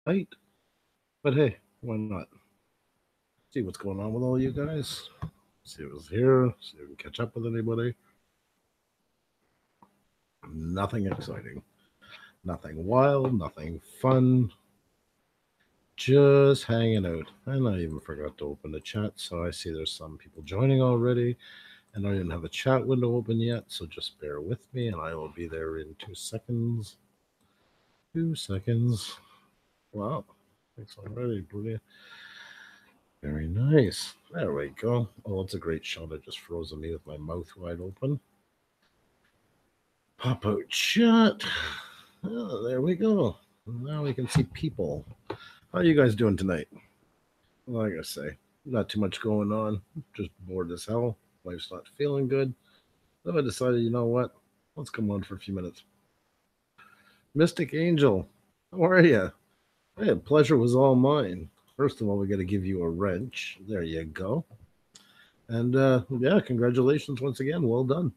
tight, but hey, why not? See what's going on with all you guys. See who's here. See if we can catch up with anybody. Nothing exciting. Nothing wild. Nothing fun. Just hanging out. And I even forgot to open the chat, so I see there's some people joining already. And I didn't have the chat window open yet, so just bear with me, and I will be there in 2 seconds. 2 seconds. Wow. Thanks already. Brilliant. Very nice. There we go. Oh, it's a great shot. It just frozen me with my mouth wide open. Pop out shut. Oh, there we go. Now we can see people. How are you guys doing tonight? Like I say, not too much going on. Just bored as hell. Wife's not feeling good. So I decided, you know what? Let's come on for a few minutes. Mystic Angel, how are you? Hey, pleasure was all mine. First of all, we got to give you a wrench. There you go. And yeah, congratulations once again. Well done.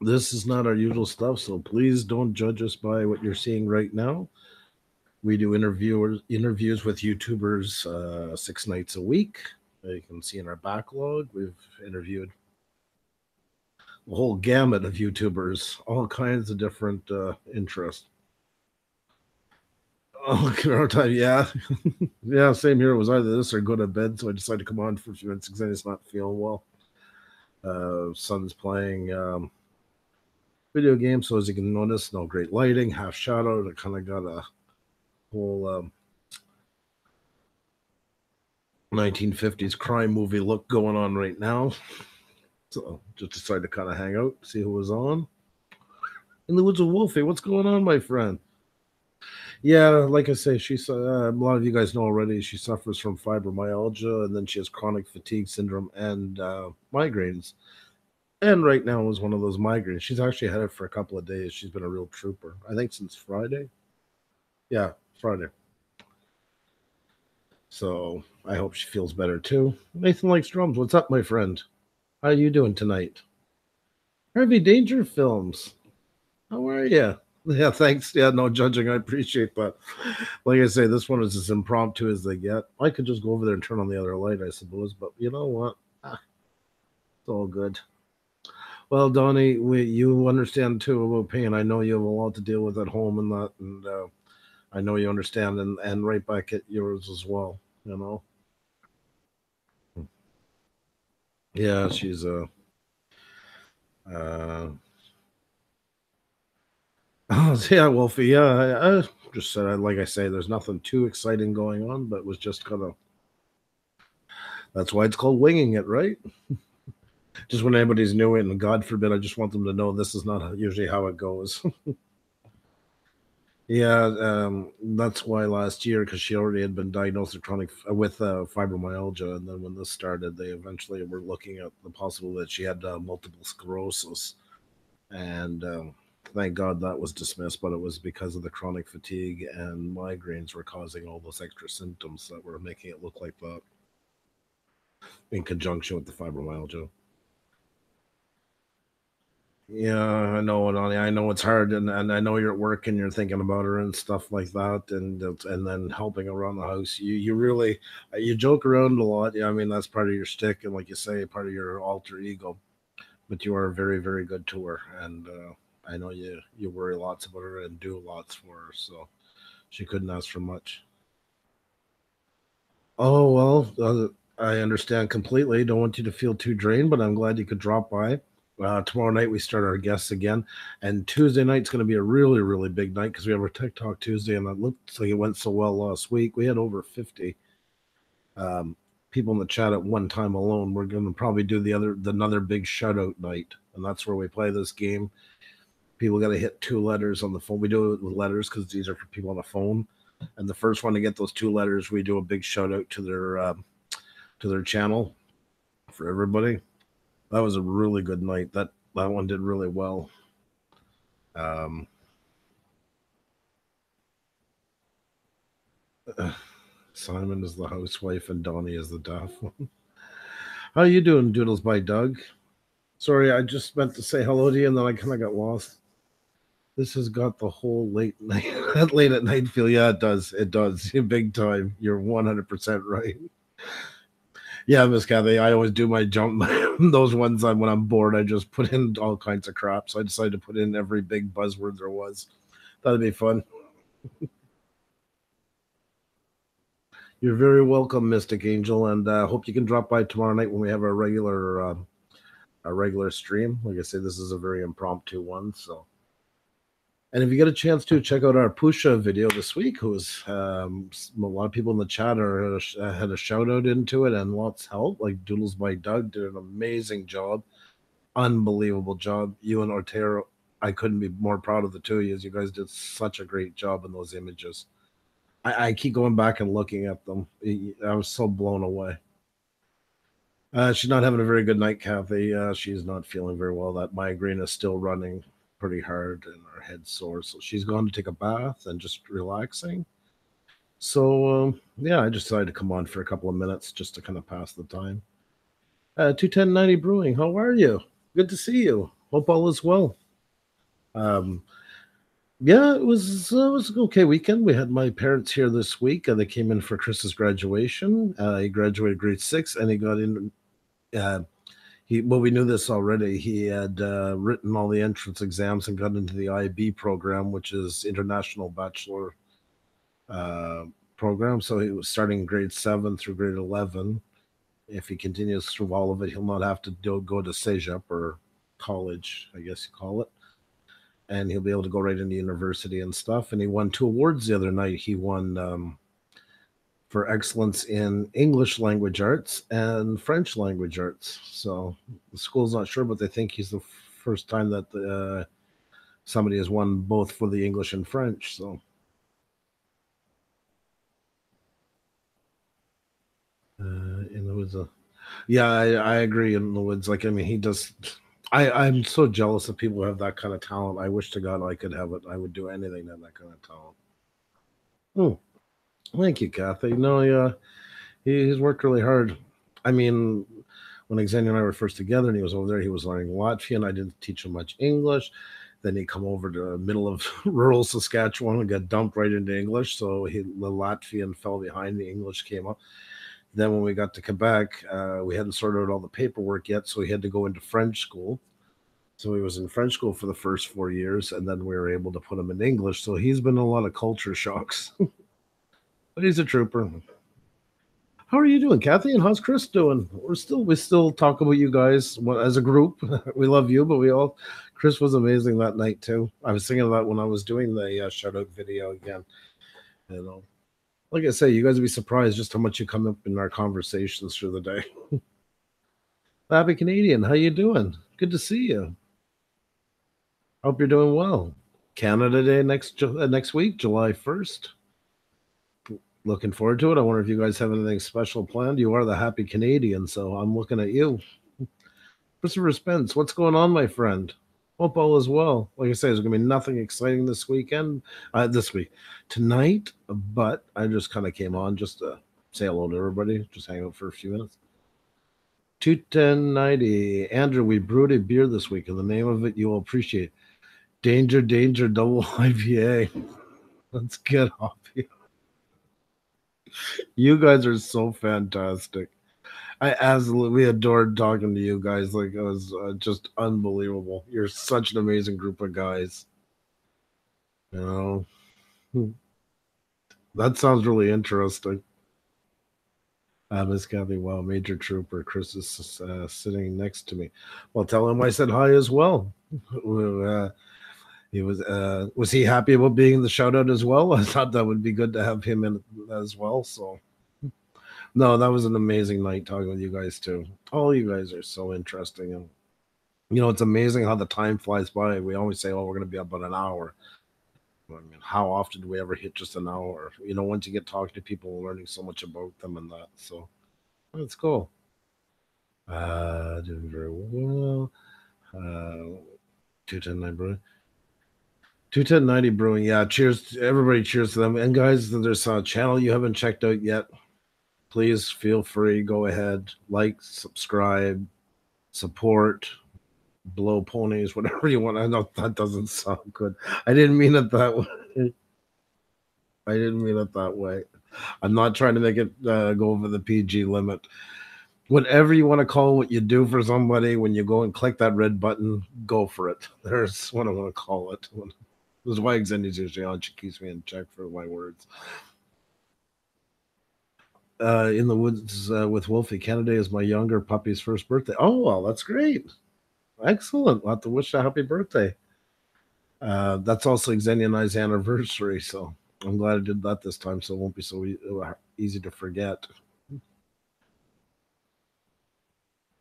This is not our usual stuff, so please don't judge us by what you're seeing right now. We do interviews with YouTubers 6 nights a week. You can see in our backlog, we've interviewed a whole gamut of YouTubers, all kinds of different interests. Oh, our time, yeah, yeah. Same here. It was either this or go to bed, so I decided to come on for a few minutes because I just not feeling well. Son's playing video games, so as you can notice, no great lighting, half shadow. I kind of got a whole 1950s crime movie look going on right now. So just decided to kind of hang out, see who was on. In the woods of Wolfie, what's going on, my friend? Yeah, like I say, she's a lot of you guys know already. She suffers from fibromyalgia, and then she has chronic fatigue syndrome and migraines. And right now was one of those migraines. She's actually had it for a couple of days. She's been a real trooper. I think since Friday. Yeah, Friday. So I hope she feels better too. Nathan likes drums. What's up, my friend? How you doing tonight? Heavy Danger Films. How are you? Yeah, thanks. Yeah, no judging. I appreciate that. Like I say, this one is as impromptu as they get. I could just go over there and turn on the other light, I suppose. But you know what? It's all good. Well, Donnie, you understand too about pain. I know you have a lot to deal with at home and that, and I know you understand, and right back at yours as well. You know. Yeah, she's uh oh, yeah, Wolfie. Yeah, I just said, like I say, there's nothing too exciting going on, but it was just kind of. That's why it's called winging it, right? Just when anybody's new, and God forbid, I just want them to know this is not usually how it goes. Yeah, that's why last year, because she already had been diagnosed with chronic with fibromyalgia, and then when this started, they eventually were looking at the possibility that she had multiple sclerosis, and thank God that was dismissed. But it was because of the chronic fatigue and migraines were causing all those extra symptoms that were making it look like that, in conjunction with the fibromyalgia. Yeah, I know it, Ani. I know it's hard, and I know you're at work and you're thinking about her and stuff like that, and then helping around the house. You really you joke around a lot. Yeah, I mean that's part of your stick, and like you say, part of your alter ego. But you are very, very good to her, and I know you worry lots about her and do lots for her. So she couldn't ask for much. Oh well, I understand completely. Don't want you to feel too drained, but I'm glad you could drop by. Tomorrow night we start our guests again, and Tuesday night's going to be a really, really big night because we have our TikTok Tuesday, and it looks like it went so well last week. We had over 50 um, people in the chat at one time alone. We're going to probably do another big shout out night, and that's where we play this game. People got to hit 2 letters on the phone. We do it with letters because these are for people on the phone, and the first one to get those 2 letters, we do a big shout out to their channel for everybody. That was a really good night. That one did really well. Um, Simon is the housewife and Donnie is the daft one. How you doing, Doodles by Doug? Sorry, I just meant to say hello to you and then I kind of got lost. This has got the whole late night. that late at night feel. Yeah, it does. It does. Big time. You're 100% right. Yeah, Miss Kathy, I always do my jump. Those ones when I'm bored, I just put in all kinds of crap. So I decided to put in every big buzzword there was. That'd be fun. You're very welcome, Mystic Angel, and hope you can drop by tomorrow night when we have our regular stream. Like I said, this is a very impromptu one. So, and if you get a chance to check out our Puša video this week, who's a lot of people in the chat had a shout out into it and lots of help. Like Doodles by Doug did an amazing job, unbelievable job. You and Ortero, I couldn't be more proud of the two of you. You guys did such a great job in those images. I keep going back and looking at them. I was so blown away. She's not having a very good night, Kathy. She's not feeling very well. That migraine is still running pretty hard and her head's sore. So she's gone to take a bath and just relaxing. So, yeah, I just decided to come on for a couple of minutes just to kind of pass the time. 21090 Brewing, how are you? Good to see you. Hope all is well. Yeah, it was an okay weekend. We had my parents here this week. They came in for Chris's graduation. He graduated grade 6, and he got in. We knew this already. He had written all the entrance exams and got into the IB program, which is International Bachelor program. So he was starting grade 7 through grade 11. If he continues through all of it, he'll not have to go to Cégep or college, I guess you call it. And he'll be able to go right into university and stuff. And he won 2 awards the other night. He won for excellence in English language arts and French language arts. So the school's not sure, but they think he's the first time that somebody has won both for the English and French. So in the woods, yeah, I agree. In the woods, like I mean, he does. I'm so jealous of people who have that kind of talent. I wish to God I could have it. I would do anything to have that kind of talent. Oh, thank you, Kathy. No, yeah, he's worked really hard. I mean, when Xavier and I were first together and he was over there, he was learning Latvian. I didn't teach him much English. Then he come over to the middle of rural Saskatchewan and got dumped right into English. So the Latvian fell behind. The English came up. Then when we got to Quebec, we hadn't sorted out all the paperwork yet, so he had to go into French school. So he was in French school for the first 4 years, and then we were able to put him in English. So he's been in a lot of culture shocks. But he's a trooper. How are you doing, Kathy? And how's Chris doing? We still talk about you guys as a group. We love you, but Chris was amazing that night too. I was thinking of that when I was doing the shout out video again. You know, like I say, you guys would be surprised just how much you come up in our conversations through the day. Happy Canadian, how you doing? Good to see you. Hope you're doing well. Canada Day next week, July 1st. Looking forward to it. I wonder if you guys have anything special planned. You are the happy Canadian, so I'm looking at you. Christopher Spence, what's going on, my friend? Hope all is well. Like I say, there's going to be nothing exciting this week, tonight, but I just kind of came on just to say hello to everybody, just hang out for a few minutes. 21090. Andrew, we brewed a beer this week, and the name of it you will appreciate. Danger, Danger, Double IPA. Let's get off here. You guys are so fantastic. I absolutely adored talking to you guys. Like, it was just unbelievable. You're such an amazing group of guys. You know, that sounds really interesting. Miss Kathy, wow, Major Trooper Chris is sitting next to me. Well, tell him I said hi as well. He was he happy about being in the shout out as well? I thought that would be good to have him in as well. So no, that was an amazing night talking with you guys too. All you guys are so interesting, and it's amazing how the time flies by. We always say, "Oh, we're going to be about an hour." I mean, how often do we ever hit just an hour? Once you get talking to people, learning so much about them and that. So that's cool. Doing very well. 210 Brewing. 21090 Brewing. Yeah, cheers to everybody. Cheers to them. And guys, there's a channel you haven't checked out yet. Please feel free. Go ahead, like, subscribe, support, blow ponies, whatever you want. I know that doesn't sound good. I didn't mean it that way. I didn't mean it that way. I'm not trying to make it go over the PG limit. Whatever you want to call what you do for somebody when you go and click that red button, go for it. There's what I want to call it. This is why Xendia's usually on. She keeps me in check for my words. In the woods with Wolfie. Canada is my younger puppy's first birthday. Oh, well, that's great. Excellent. We'll have to wish a happy birthday. That's also Xenia and I's anniversary, so I'm glad I did that this time, so it won't be so easy to forget.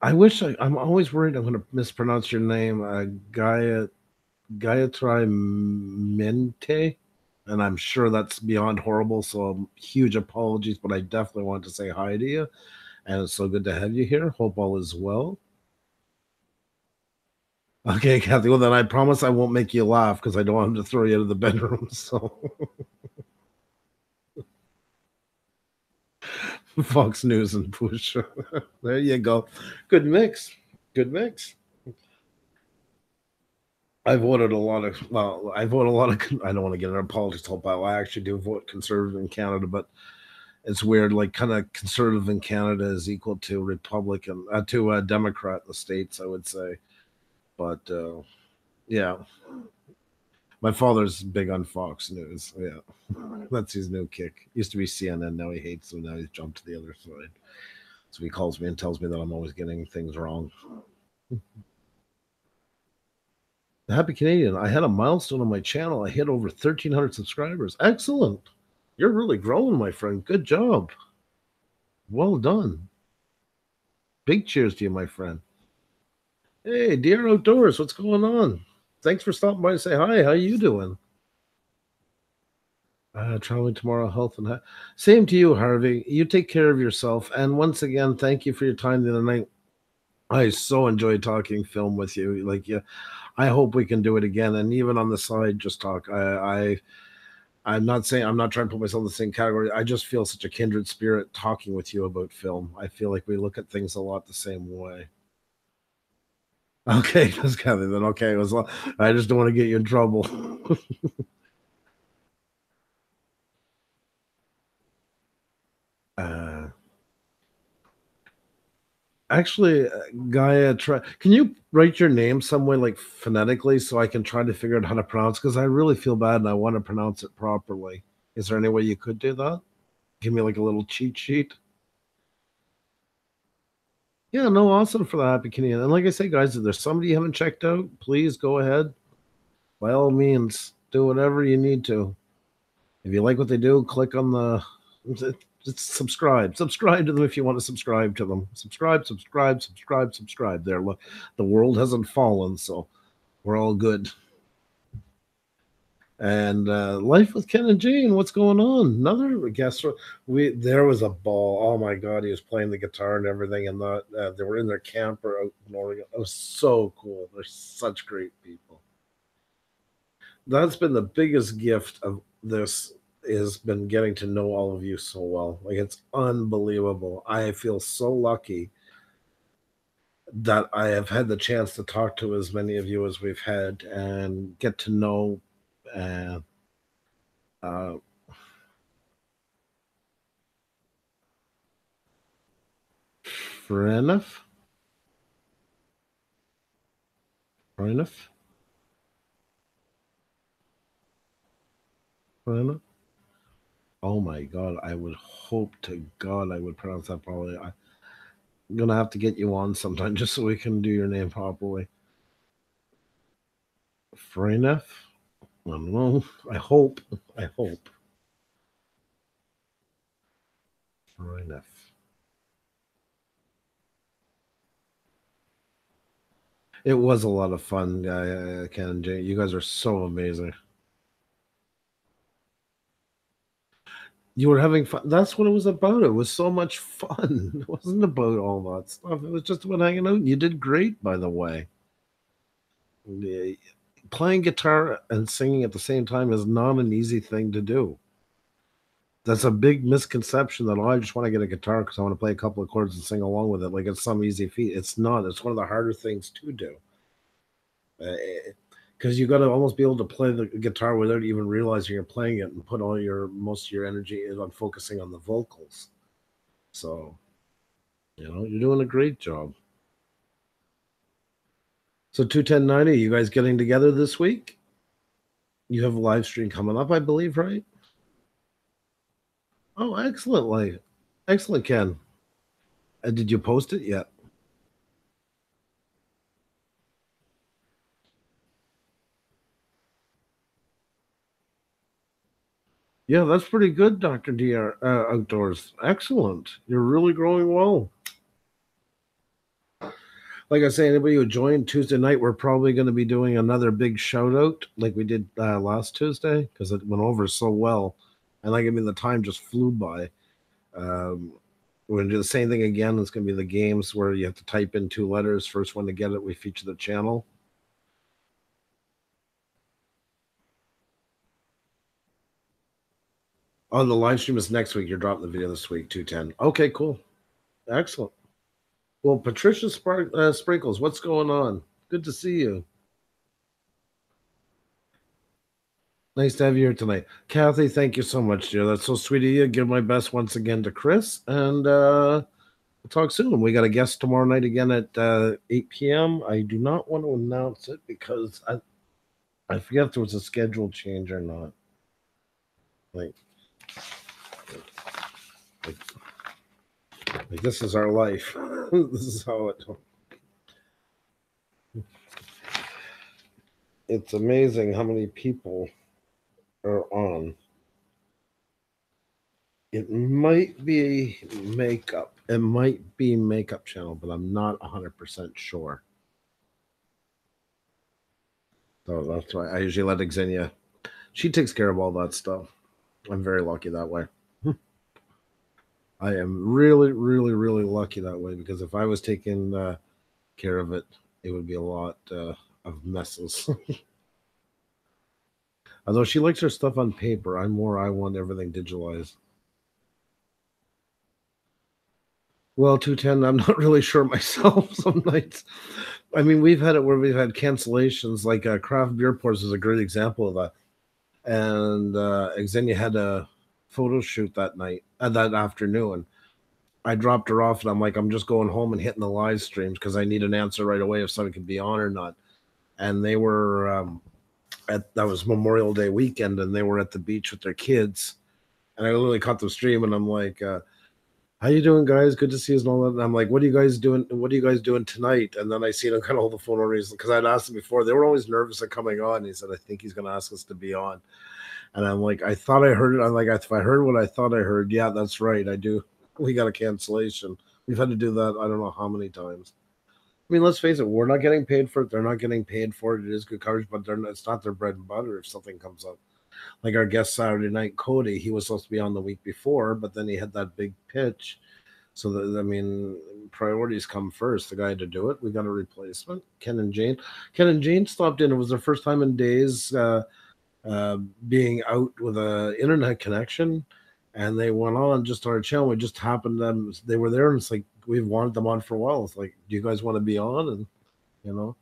I wish I'm always worried I'm going to mispronounce your name, Gayatri Mente, and I'm sure that's beyond horrible. So huge apologies, but I definitely want to say hi to you, and it's so good to have you here. Hope all is well. Okay, Kathy. Well, then I promise I won't make you laugh because I don't want him to throw you out of the bedroom. So, Fox News and Push. There you go. Good mix. Good mix. I voted a lot of. Well, I vote a lot of. I don't want to get into politics whole pile. I actually do vote conservative in Canada, but it's weird. Like, kind of conservative in Canada is equal to Republican to Democrat in the states. I would say, but yeah. My father's big on Fox News. Yeah, that's his new kick. Used to be CNN. Now he hates them. Now he's jumped to the other side. So he calls me and tells me that I'm always getting things wrong. Happy Canadian. I had a milestone on my channel. I hit over 1,300 subscribers. Excellent. You're really growing, my friend. Good job. Well done. Big cheers to you, my friend. Hey, Dear Outdoors, what's going on? Thanks for stopping by to say hi. How you doing? Traveling tomorrow, health and same to you, Harvey. You take care of yourself. And once again, thank you for your time the other night. I so enjoyed talking film with you. Like, yeah, I hope we can do it again. And even on the side, just talk. I'm not saying I'm not trying to put myself in the same category. I just feel such a kindred spirit talking with you about film. I feel like we look at things a lot the same way. Okay, that's Kathy. Then okay, it was. I just don't want to get you in trouble. uh, Actually, Gaia, try. Can you write your name some way, like phonetically, so I can try to figure out how to pronounce? Because I really feel bad and I want to pronounce it properly. Is there any way you could do that? Give me like a little cheat sheet. Yeah, no, awesome for the Happy Canadian. And like I say, guys, if there's somebody you haven't checked out, please go ahead. By all means, do whatever you need to. If you like what they do, click on the just subscribe. Subscribe to them if you want to subscribe to them. Subscribe, subscribe, subscribe, subscribe. There, look, the world hasn't fallen, so we're all good. And life with Ken and Jane, what's going on? Another guest. There was a ball. Oh my god, he was playing the guitar and everything, and they were in their camper out in Oregon. It was so cool. They're such great people. That's been the biggest gift of this has been getting to know all of you so well. Like, it's unbelievable. I feel so lucky that I have had the chance to talk to as many of you as we've had and get to know uh, uh, Frenef. Frenef. Frenef. Oh my god! I would hope to God I would pronounce that properly. I'm gonna have to get you on sometime just so we can do your name properly. Frenef. I don't know. I hope. I hope. Frenef. It was a lot of fun, Ken and Jay. You guys are so amazing. You were having fun. That's what it was about. It was so much fun. It wasn't about all that stuff. It was just about hanging out. You did great, by the way. Yeah, playing guitar and singing at the same time is not an easy thing to do. That's a big misconception that, oh, I just want to get a guitar because I want to play a couple of chords and sing along with it. Like it's some easy feat. It's not. It's one of the harder things to do. Uh, because you got to almost be able to play the guitar without even realizing you're playing it and put all your most of your energy in on focusing on the vocals. So, you're doing a great job. So 21090, you guys getting together this week? You have a live stream coming up, I believe, right? Oh, excellent, excellent, Ken. Did you post it yet? Yeah, that's pretty good, Dr. DR Outdoors. Excellent. You're really growing well. Like I say, anybody who joined Tuesday night, we're probably going to be doing another big shout out like we did last Tuesday because it went over so well. And like, I mean, the time just flew by. Um, we're going to do the same thing again. It's going to be the games where you have to type in 2 letters. First one to get it, we feature the channel. Oh, the live stream is next week. You're dropping the video this week, 210. Okay, cool. Excellent. Well, Patricia Sprinkles, what's going on? Good to see you. Nice to have you here tonight. Kathy, thank you so much, dear. That's so sweet of you. Give my best once again to Chris. And we'll talk soon. We got a guest tomorrow night again at 8 p.m. I do not want to announce it because I forget if there was a schedule change or not. Like, like, like this is our life. This is how it's amazing how many people are on. It might be makeup. It might be makeup channel, but I'm not 100% sure. So that's why I usually let Xenia. She takes care of all that stuff. I'm very lucky that way. I am really, really, really lucky that way because if I was taking care of it, it would be a lot of messes. Although she likes her stuff on paper, I want everything digitalized. Well, 210, I'm not really sure myself some nights. I mean, we've had it where we've had cancellations, like Craft Beer Pours is a great example of that. And Xenia had a photo shoot that night, that afternoon. I dropped her off and I'm like, I'm just going home and hitting the live streams because I need an answer right away if somebody could be on or not. And they were that was Memorial Day weekend and they were at the beach with their kids. And I literally caught them stream and I'm like, how you doing, guys? Good to see you and all that. And I'm like, what are you guys doing? What are you guys doing tonight? And then I see them kind of hold the phone over because I'd asked them before. They were always nervous of coming on. He said, I think he's going to ask us to be on. And I'm like, I thought I heard it. I'm like, if I heard what I thought I heard, yeah, that's right. I do. We got a cancellation. We've had to do that. I don't know how many times. I mean, let's face it. We're not getting paid for it. They're not getting paid for it. It is good coverage, but it's not their bread and butter if something comes up. Like our guest Saturday night, Cody, he was supposed to be on the week before, but then he had that big pitch. So, I mean, priorities come first. The guy had to do it. We got a replacement. Ken and Jane stopped in. It was their first time in days being out with a internet connection, and they went on just our channel. We just happened them. They were there, and it's like we've wanted them on for a while. It's like, do you guys want to be on? And you know,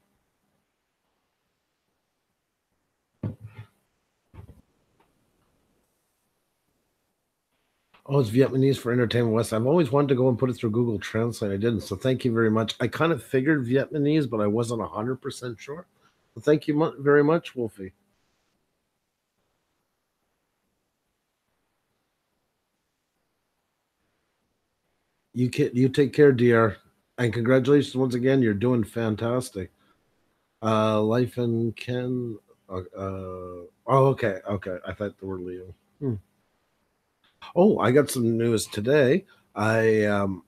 oh, it's Vietnamese for Entertainment West. I've always wanted to go and put it through Google Translate. I didn't, so thank you very much. I kind of figured Vietnamese, but I wasn't 100% sure. Well, thank you very much, Wolfie. You take care, DR, and congratulations once again. You're doing fantastic. Life and Ken. Oh, okay, okay. I thought the word Leo. Oh, I got some news today. I'll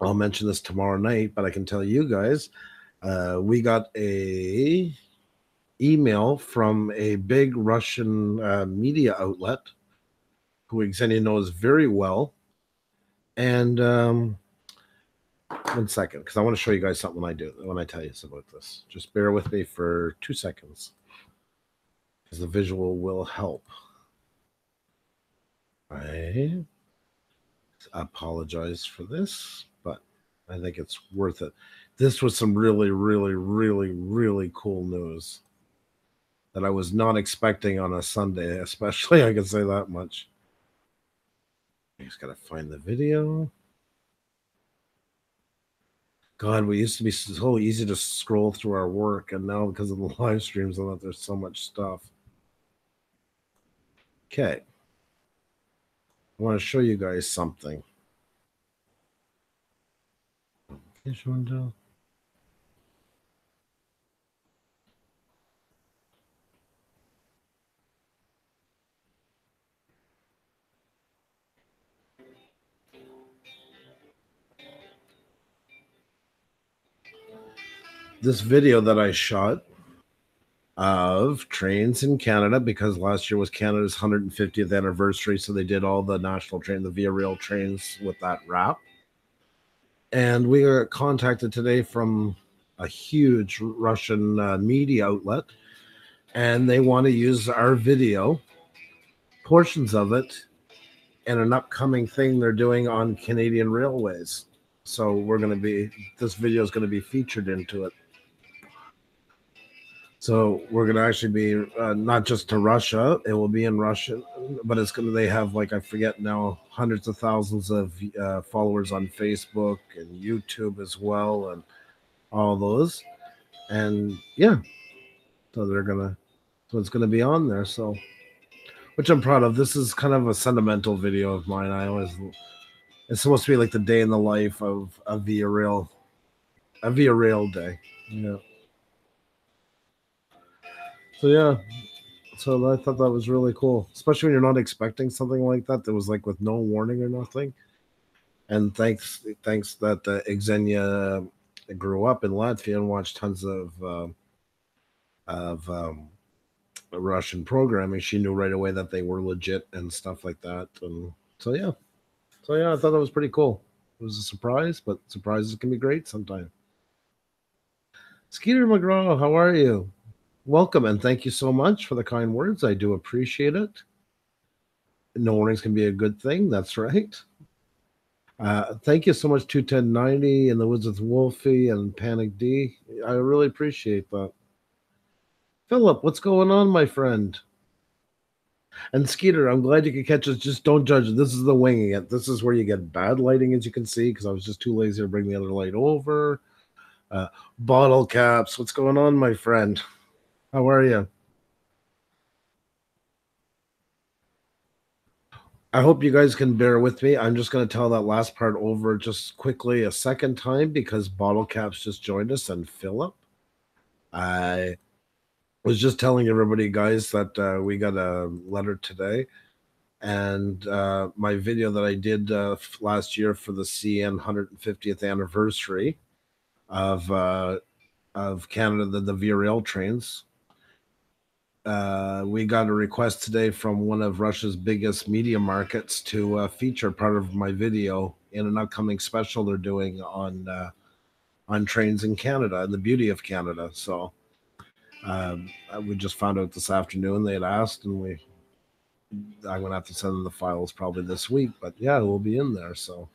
mention this tomorrow night, but I can tell you guys, we got a email from a big Russian media outlet who Xenia knows very well, and 1 second, because I want to show you guys something when I tell you about this. Just bear with me for 2 seconds, because the visual will help. I apologize for this, but I think it's worth it. This was some really, really, really, really cool news. that I was not expecting on a Sunday, especially. I can say that much. I just gotta find the video. God, we used to be so easy to scroll through our work, and now because of the live streams, there's so much stuff. Okay. I want to show you guys something. This video that I shot of trains in Canada, because last year was Canada's 150th anniversary, so they did all the national train, the Via Rail trains with that wrap. And we were contacted today from a huge Russian media outlet, and they want to use our video, portions of it, in an upcoming thing they're doing on Canadian railways. So this video is going to be featured into it. So we're going to actually be not just to Russia, it will be in Russian, but they have, like, I forget now, hundreds of thousands of followers on Facebook and YouTube as well, and all those. And yeah, so it's going to be on there. So, which I'm proud of. This is kind of a sentimental video of mine. It's supposed to be like the day in the life of a Via Rail day. Yeah. So yeah, so I thought that was really cool, especially when you're not expecting something like that. That was like with no warning or nothing. And thanks that Xenia grew up in Latvia and watched tons of Russian programming. She knew right away that they were legit and stuff like that. And so yeah, I thought that was pretty cool. It was a surprise, but surprises can be great sometimes. Skeeter McGraw, how are you? Welcome, and thank you so much for the kind words. I do appreciate it. No warnings can be a good thing. That's right. Thank you so much, 21090 and the Woods with Wolfie and Panic D. I really appreciate that. Philip, what's going on, my friend? And Skeeter, I'm glad you could catch us. Just don't judge. This is the winging it. This is where you get bad lighting, as you can see, because I was just too lazy to bring the other light over. Bottle caps, what's going on, my friend? How are you? I hope you guys can bear with me. I'm just going to tell that last part over just quickly a second time because Bottle Caps just joined us and Philip. I was just telling everybody, guys, that we got a letter today. And my video that I did last year for the CN 150th anniversary of Canada, the Via Rail trains, we got a request today from one of Russia's biggest media markets to feature part of my video in an upcoming special they're doing on trains in Canada and the beauty of Canada. So we just found out this afternoon they had asked, and I'm gonna have to send them the files probably this week. But yeah, we'll be in there. So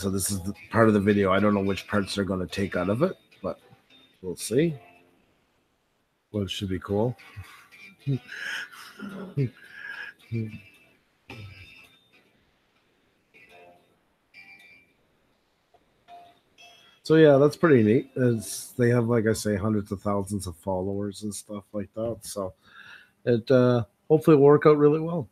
this is the part of the video. I don't know which parts they're going to take out of it, but we'll see. Well, it should be cool. So yeah, that's pretty neat. They have, like I say, hundreds of thousands of followers and stuff like that. So it hopefully will work out really well.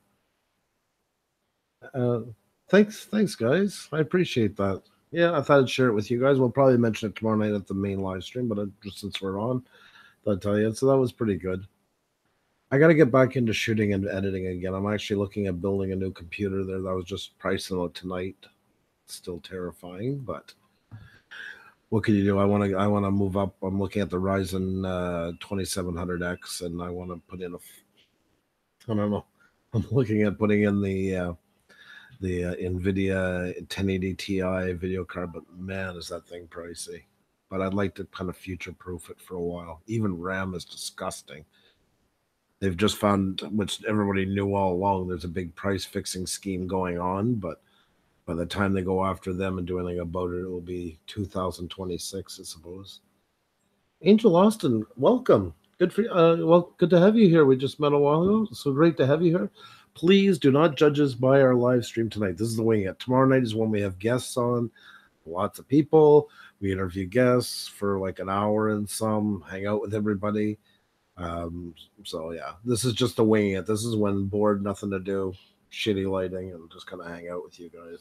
Thanks, guys. I appreciate that. Yeah, I thought I'd share it with you guys. We'll probably mention it tomorrow night at the main live stream, but just since we're on, I'll tell you. So that was pretty good. I got to get back into shooting and editing again. I'm actually looking at building a new computer there. That was just pricing it tonight. Still terrifying, but what can you do? I want to move up. I'm looking at the Ryzen 2700X, and I want to put in I don't know. I'm looking at putting in the NVIDIA 1080 Ti video card, but man, is that thing pricey. But I'd like to kind of future-proof it for a while. Even RAM is disgusting. They've just found, which everybody knew all along, there's a big price fixing scheme going on, but by the time they go after them and do anything about it, it'll be 2026, I suppose. Angel Austin, welcome. Good for well, good to have you here. We just met a while ago, so great to have you here. Please do not judge us by our live stream tonight. This is the wing it. Tomorrow night is when we have guests on, lots of people. We interview guests for like an hour and some, hang out with everybody. Um, so yeah, this is just the wing it. This is when bored, nothing to do, shitty lighting, and just kind of hang out with you guys.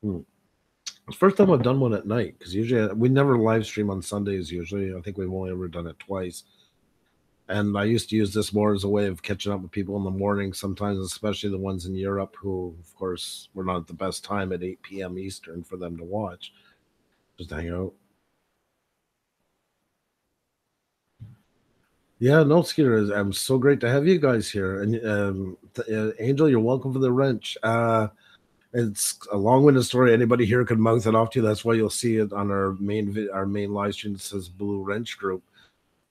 Hmm. It's the first time I've done one at night because usually we never live stream on Sundays. Usually, I think we've only ever done it twice. And I used to use this more as a way of catching up with people in the morning, sometimes, especially the ones in Europe who, of course, were not at the best time at 8 p.m. Eastern for them to watch, just hang out. Yeah, no, Skeeter, I'm so great to have you guys here. And Angel, you're welcome for the wrench. It's a long-winded story. Anybody here could mouth it off to you. That's why you'll see it on our main live stream that says Blue Wrench Group.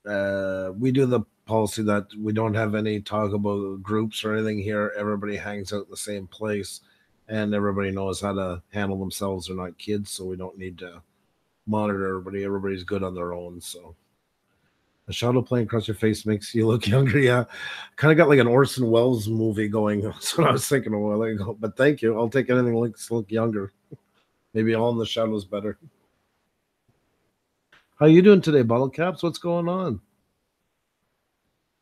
We do the policy that we don't have any talk about groups or anything here. Everybody hangs out in the same place, and everybody knows how to handle themselves. They're not kids, so we don't need to monitor everybody. Everybody's good on their own. So a shadow playing across your face makes you look younger. Yeah, kind of got like an Orson Welles movie going. That's what I was thinking a while ago. But thank you. I'll take anything that looks look younger. Maybe All in the Shadows better. How you doing today, Bottle Caps? What's going on?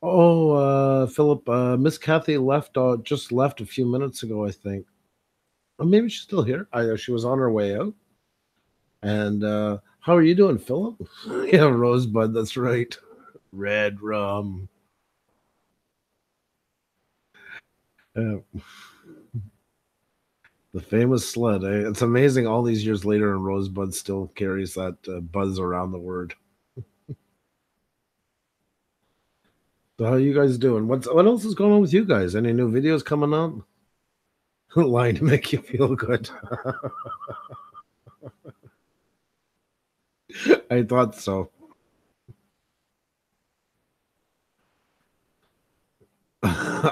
Oh, Philip, Miss Kathy left. Just left a few minutes ago, I think. Or maybe she's still here. She was on her way out. And how are you doing, Philip? Yeah, Rosebud. That's right. Red rum. Uh, the famous sled. Eh? It's amazing. All these years later, and Rosebud still carries that buzz around the word. So how you guys doing? What else is going on with you guys? Any new videos coming up? Lying to make you feel good. I thought so.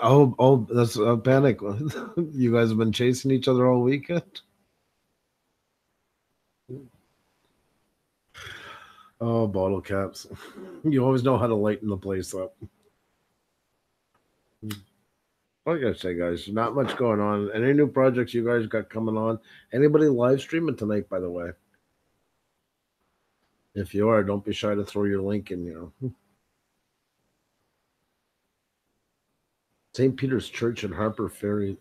Oh, that's a panic. You guys have been chasing each other all weekend? Oh, bottle caps. You always know how to lighten the place up. Like I say, guys, not much going on. Any new projects you guys got coming on? Anybody live streaming tonight, by the way? If you are, don't be shy to throw your link in, St. Peter's Church in Harper Ferry.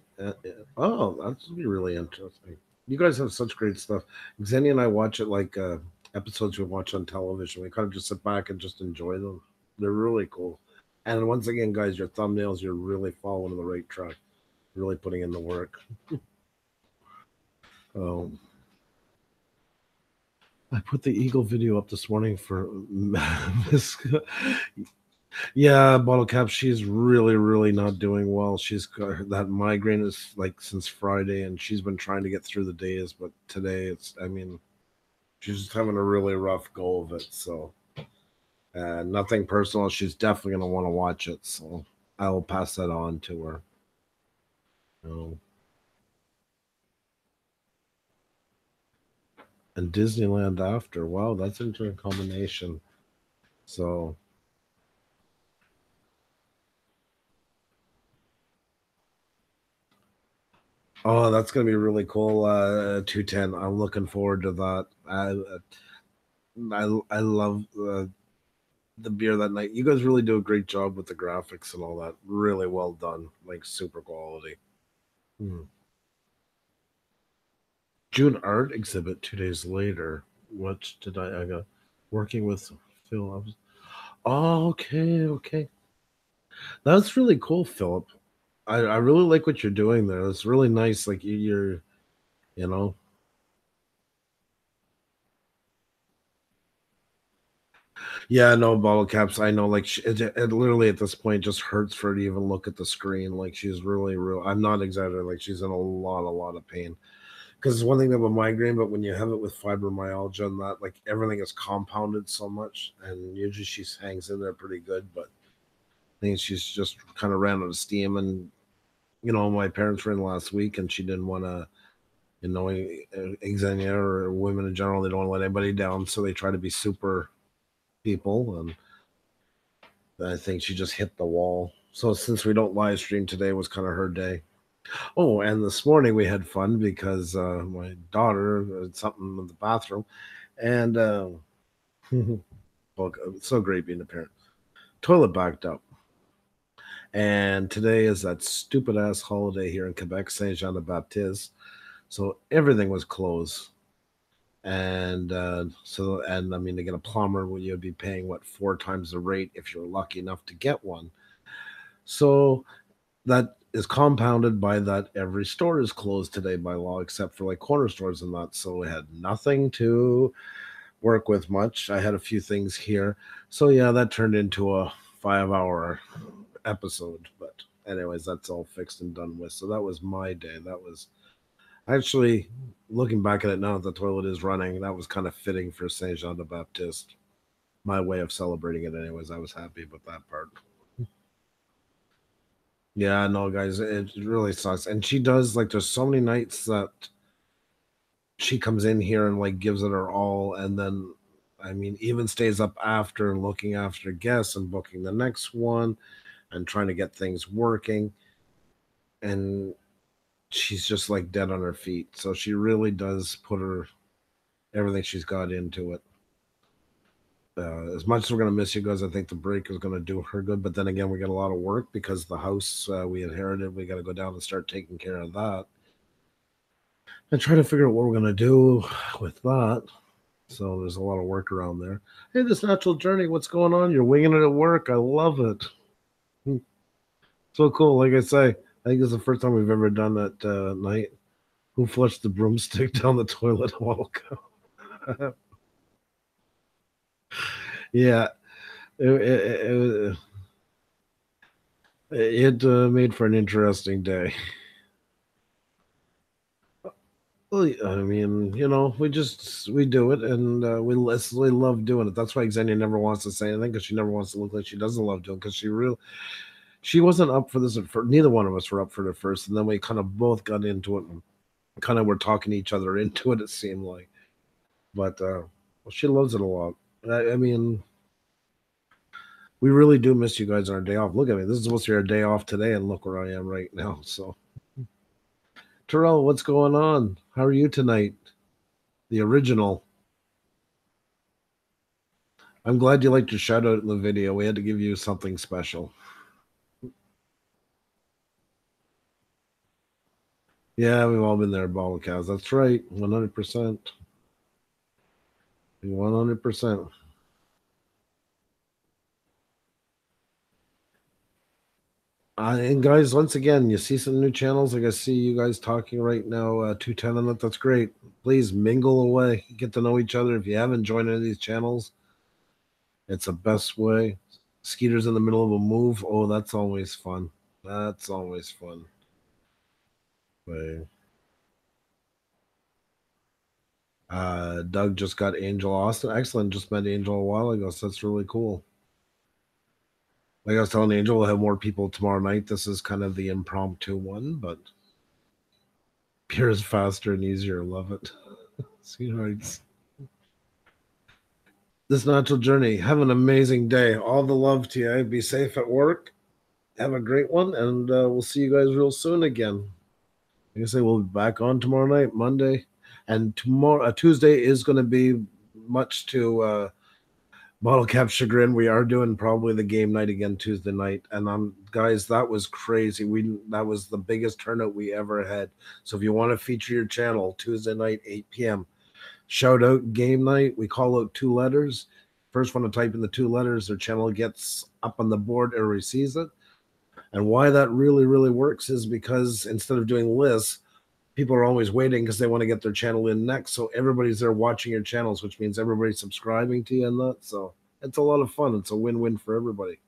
Oh, that's be really interesting. You guys have such great stuff. Xenia and I watch it like episodes we watch on television. We kind of just sit back and just enjoy them. They're really cool. And once again, guys, your thumbnails, you're really following the right track, really putting in the work. Oh, I put the Eagle video up this morning for Miss. Yeah, bottle cap. She's really, really not doing well. She's got that migraine is like since Friday, and she's been trying to get through the days. But today, I mean, she's just having a really rough go of it. So, nothing personal. She's definitely gonna want to watch it. So, I will pass that on to her. You know. And Disneyland after. Wow, that's an interesting combination. So, oh, that's gonna be really cool. 210. I'm looking forward to that. I love the beer that night. You guys really do a great job with the graphics and all that. Really well done. Like super quality. Hmm. June art exhibit 2 days later. What did I got? Working with Phil. Oh, okay, okay. That's really cool, Philip. I really like what you're doing there. It's really nice. Like you're, you know, yeah, no bottle caps. I know, like it literally at this point just hurts for her to even look at the screen. Like she's really, real. I'm not exaggerating. Like she's in a lot of pain. Because it's one thing about migraine, but when you have it with fibromyalgia and that, like everything is compounded so much, and usually she hangs in there pretty good. But I think she's just kind of ran out of steam. And my parents were in last week, and she didn't want to, Xenia or women in general, they don't want to let anybody down, so they try to be super. people, and I think she just hit the wall. So since we don't live stream today, was kind of her day. Oh, and this morning we had fun because my daughter did something in the bathroom, and well, it's so great being a parent. Toilet backed up, and today is that stupid ass holiday here in Quebec, Saint Jean de Baptiste. So everything was closed, and and I mean to get a plumber, well, you'd be paying what 4 times the rate if you're lucky enough to get one. So that is compounded by that every store is closed today by law except for like corner stores and that. So we had nothing to work with much. I had a few things here. So yeah, that turned into a 5 hour episode. But anyways, that's all fixed and done with. So that was my day. That was actually, looking back at it now, the toilet is running. That was kind of fitting for Saint Jean de Baptiste. My way of celebrating it, anyways. I was happy with that part. Yeah, no, guys, it really sucks. And she does like there's so many nights that she comes in here and like gives it her all, and then I mean even stays up after looking after guests and booking the next one and trying to get things working. And she's just like dead on her feet. So she really does put her everything she's got into it. As much as we're gonna miss you guys, I think the break is gonna do her good. But then again, we got a lot of work because the house we inherited, we got to go down and start taking care of that and try to figure out what we're gonna do with that. So there's a lot of work around there. Hey, this natural journey, what's going on? You're winging it at work. I love it. So cool. Like I say, I think it's the first time we've ever done that night. Who flushed the broomstick down the toilet a while ago? Yeah, it made for an interesting day. Well, I mean, we do it, and we love doing it. That's why Xenia never wants to say anything because she never wants to look like she doesn't love doing it because she wasn't up for this at first. Neither one of us were up for it at first, and then we kind of both got into it and kind of were talking each other into it. It seemed like, but well, she loves it a lot. I mean, we really do miss you guys on our day off. Look at me. This is supposed to be our day off today, and look where I am right now. So, Terrell, what's going on? How are you tonight? The original. I'm glad you liked your shout out in the video. We had to give you something special. Yeah, we've all been there, bottle cows. That's right. 100%. 100%. And guys, once again, you see some new channels. Like I see you guys talking right now, 210 on it. That's great. Please mingle away, get to know each other. If you haven't joined any of these channels, it's the best way. Skeeter's in the middle of a move. Oh, that's always fun. That's always fun. But, Doug just got Angel Austin. Excellent. Just met Angel a while ago, so that's really cool. Like I was telling Angel, we'll have more people tomorrow night. This is kind of the impromptu one, but beer is faster and easier. Love it. Sweethearts. This natural journey. Have an amazing day. All the love to you. Be safe at work. Have a great one, and we'll see you guys real soon again. Like I say, we'll be back on tomorrow night, Monday, and tomorrow Tuesday is going to be much to Bottle Cap chagrin. We are doing probably the game night again Tuesday night, and guys, that was crazy. That was the biggest turnout we ever had. So if you want to feature your channel Tuesday night 8 p.m. shout out game night. We call out 2 letters. First one to type in the 2 letters, their channel gets up on the board or receives it. And why that really, really works is because instead of doing lists, people are always waiting because they want to get their channel in next. So everybody's there watching your channels, which means everybody's subscribing to you and that. So it's a lot of fun. It's a win-win for everybody.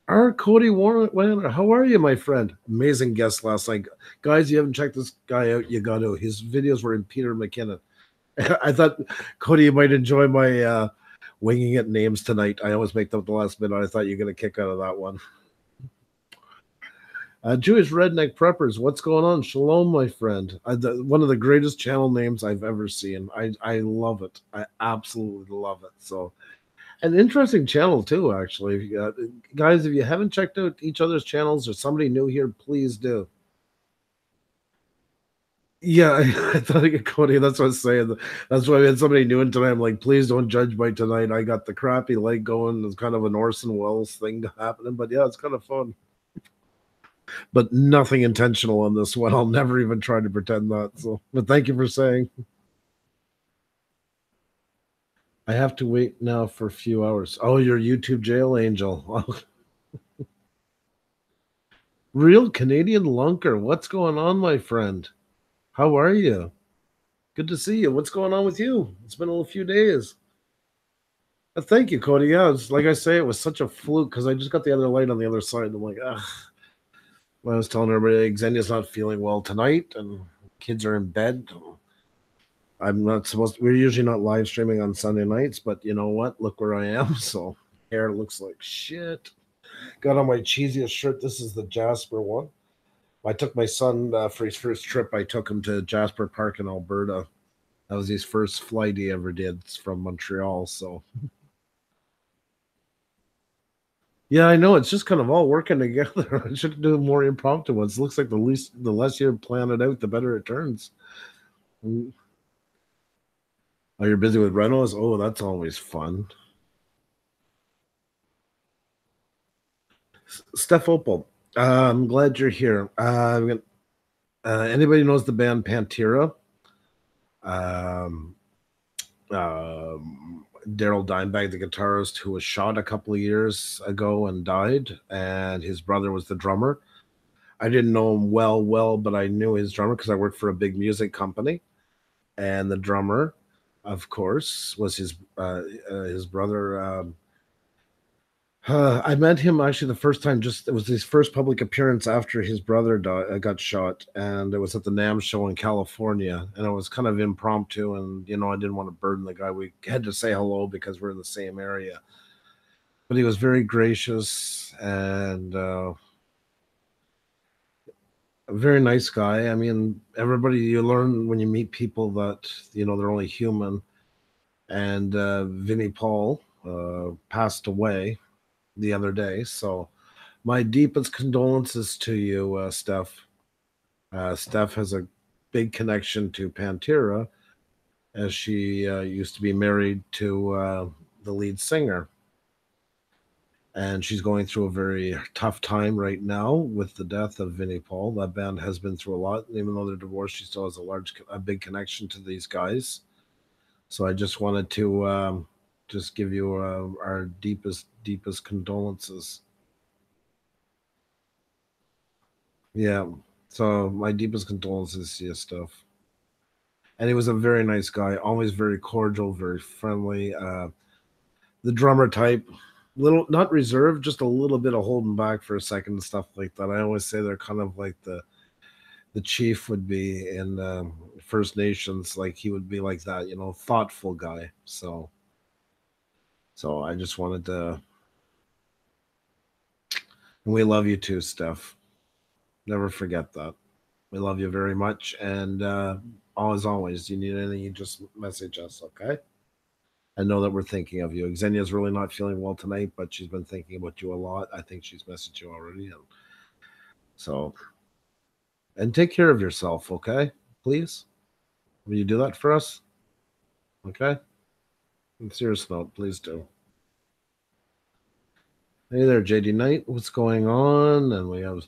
Our Cody Warren, how are you, my friend? Amazing guest last night. Guys, you haven't checked this guy out, you got to. His videos were in Peter McKinnon. I thought, Cody, you might enjoy my winging it names tonight. I always make them at the last minute. I thought you're going to kick out of that one. Jewish Redneck Preppers, what's going on? Shalom, my friend. One of the greatest channel names I've ever seen. I love it. I absolutely love it. So, An interesting channel too, actually. Guys, if you haven't checked out each other's channels or somebody new here, please do. Yeah, I thought I could Cody. That's what I was saying. That's why we had somebody new in tonight. I'm like, please don't judge by tonight. I got the crappy leg going. It's kind of an Orson Welles thing happening, but yeah, it's kind of fun. But nothing intentional on this one. I'll never even try to pretend that. So, but thank you for saying. I have to wait now for a few hours. Oh, you're YouTube jail angel. Real Canadian lunker. What's going on, my friend? How are you? Good to see you. What's going on with you? It's been a few days. Thank you, Cody. Yeah, it's, like I say, it was such a fluke because I just got the other light on the other side. I'm like, ah. I was telling everybody Xenia's not feeling well tonight, and kids are in bed. I'm not supposed to, we're usually not live streaming on Sunday nights, but you know what? Look where I am. So hair looks like shit. Got on my cheesiest shirt. This is the Jasper one. I took my son for his first trip. I took him to Jasper Park in Alberta. That was his first flight he ever did. It's from Montreal. So yeah, I know. It's just kind of all working together. I should do more impromptu ones. Looks like the less you plan it out, the better it turns. Mm. Oh, you're busy with rentals? Oh, that's always fun. Steph Opal, I'm glad you're here. Anybody knows the band Pantera? Um, Daryl Dimebag, the guitarist, who was shot a couple of years ago and died, and his brother was the drummer. I didn't know him well, but I knew his drummer because I worked for a big music company, and the drummer, of course, was his brother. I met him actually the first time. Just it was his first public appearance after his brother got shot, and it was at the NAM show in California, and it was kind of impromptu. And I didn't want to burden the guy. We had to say hello because we're in the same area. But he was very gracious and a very nice guy. I mean, everybody you learn when you meet people that they're only human. And Vinnie Paul passed away the other day, so my deepest condolences to you, Steph. Steph has a big connection to Pantera, as she used to be married to the lead singer. And she's going through a very tough time right now with the death of Vinnie Paul. That band has been through a lot. Even though they're divorced, she still has a big connection to these guys. So I just wanted to just give you our deepest condolences. Yeah. So my deepest condolences to you, stuff. And he was a very nice guy, always very cordial, very friendly. The drummer type, little not reserved, just a little bit of holding back for a second and stuff like that. I always say they're kind of like the chief would be in First Nations, like he would be like that, thoughtful guy. So I just wanted to, and we love you too, Steph. Never forget that. We love you very much. And as always, you need anything, you just message us, okay? I know that we're thinking of you. Xenia's really not feeling well tonight, but she's been thinking about you a lot. I think she's messaged you already. And so, and take care of yourself, okay? Please. Will you do that for us? Okay? On a serious note, please do. Hey there, JD Knight. What's going on? And we have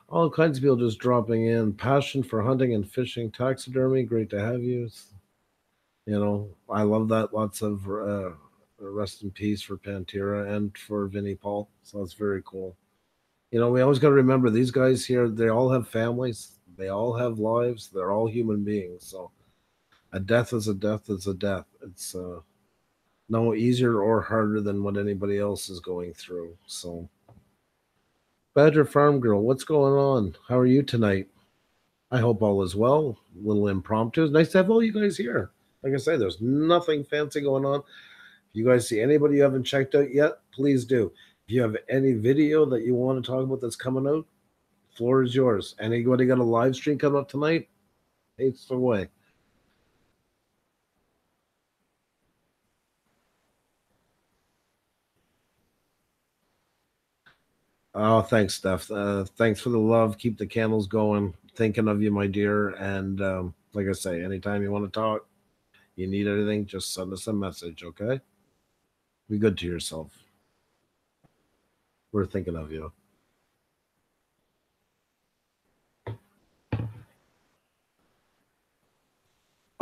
all kinds of people just dropping in. Passion for hunting and fishing, taxidermy. Great to have you. I love that. Lots of rest in peace for Pantera and for Vinnie Paul. So that's very cool. We always got to remember these guys here, they all have families, they all have lives, they're all human beings. So a death is a death is a death. It's no easier or harder than what anybody else is going through. So, Badger Farm Girl, what's going on? How are you tonight? I hope all is well. A little impromptu. It's nice to have all you guys here. Like I say, there's nothing fancy going on. If you guys see anybody you haven't checked out yet, please do. If you have any video that you want to talk about that's coming out, floor is yours. Anybody got a live stream coming up tonight? It's the way. Oh, thanks, Steph. Thanks for the love. Keep the candles going. Thinking of you, my dear. And like I say, anytime you want to talk, you need anything, just send us a message, okay? Be good to yourself. We're thinking of you.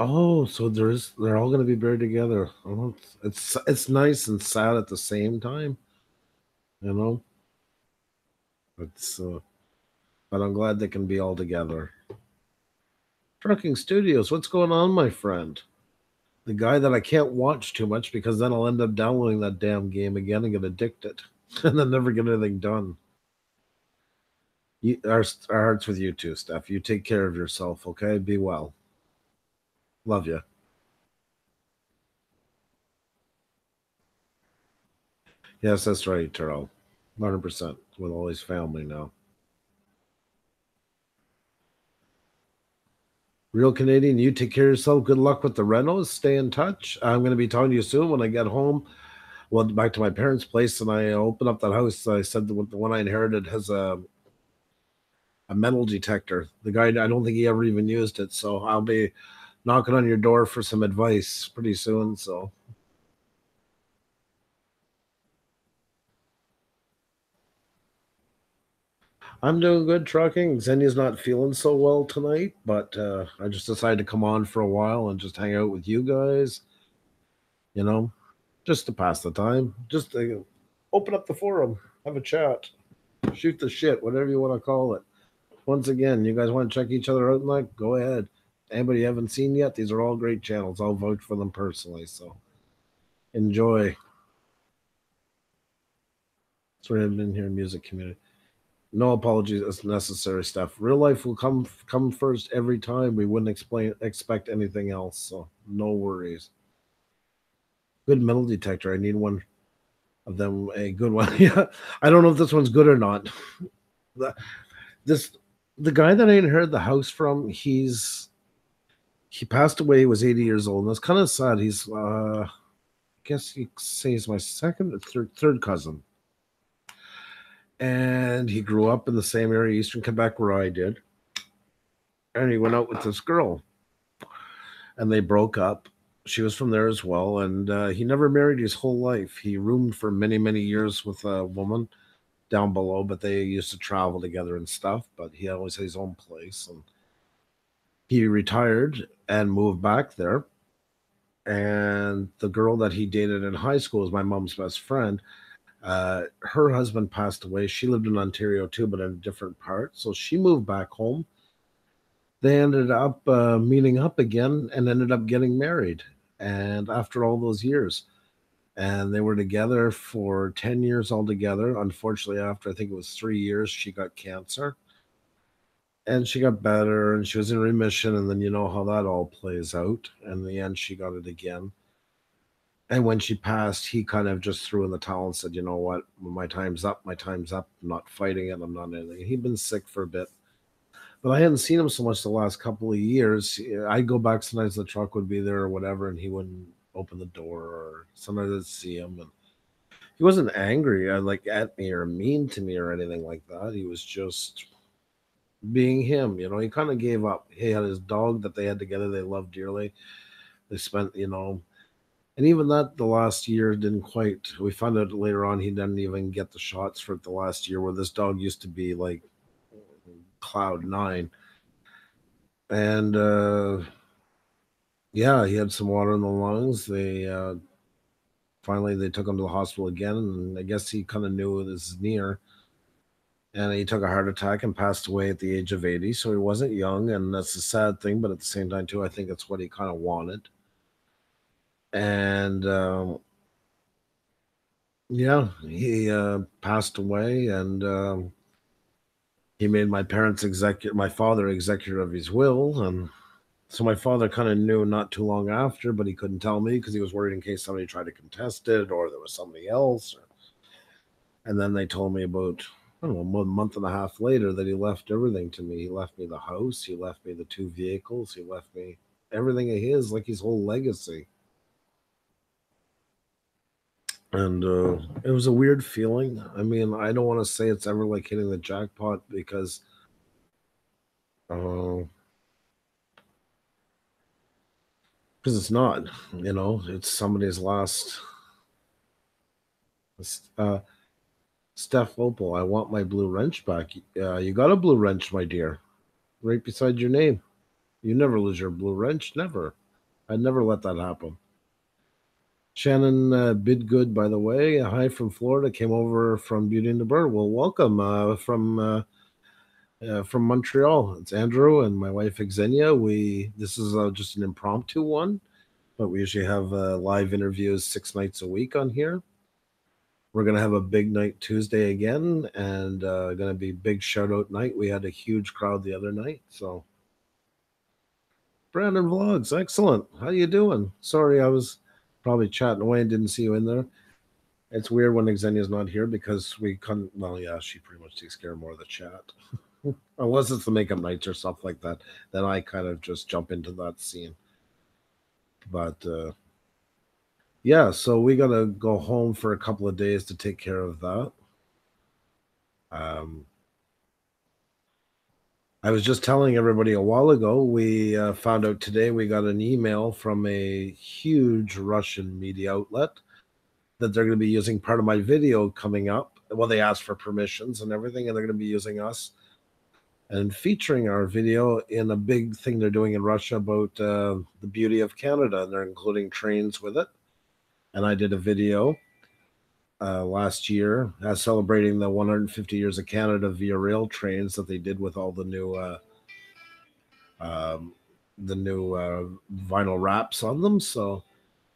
Oh, so they're all going to be buried together. Oh, it's nice and sad at the same time, you know. It's but I'm glad they can be all together. Trucking Studios, what's going on, my friend? The guy that I can't watch too much because then I'll end up downloading that damn game again and get addicted, and then never get anything done. Our hearts with you too, Steph. You take care of yourself, okay? Be well. Love you. Yes, that's right, Terrell. 100% with all his family now. Real Canadian, you take care of yourself. Good luck with the rentals. Stay in touch. I'm going to be talking to you soon when I get home. Well, back to my parents' place, and I open up that house. I said the one I inherited has a metal detector. The guy, I don't think he ever even used it. So I'll be knocking on your door for some advice pretty soon. So I'm doing good trucking. Xenia's not feeling so well tonight, but I just decided to come on for a while and just hang out with you guys, you know, just to pass the time, just to open up the forum, have a chat, shoot the shit, whatever you want to call it. Once again, you guys want to check each other out and like, go ahead. Anybody you haven't seen yet, these are all great channels. I'll vote for them personally. So enjoy. Sort of in here, music community. No apologies as necessary, Steph. Real life will come first every time. We wouldn't expect anything else, so no worries. Good metal detector. I need one of them. A good one. Yeah, I don't know if this one's good or not. The, this the guy that I inherited the house from. He passed away. He was 80 years old, and it's kind of sad. He's I guess you could say he's my second or third cousin, and he grew up in the same area, Eastern Quebec, where I did, and he went out with this girl and they broke up. She was from there as well, and he never married his whole life. He roomed for many years with a woman down below, but they used to travel together and stuff. But he always had his own place, and he retired and moved back there. And the girl that he dated in high school was my mom's best friend. Her husband passed away. She lived in Ontario too, but in a different part. So she moved back home. They ended up meeting up again and ended up getting married. And after all those years, and they were together for 10 years altogether. Unfortunately, after I think it was 3 years, she got cancer and she got better and she was in remission. And then you know how that all plays out. And in the end, she got it again. And when she passed, he kind of just threw in the towel and said, you know what, my time's up. My time's up. I'm not fighting it. I'm not anything. He'd been sick for a bit. But I hadn't seen him so much the last couple of years. I'd go back sometimes the truck would be there or whatever, and he wouldn't open the door, or sometimes I'd see him and he wasn't angry like at me or mean to me or anything like that. He was just being him. He kind of gave up. He had his dog that they had together. They loved dearly. They spent, and even that the last year didn't quite. We found out later on he didn't even get the shots for it the last year, where this dog used to be like cloud nine. And yeah, he had some water in the lungs. They finally they took him to the hospital again, and I guess he kind of knew this is near, and he took a heart attack and passed away at the age of 80. So he wasn't young, and that's a sad thing, but at the same time too, I think it's what he kind of wanted. And yeah, he passed away, and he made my father executor of his will. And so my father kind of knew not too long after, but he couldn't tell me because he was worried in case somebody tried to contest it or there was somebody else. And then they told me about, I don't know, a month and a half later that he left everything to me. He left me the house, he left me the two vehicles, he left me everything of his, like his whole legacy. And it was a weird feeling. I mean, I don't want to say it's ever like hitting the jackpot because uh, it's not. It's somebody's last. Uh, Steph Opal, I want my blue wrench back. You got a blue wrench, my dear, right beside your name. You never lose your blue wrench, never. I'd never let that happen. Shannon Bidgood, by the way, hi from Florida, came over from Beauty and the Bird. Well, welcome from Montreal. It's Andrew and my wife Xenia. This is just an impromptu one, but we usually have live interviews 6 nights a week on here. We're gonna have a big night Tuesday again, and gonna be big shout out night. We had a huge crowd the other night, so Brandon Vlogs, excellent. How you doing? Sorry, I was probably chatting away and didn't see you in there. It's weird when Xenia's not here because we couldn't. Well, yeah, she pretty much takes care of more of the chat, unless it's the makeup nights or stuff like that. Then I kind of just jump into that scene. But yeah, so we gotta go home for a couple of days to take care of that. Um, I was just telling everybody a while ago, we found out today we got an email from a huge Russian media outlet that they're going to be using part of my video coming up. Well, they asked for permissions and everything, and they're going to be using us and featuring our video in a big thing they're doing in Russia about the beauty of Canada, and they're including trains with it. And I did a video last year celebrating the 150 years of Canada via rail trains that they did with all um, the new vinyl wraps on them. So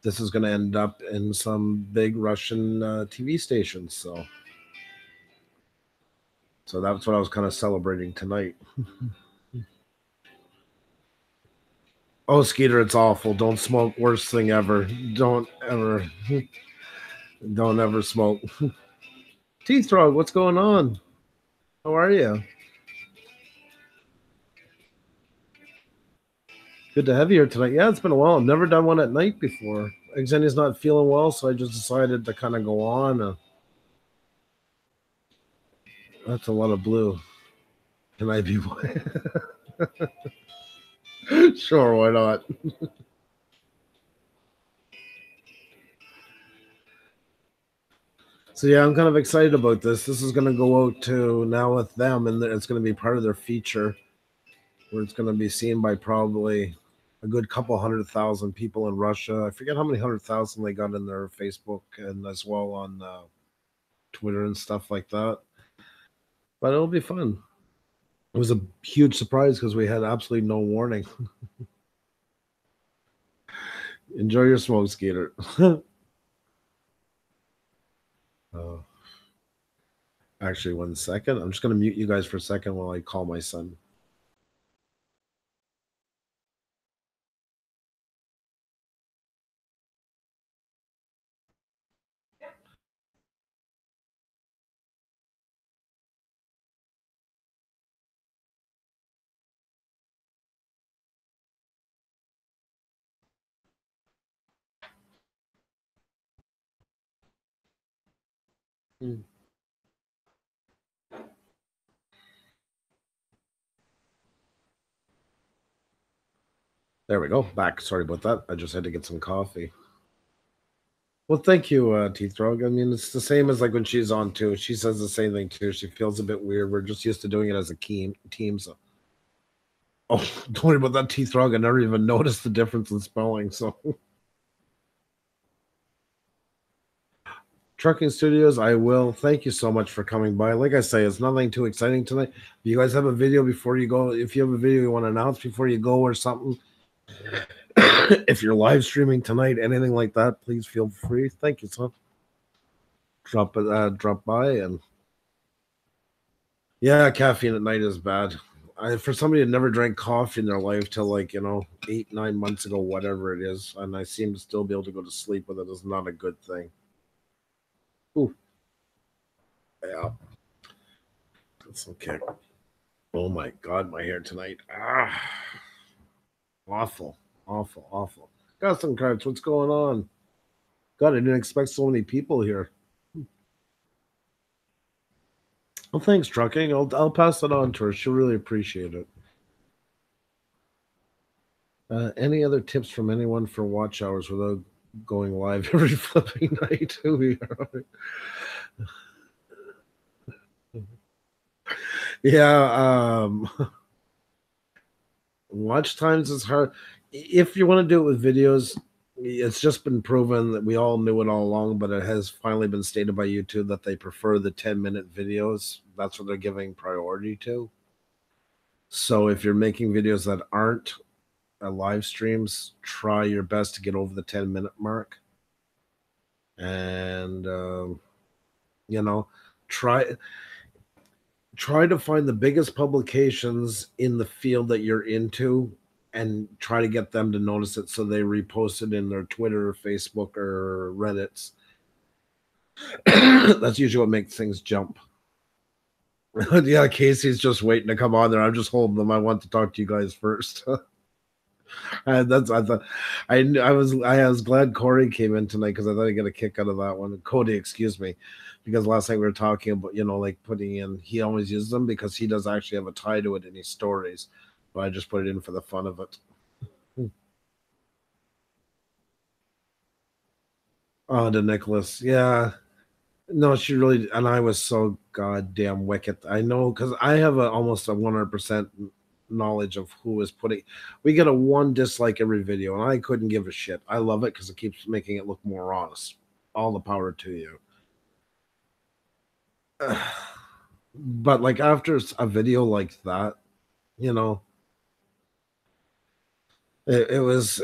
this is going to end up in some big Russian TV stations. So that's what I was kind of celebrating tonight. Oh, Skeeter, it's awful. Don't smoke. Worst thing ever. Don't ever, don't ever smoke. Teeth Frog, what's going on? How are you? Good to have you here tonight. Yeah, it's been a while. I've never done one at night before. Xenia's not feeling well, so I just decided to kind of go on. That's a lot of blue. Can I be white? Sure, why not? So yeah, I'm kind of excited about this. This is going to go out to now with them, and it's going to be part of their feature, where it's going to be seen by probably a good couple 100,000 people in Russia. I forget how many 100,000 they got in their Facebook and as well on Twitter and stuff like that. But it'll be fun. It was a huge surprise because we had absolutely no warning. Enjoy your smoke, Skater. uh, Actually, 1 second. I'm just going to mute you guys for a second while I call my son. Mm. There we go. Back. Sorry about that. I just had to get some coffee. Well, thank you, Teeth Drug. I mean, it's the same as like when she's on too. She says the same thing too. She feels a bit weird. We're just used to doing it as a team. So, oh, don't worry about that, Teeth Drug. I never even noticed the difference in spelling. So, Trucking Studios, I will. Thank you so much for coming by. Like I say, it's nothing too exciting tonight. If you guys have a video before you go, if you have a video you want to announce before you go or something, if you're live streaming tonight, anything like that, please feel free. Thank you, son. Drop by and yeah, caffeine at night is bad. For somebody that never drank coffee in their life till like 8-9 months ago, whatever it is, and I seem to still be able to go to sleep with it is not a good thing. Ooh, yeah, that's okay. Oh my god, my hair tonight. Awful, awful, awful. Custom cards, what's going on? God, I didn't expect so many people here. Well, thanks, trucking. I'll pass it on to her. She'll really appreciate it. Any other tips from anyone for watch hours without going live every flipping night? Yeah, watch times is hard. If you want to do it with videos, it's just been proven that we all knew it all along, but it has finally been stated by YouTube that they prefer the 10-minute videos. That's what they're giving priority to. So if you're making videos that aren't live streams, try your best to get over the 10-minute mark. And, you know, try to find the biggest publications in the field that you're into and try to get them to notice it so they repost it in their Twitter or Facebook or Reddits. That's usually what makes things jump. Yeah, Casey's just waiting to come on there. I'm just holding them. I want to talk to you guys first. I thought I was glad Corey came in tonight because I thought I'd get a kick out of that one. Cody, excuse me, because last night we were talking about like putting in. He always uses them because he does actually have a tie to it in his stories, but I just put it in for the fun of it. Oh, to Nicholas, yeah. No, she really, and I was so goddamn wicked. I know because I have almost a 100% knowledge of who is putting. We get a one dislike every video, and I couldn't give a shit. I love it because it keeps making it look more honest. All the power to you. But like after a video like that, you know, it was.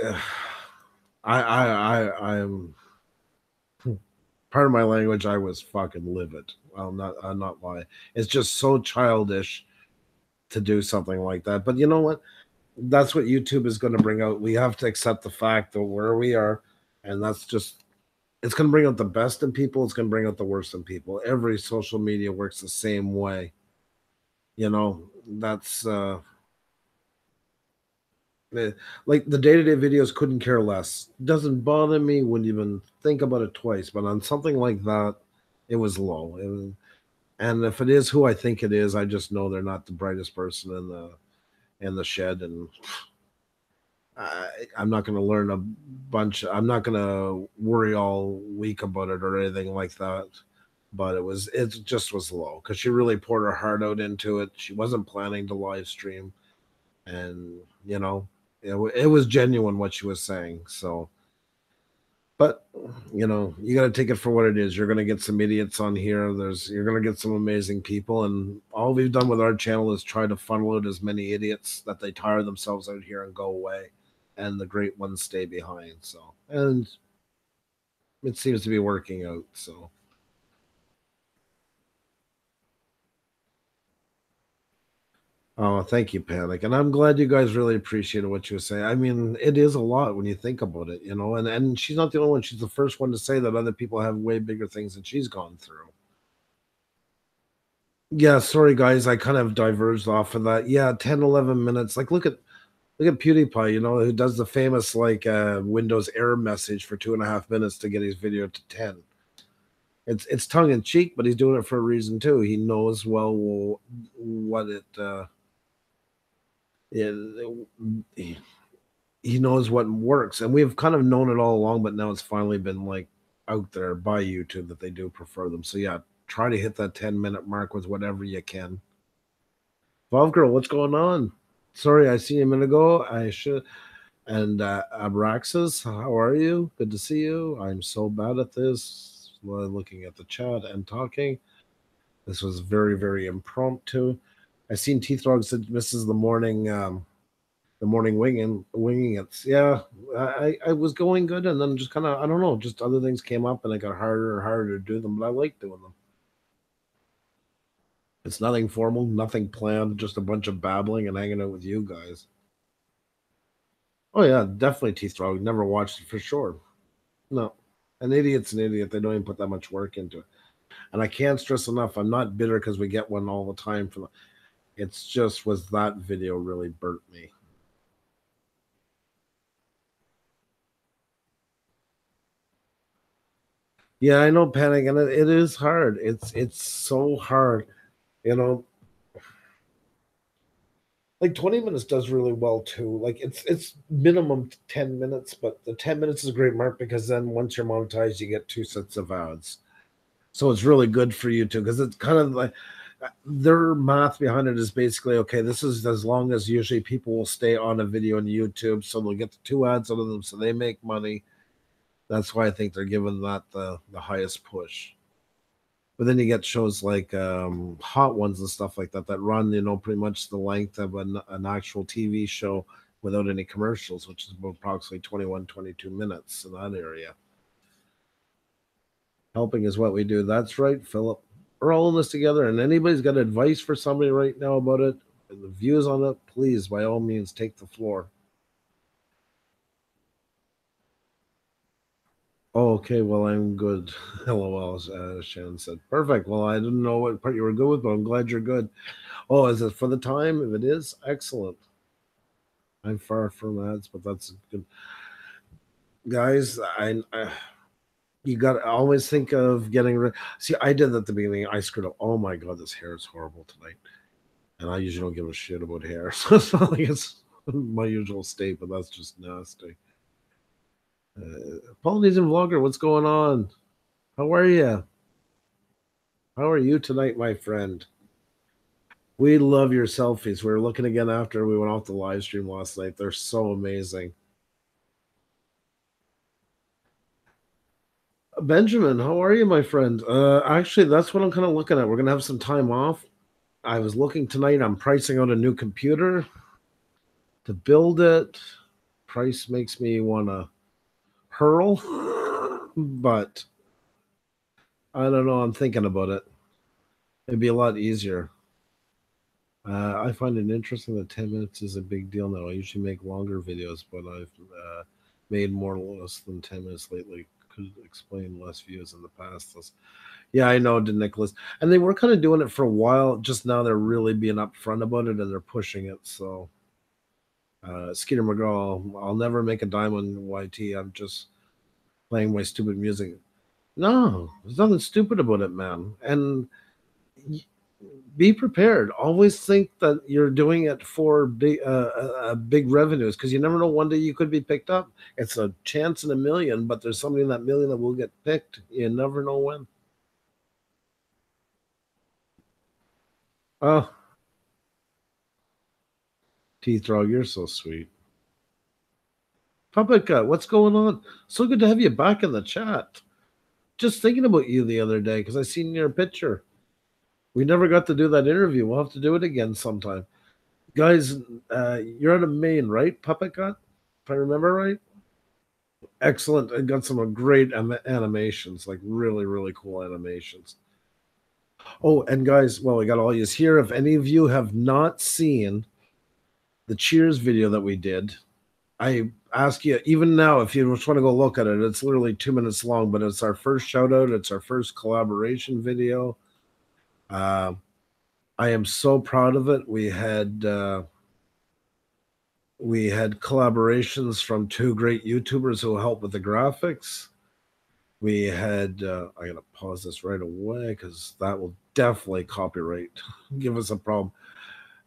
I'm part of my language. I was fucking livid. I'm not lie. It's just so childish to do something like that. But you know what? That's what YouTube is going to bring out. We have to accept the fact that where we are, and that's just it's going to bring out the best in people. It's going to bring out the worst in people. Every social media works the same way. That's like the day-to-day videos couldn't care less. Doesn't bother me. Wouldn't even think about it twice. But on something like that, it was low. And if it is who I think it is, I just know they're not the brightest person in the shed, and I'm not going to learn a bunch. I'm not going to worry all week about it or anything like that. But it just was low because she really poured her heart out into it. She wasn't planning to live stream, and it was genuine what she was saying. So, but you got to take it for what it is. You're going to get some idiots on here. You're going to get some amazing people, and all we've done with our channel is try to funnel out as many idiots that they tire themselves out here and go away, and the great ones stay behind. So, and it seems to be working out. So, oh, thank you, Panic, and I'm glad you guys really appreciated what you were saying. I mean, it is a lot when you think about it, and she's not the only one. She's the first one to say that other people have way bigger things than she's gone through. Yeah, sorry guys, I kind of diverged off of that. Yeah, 10, 11 minutes. Like look at PewDiePie, who does the famous like Windows error message for 2.5 minutes to get his video to 10. It's tongue in cheek, but he's doing it for a reason too. He knows well what it he knows what works, and we've kind of known it all along, but now it's finally been like out there by YouTube that they do prefer them. So yeah, try to hit that 10-minute mark with whatever you can. Valve Girl, what's going on? Sorry, I see you a minute ago. I should. And Abraxas, how are you? Good to see you. I'm so bad at this. Looking at the chat and talking. This was very, very impromptu. I seen Teeth Rog said misses the morning winging it. Yeah, I was going good, and then just kind of I don't know, just other things came up, and it got harder and harder to do them. But I like doing them. It's nothing formal, nothing planned, just a bunch of babbling and hanging out with you guys. Oh yeah, definitely Teeth Rog. Never watched it for sure. No, an idiot's an idiot. They don't even put that much work into it. And I can't stress enough. I'm not bitter because we get one all the time. It's just was that video really burnt me. Yeah, I know, panic, and it is hard. It's so hard, you know. Like 20 minutes does really well too. Like it's minimum 10 minutes, but the 10 minutes is a great mark because then once you're monetized, you get two sets of ads. So it's really good for you too, because it's kind of like their math behind it is basically okay. This is as long as usually people will stay on a video on YouTube, so they'll get the two ads out of them, so they make money. That's why I think they're giving that the highest push. But then you get shows like hot ones and stuff like that that run, pretty much the length of an actual TV show without any commercials, which is about approximately 21, 22 minutes in that area. Helping is what we do. That's right, Philip. We're all in this together, and anybody's got advice for somebody right now about it, and the views on it, please, by all means, take the floor. Oh, okay, well, I'm good. LOL, Shannon said. Perfect. Well, I didn't know what part you were good with, but I'm glad you're good. Oh, is it for the time? If it is, excellent. I'm far from ads, but that's good. Guys, I you got to always think of getting rid. See, I did that at the beginning. I screwed up. Oh my god, this hair is horrible tonight. And I usually don't give a shit about hair, so it's not like it's my usual state, but that's just nasty. Polynesian vlogger, what's going on? How are you? How are you tonight, my friend? We love your selfies. We were looking again after we went off the live stream last night. They're so amazing. Benjamin, how are you, my friend? Actually, that's what I'm kind of looking at. We're gonna have some time off. I was looking tonight. I'm pricing out a new computer to build it. Price makes me want to hurl, but I don't know. I'm thinking about it. It'd be a lot easier. I find it interesting that 10 minutes is a big deal now. I usually make longer videos, but I've made more or less than 10 minutes lately. Could explain less views in the past. Yeah, I know, did Nicholas. And they were kind of doing it for a while. Just now they're really being upfront about it and they're pushing it. So, Skeeter McGraw, I'll never make a dime on YT. I'm just playing my stupid music. No, there's nothing stupid about it, man. And be prepared. Always think that you're doing it for big revenues because you never know. One day you could be picked up. It's a chance in a million, but there's somebody in that million that will get picked. You never know when. Oh, Teeth Dog, you're so sweet. Puppet Gut, what's going on? So good to have you back in the chat. Just thinking about you the other day because I seen your picture. We never got to do that interview. We'll have to do it again sometime. Guys, you're out of Maine, right, Puppet Gut? If I remember right. Excellent. I got some great animations, like really, really cool animations. Oh, and guys, well, we got all yous here. If any of you have not seen the Cheers video that we did, I ask you, even now, if you just want to go look at it, it's literally 2 minutes long, but it's our first shout out. It's our first collaboration video. Uh, I am so proud of it. We had collaborations from two great YouTubers who helped with the graphics. We had I gotta pause this right away because that will definitely copyright give us a problem.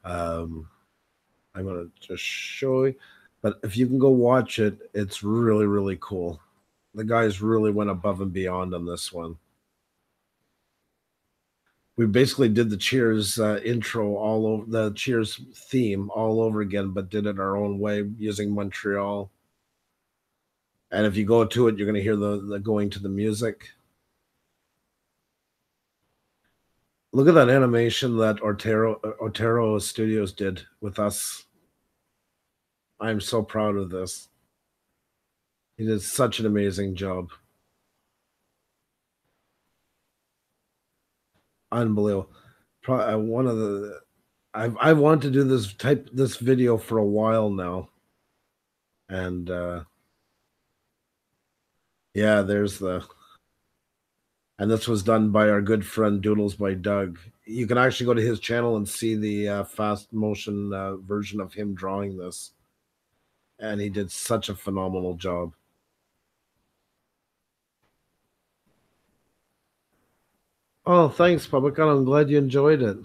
Um, I'm gonna just show you, but if you can go watch it, it's really, really cool. The guys really went above and beyond on this one. We basically did the Cheers intro all over, the Cheers theme all over again, but did it our own way using Montreal. And if you go to it, you're going to hear the going to the music. Look at that animation that Otero Studios did with us. I'm so proud of this. He did such an amazing job. Unbelievable. Probably one of the I've wanted to do this video for a while now, and yeah, there's the and this was done by our good friend Doodles by Doug. You can actually go to his channel and see the fast motion version of him drawing this, and he did such a phenomenal job. Oh, thanks, public. I'm glad you enjoyed it.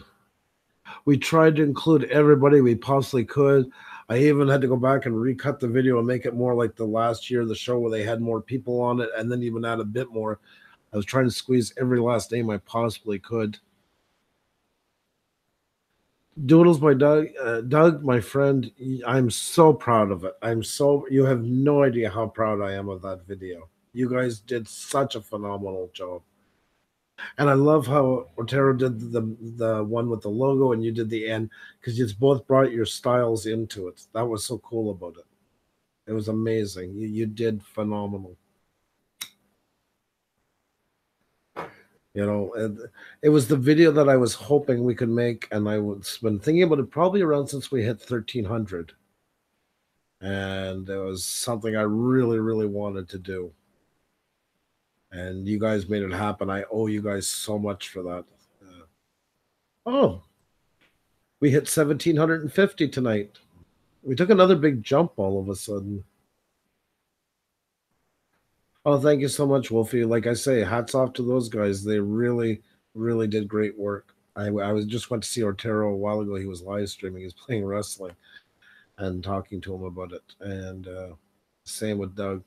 We tried to include everybody we possibly could. I even had to go back and recut the video and make it more like the last year of the show where they had more people on it, and then even add a bit more. I was trying to squeeze every last name I possibly could. Doodles by Doug. Doug, my friend, I'm so proud of it. You have no idea how proud I am of that video. You guys did such a phenomenal job. And I love how Otero did the one with the logo and you did the end because you both brought your styles into it. That was so cool about it. It was amazing. You did phenomenal. You know, it was the video that I was hoping we could make, and I was been thinking about it probably around since we hit 1,300, and it was something I really, really wanted to do. And you guys made it happen. I owe you guys so much for that. Oh, we hit 1,750 tonight. We took another big jump all of a sudden. Oh, thank you so much, Wolfie. Like I say, hats off to those guys. They really, really did great work. I was just went to see Otero a while ago. He was live streaming. He was playing wrestling and talking to him about it. And same with Doug.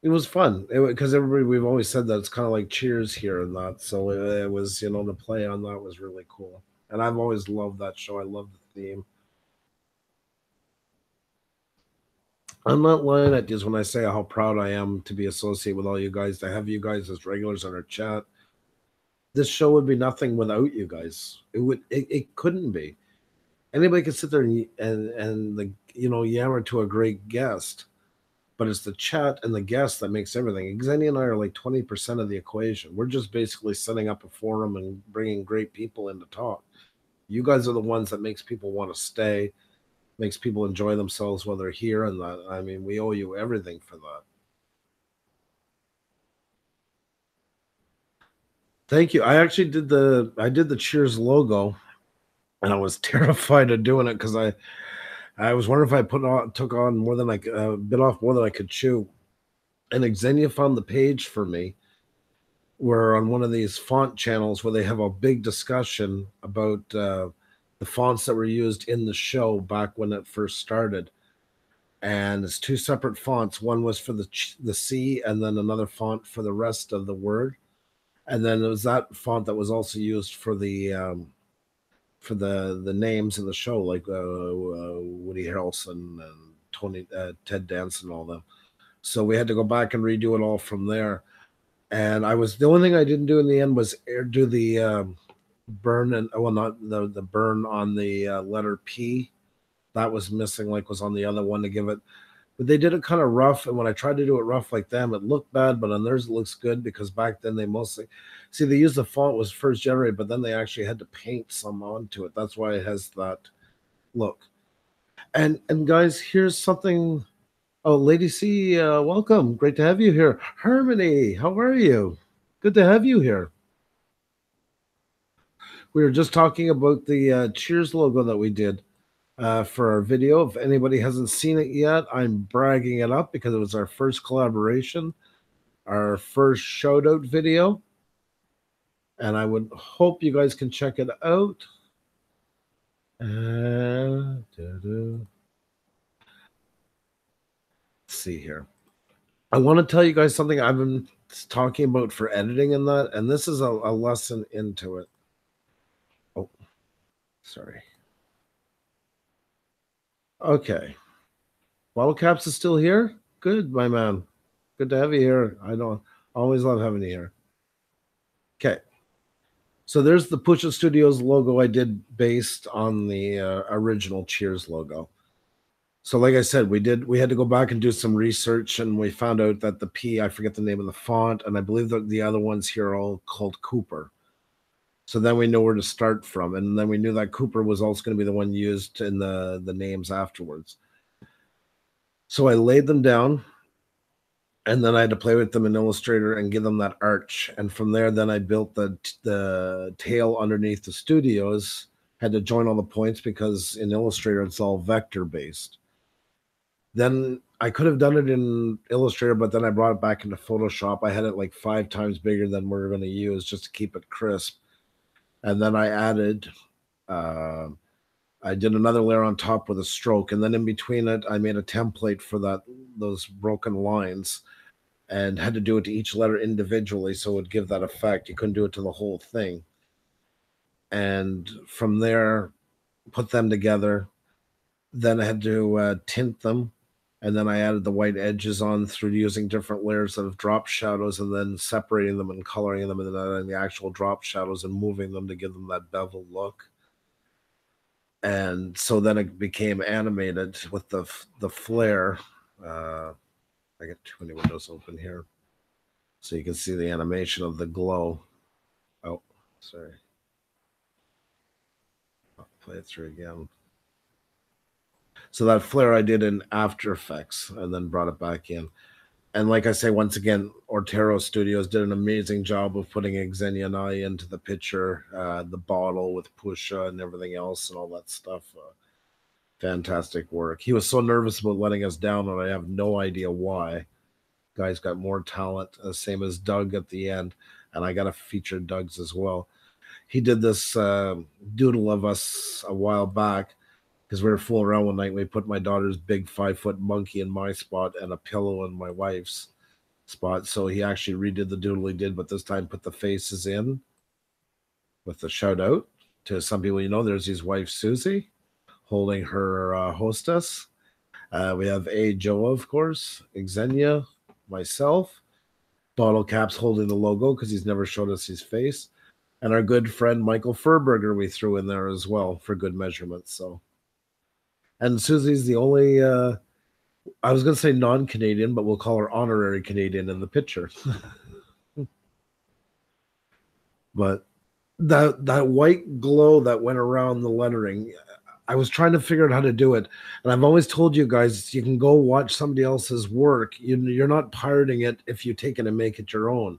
It was fun because everybody we've always said that it's kind of like Cheers here and that. So it was the play on that was really cool. And I've always loved that show. I love the theme. I'm not lying at you when I say how proud I am to be associated with all you guys, to have you guys as regulars on our chat. This show would be nothing without you guys. It couldn't be. Anybody could sit there and yammer to a great guest, but it's the chat and the guest that makes everything. Xenia and I are like 20% of the equation. We're just basically setting up a forum and bringing great people in to talk. You guys are the ones that makes people want to stay, makes people enjoy themselves while they're here, and that, I mean, we owe you everything for that. Thank you. I did the Cheers logo, and I was terrified of doing it because I was wondering if I took on more than I bit off more than I could chew. And Xenia found the page for me. We're on one of these font channels where they have a big discussion about the fonts that were used in the show back when it first started. And it's two separate fonts. One was for the C, and then another font for the rest of the word. And then it was that font that was also used for the names in the show, like Woody Harrelson and Ted Danson and all them. So we had to go back and redo it all from there. And the only thing I didn't do in the end was do the burn and well, not the burn on the letter P. That was missing, like was on the other one to give it. But they did it kind of rough, and when I tried to do it rough like them, it looked bad. But on theirs, it looks good because back then they mostly they used the font was first generated, but then they actually had to paint some onto it. That's why it has that look. And guys, here's something. Oh, Lady C, welcome. Great to have you here. Harmony, how are you? Good to have you here. We were just talking about the Cheers logo that we did for our video. If anybody hasn't seen it yet, I'm bragging it up because it was our first collaboration, our first shout out video. And I would hope you guys can check it out. Let's see here. I want to tell you guys something I've been talking about for editing and that, and this is a lesson into it. Oh, sorry. Okay. Bottle Caps is still here? Good, my man. Good to have you here. I don't always love having you here. Okay. So there's the Puša Studios logo I did based on the original Cheers logo. So like I said, we had to go back and do some research, and we found out that the P, I forget the name of the font, and I believe that the other ones here are all called Cooper. So then we know where to start from, and then we knew that Cooper was also going to be the one used in the names afterwards. So I laid them down, and then I had to play with them in Illustrator and give them that arch. And from there, then I built the tail underneath the studios. Had to join all the points because in Illustrator it's all vector based. Then I could have done it in Illustrator, but then I brought it back into Photoshop. I had it like 5 times bigger than we're going to use just to keep it crisp. And then I added, I did another layer on top with a stroke, and then in between it, I made a template for those broken lines, and had to do it to each letter individually so it would give that effect. You couldn't do it to the whole thing. And from there, put them together. Then I had to tint them, and then I added the white edges on through using different layers of drop shadows, and then separating them and coloring them, and then adding the actual drop shadows and moving them to give them that bevel look. And so then it became animated with the flare. I got too many windows open here, so you can see the animation of the glow. Oh, sorry. I'll play it through again. So that flare I did in After Effects and then brought it back in. And like I say, once again, Puša Studios did an amazing job of putting Xenia and I into the picture, the bottle with Puša and everything else and all that stuff. Fantastic work. He was so nervous about letting us down, and I have no idea why. Guy's got more talent, same as Doug at the end, and I got to feature Doug's as well. He did this doodle of us a while back because we were fooling around one night. And we put my daughter's big 5-foot monkey in my spot and a pillow in my wife's spot. So he actually redid the doodle he did, but this time put the faces in with the shout out to some people. There's his wife Susie holding her hostess. We have Joe, of course, Xenia, myself, Bottle Caps holding the logo because he's never showed us his face, and our good friend Michael Furberger we threw in there as well for good measurements. So, and Susie's the only I was going to say non-Canadian, but we'll call her honorary Canadian in the picture. But that white glow that went around the lettering, I was trying to figure out how to do it. And I've always told you guys, you can go watch somebody else's work. You're not pirating it if you take it and make it your own.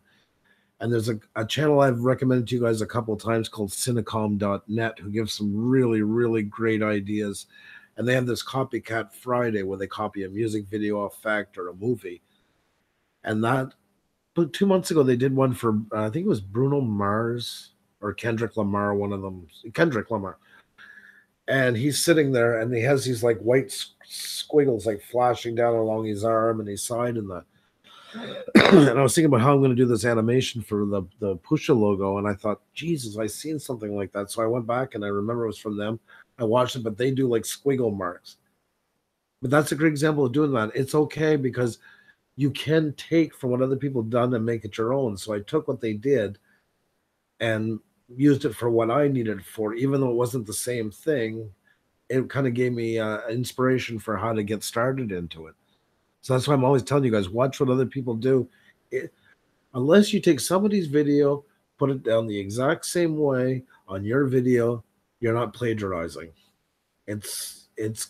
And there's a channel I've recommended to you guys a couple of times called Cinecom.net, who gives some really, really great ideas. And they have this Copycat Friday where they copy a music video effect or a movie. And but 2 months ago, they did one for, I think it was Bruno Mars or Kendrick Lamar, one of them. Kendrick Lamar. And he's sitting there, and he has these like white squiggles like flashing down along his arm and his side and that. And I was thinking about how I'm going to do this animation for the Puša logo, and I thought, Jesus, I've seen something like that. So I went back, and I remember it was from them. I watched it, but they do like squiggle marks. But that's a great example of doing that. It's okay because you can take from what other people done and make it your own. So I took what they did and used it for what I needed it for, even though it wasn't the same thing. It kind of gave me inspiration for how to get started into it. So that's why I'm always telling you guys, watch what other people do. Unless you take somebody's video, put it down the exact same way on your video, you're not plagiarizing. It's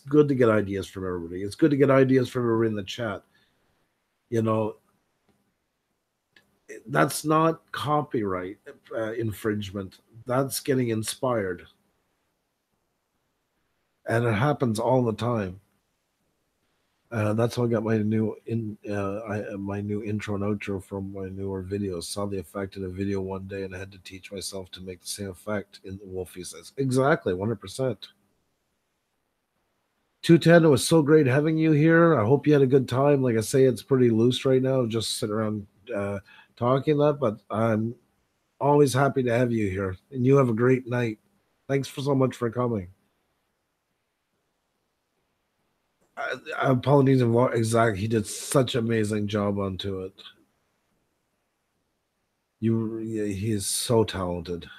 good to get ideas from everybody. It's good to get ideas from everybody in the chat. That's not copyright infringement. That's getting inspired. And it happens all the time. That's how I got my new my new intro and outro from my newer videos. Saw the effect in a video one day, and I had to teach myself to make the same effect. In Wolfie says exactly 100%. 210. It was so great having you here. I hope you had a good time. Like I say, it's pretty loose right now, just sitting around talking that. But I'm always happy to have you here, and you have a great night. Thanks so much for coming. Polynesian exactly. He did such an amazing job onto it. He is so talented.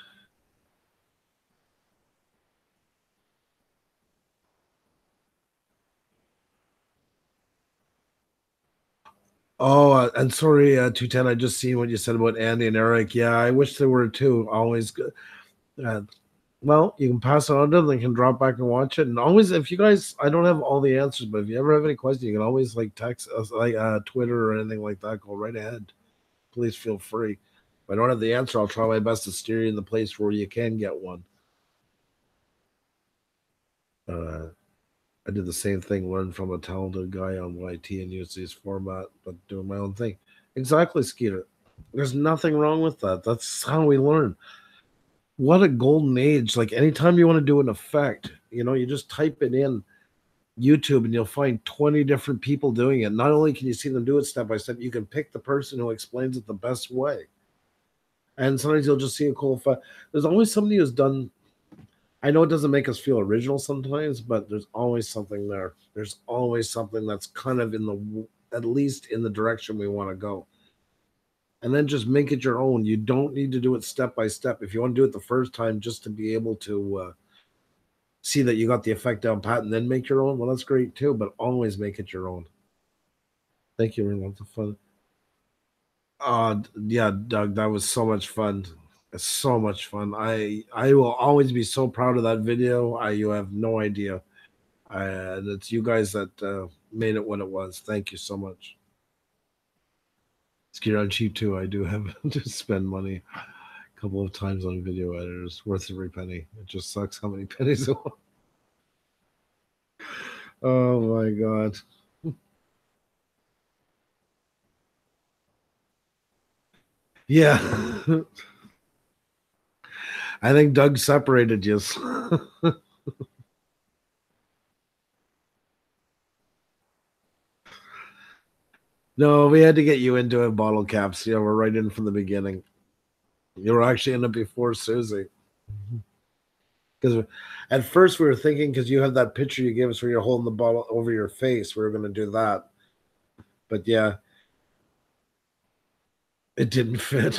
Oh, and sorry, 210. I just seen what you said about Andy and Eric. Yeah, I wish they were too. Always good. Well, you can pass it on to them. They can drop back and watch it. And always, if you guys, I don't have all the answers, but if you ever have any questions, you can always like text us, like Twitter or anything like that. Go right ahead. Please feel free. If I don't have the answer, I'll try my best to steer you in the place where you can get one. I did the same thing, learned from a talented guy on YT and used his format, but doing my own thing. Exactly, Skeeter. There's nothing wrong with that. That's how we learn. What a golden age. Like anytime you want to do an effect, you just type it in YouTube and you'll find 20 different people doing it. Not only can you see them do it step by step, you can pick the person who explains it the best way. And sometimes you'll just see a cool effect. There's always somebody who's done. I know it doesn't make us feel original sometimes, but there's always something there. There's always something that's kind of at least in the direction we want to go. And then just make it your own. You don't need to do it step by step. If you want to do it the first time, just to be able to see that you got the effect down pat and then make your own, well, that's great too, but always make it your own. Thank you, everyone. That's fun. Yeah, Doug, that was so much fun. It's so much fun. I will always be so proud of that video. You have no idea. It's you guys that made it what it was. Thank you so much. Skier on cheap too. I do have to spend money a couple of times on video editors. Worth every penny. It just sucks how many pennies it was. Oh my god. Yeah. I think Doug separated you. No, we had to get you into it, bottle caps. Yeah, we're right in from the beginning. You were actually in it before Susie. Because at first we were thinking, because you had that picture you gave us where you're holding the bottle over your face, we were going to do that. But yeah, it didn't fit.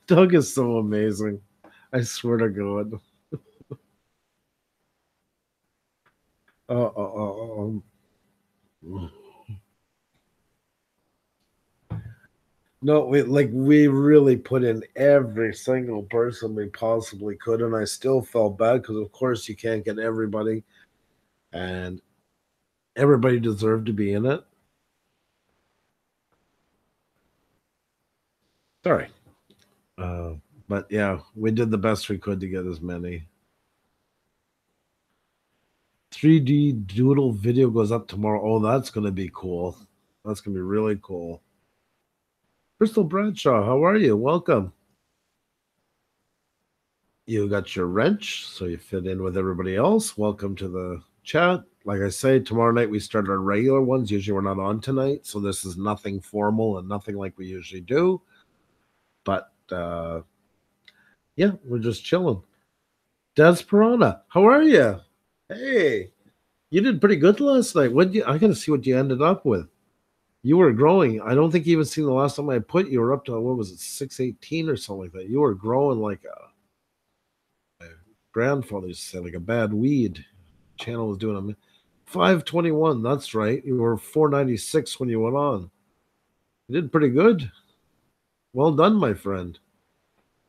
Doug is so amazing. I swear to God. Uh. No, we really put in every single person we possibly could, and I still felt bad because of course you can't get everybody, and everybody deserved to be in it. Sorry, uh, but yeah, we did the best we could to get as many. 3D doodle video goes up tomorrow. Oh, that's gonna be cool. That's gonna be really cool. Crystal Bradshaw, how are you? Welcome. You got your wrench, so you fit in with everybody else. Welcome to the chat. Like I say, tomorrow night we start our regular ones. Usually we're not on tonight, so this is nothing formal and nothing like we usually do. But yeah, we're just chilling. Des Piranha, how are you? Hey, you did pretty good last night. I gotta see what you ended up with. You were growing. I don't think you even seen the last time I put you were up to what was it, 618 or something like that. You were growing like a grandfather used to say, like a bad weed. Channel was doing a 521. That's right. You were 496 when you went on. You did pretty good. Well done, my friend.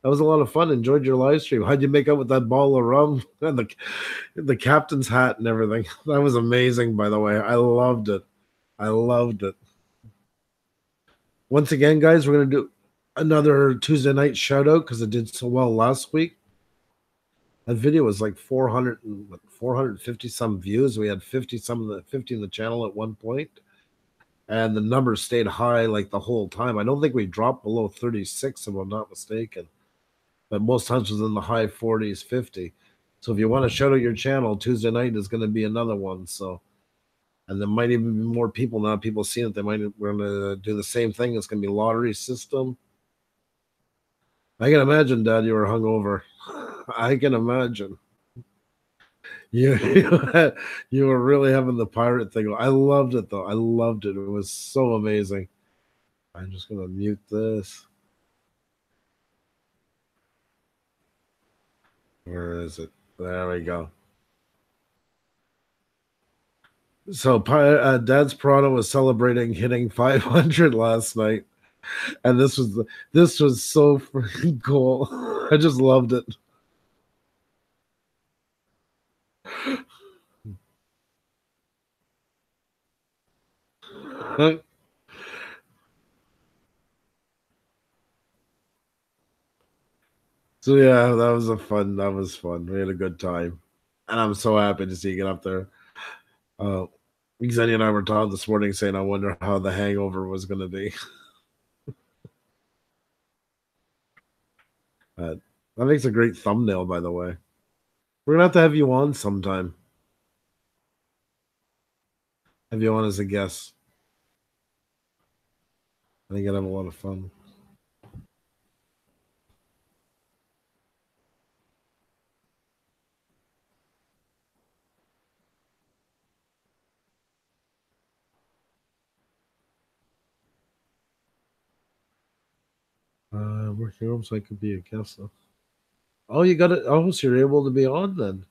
That was a lot of fun. Enjoyed your live stream. How'd you make out with that ball of rum and the captain's hat and everything? That was amazing, by the way. I loved it. I loved it. Once again, guys, we're gonna do another Tuesday night shout out because it did so well last week. That video was like 450 some views. We had 50 in the channel at one point, and the numbers stayed high like the whole time. I don't think we dropped below 36, if I'm not mistaken, but most times was in the high 40s, 50. So if you want to shout out your channel, Tuesday night is going to be another one. So, and there might even be more people now. People seeing it, we're going to do the same thing. It's going to be lottery system. I can imagine, Dad, you were hungover. I can imagine. You you were really having the pirate thing. I loved it though. I loved it. It was so amazing. I'm just gonna mute this. Where is it? There we go. So Dad's Piranha was celebrating hitting 500 last night, and this was so freaking cool. I just loved it. So yeah, that was fun. We had a good time. And I'm so happy to see you get up there. Uh, Xenia and I were talking this morning saying, I wonder how the hangover was going to be. That makes a great thumbnail, by the way. We're gonna have to have you on sometime. Have you on as a guest. I think I'd have a lot of fun. Working home so I could be a guest. Though. Oh, you got it. Oh, so you're able to be on then.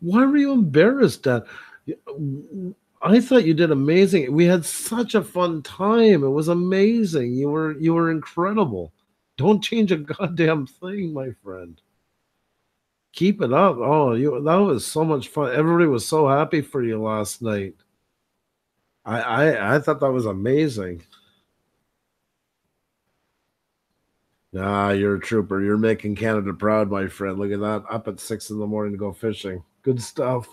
Why were you embarrassed, Dad? I thought you did amazing. We had such a fun time. It was amazing. You were incredible. Don't change a goddamn thing, my friend. Keep it up. Oh, you that was so much fun. Everybody was so happy for you last night. I thought that was amazing. Ah, you're a trooper. You're making Canada proud, my friend. Look at that. Up at 6 in the morning to go fishing. Good stuff.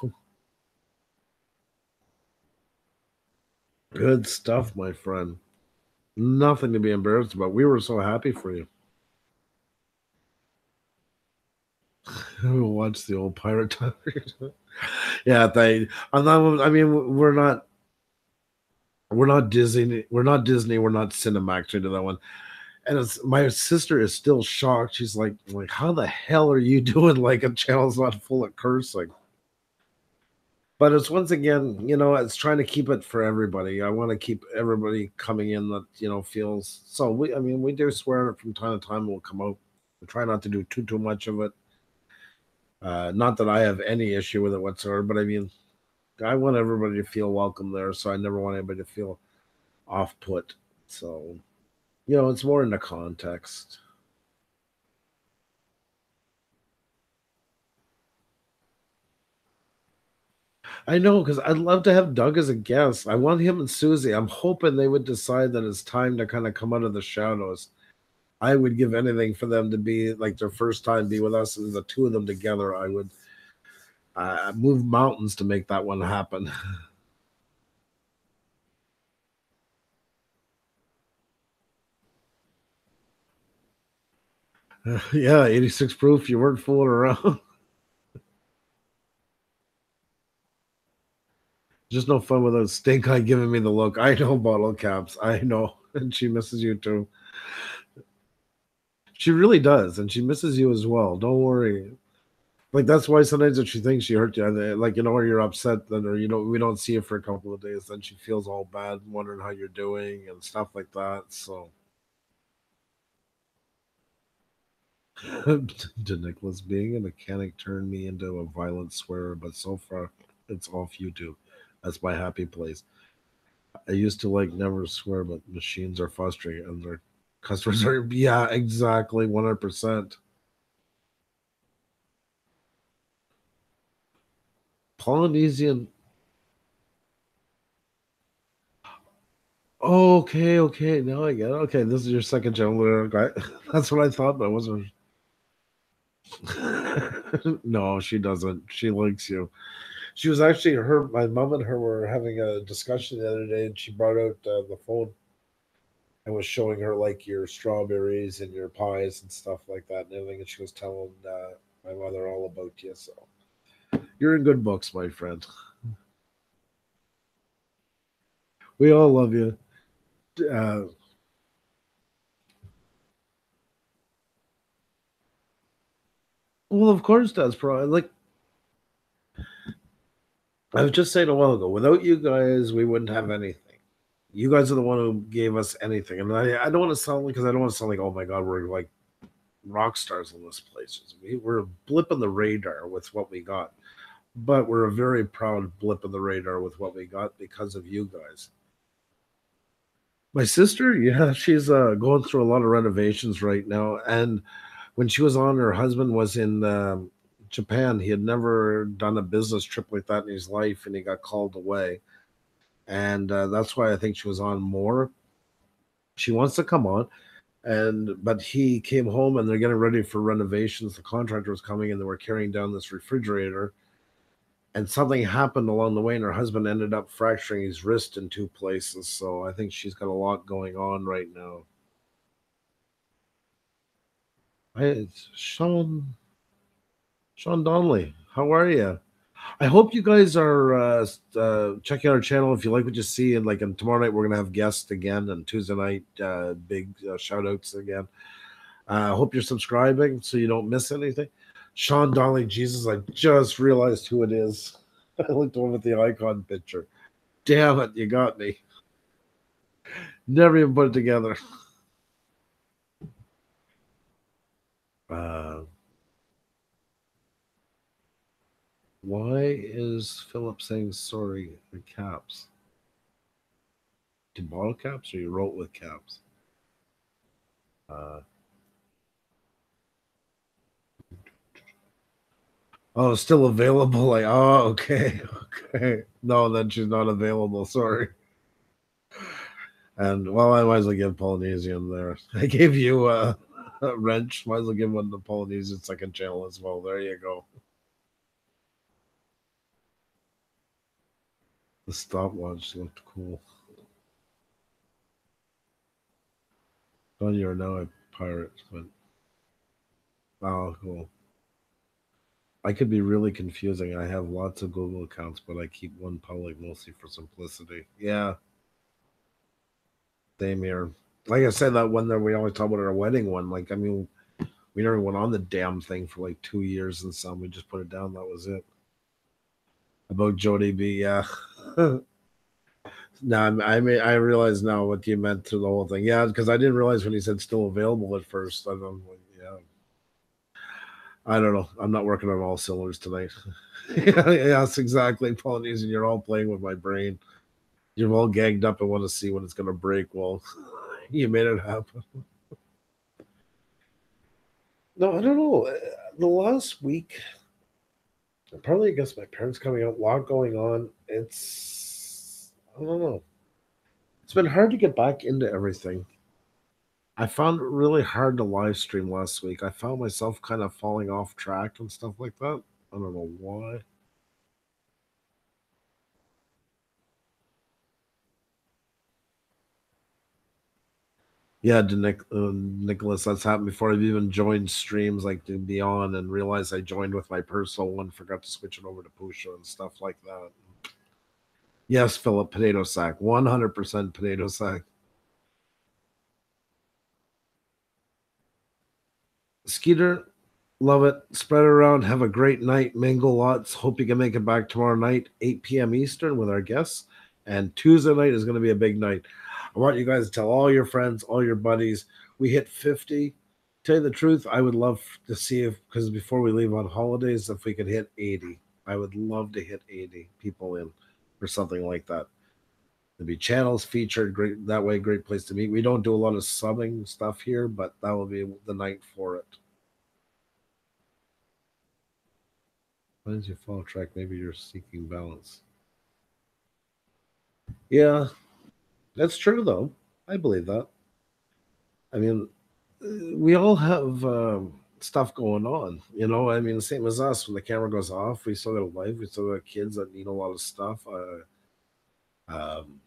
Good stuff, my friend. Nothing to be embarrassed about. We were so happy for you. Watch the old pirate time. Yeah, they. I'm not. I mean, we're not. We're not Disney. We're not Disney. We're not Cinemax into that one. And it's my sister is still shocked. She's like, how the hell are you doing? Like a channel's not full of cursing. But it's once again, it's trying to keep it for everybody. I want to keep everybody coming in that feels so. I mean, we do swear from time to time. We'll come out. We try not to do too much of it. Not that I have any issue with it whatsoever, but I mean, I want everybody to feel welcome there. So I never want anybody to feel off put. So it's more in the context. I know because I'd love to have Doug as a guest. I want him and Susie. I'm hoping they would decide that it's time to kind of come out of the shadows. I would give anything for them to be like their first time be with us, and the two of them together. I would move mountains to make that one happen. Yeah, 86 proof. You weren't fooling around. Just no fun without stink eye giving me the look. I know bottle caps. I know, and she misses you too. She really does, and she misses you as well. Don't worry. Like that's why sometimes if she thinks she hurt you, like or you're upset, then or we don't see you for a couple of days, then she feels all bad, wondering how you're doing and stuff like that. So, to Nicholas, being a mechanic turned me into a violent swearer, but so far it's off YouTube. That's my happy place. I used to like never swear, but machines are frustrating and their customers are yeah, exactly 100%. Polynesian. Okay, okay. Now I get it. Okay, this is your second channel. Okay. That's what I thought, but I wasn't. No, she doesn't. She likes you. She was actually my mom and her were having a discussion the other day, and she brought out the phone and was showing her like your strawberries and your pies and stuff like that and everything. And she was telling my mother all about you. So you're in good books, my friend. We all love you. Uh, well, of course, that's probably like I was just saying a while ago. Without you guys, we wouldn't have anything. You guys are the one who gave us anything, and I don't want to sound like because I don't want to sound like oh my god we're like rock stars in this place. We're a blip in the radar with what we got, but we're a very proud blip in the radar with what we got because of you guys. My sister, yeah, she's going through a lot of renovations right now, and when she was on, her husband was in Japan. He had never done a business trip like that in his life, and he got called away, and that's why I think she was on more. She wants to come on. But he came home and they're getting ready for renovations. The contractor was coming and they were carrying down this refrigerator, and something happened along the way, and her husband ended up fracturing his wrist in two places. So I think she's got a lot going on right now. It's Sean Donnelly. How are you? I hope you guys are checking out our channel if you like what you see. And tomorrow night we're gonna have guests again, and Tuesday night big shout outs again. I hope you're subscribing so you don't miss anything. Sean Donnelly, Jesus, I just realized who it is. I looked over at the icon picture. Damn it, you got me. Never even put it together. Uh, why is Philip saying sorry in caps? Did you borrow caps or you wrote with caps? Uh, oh, still available. Like, oh, okay, okay. No, then she's not available. Sorry. And well, I might as well give Polynesian there. I gave you a wrench. Might as well give one the Polynesian second channel as well. There you go. The stopwatch looked cool. Oh, you're now a pirate, but oh, cool. I could be really confusing. I have lots of Google accounts, but I keep one public mostly for simplicity. Yeah, same here. Like I said, that one there we always talk about our wedding one. Like, I mean, we never went on the damn thing for like 2 years and some. We just put it down. That was it. About Jody B. Yeah. No, I realize now what you meant through the whole thing. Yeah, because I didn't realize when he said still available at first. I don't know. Yeah, I don't know. I'm not working on all cylinders tonight. Yeah, yes, exactly. Polynesian, you're all playing with my brain. You're all gagged up and want to see when it's going to break. Well, you made it happen. No, I don't know. The last week, probably I guess my parents coming out, a lot going on. I don't know. It's been hard to get back into everything. I found it really hard to live stream last week. I found myself kind of falling off track and stuff like that. I don't know why. Yeah, to Nicholas, that's happened before. I've even joined streams like to be on and realized I joined with my personal one, forgot to switch it over to Pusa and stuff like that. Yes, Philip, potato sack, 100% potato sack. Skeeter, love it. Spread it around. Have a great night. Mingle lots. Hope you can make it back tomorrow night, 8 p.m. Eastern, with our guests. And Tuesday night is going to be a big night. I want you guys to tell all your friends, all your buddies. We hit 50. Tell you the truth, I would love to see if, because before we leave on holidays, if we could hit 80. I would love to hit 80 people in or something like that. There'd be channels featured. Great that way, great place to meet. We don't do a lot of subbing stuff here, but that will be the night for it. Why did you fall track? Maybe you're seeking balance. Yeah, that's true though. I believe that. I mean, we all have stuff going on. I mean, same as us. When the camera goes off, we still got a life. We still got kids that need a lot of stuff. Um,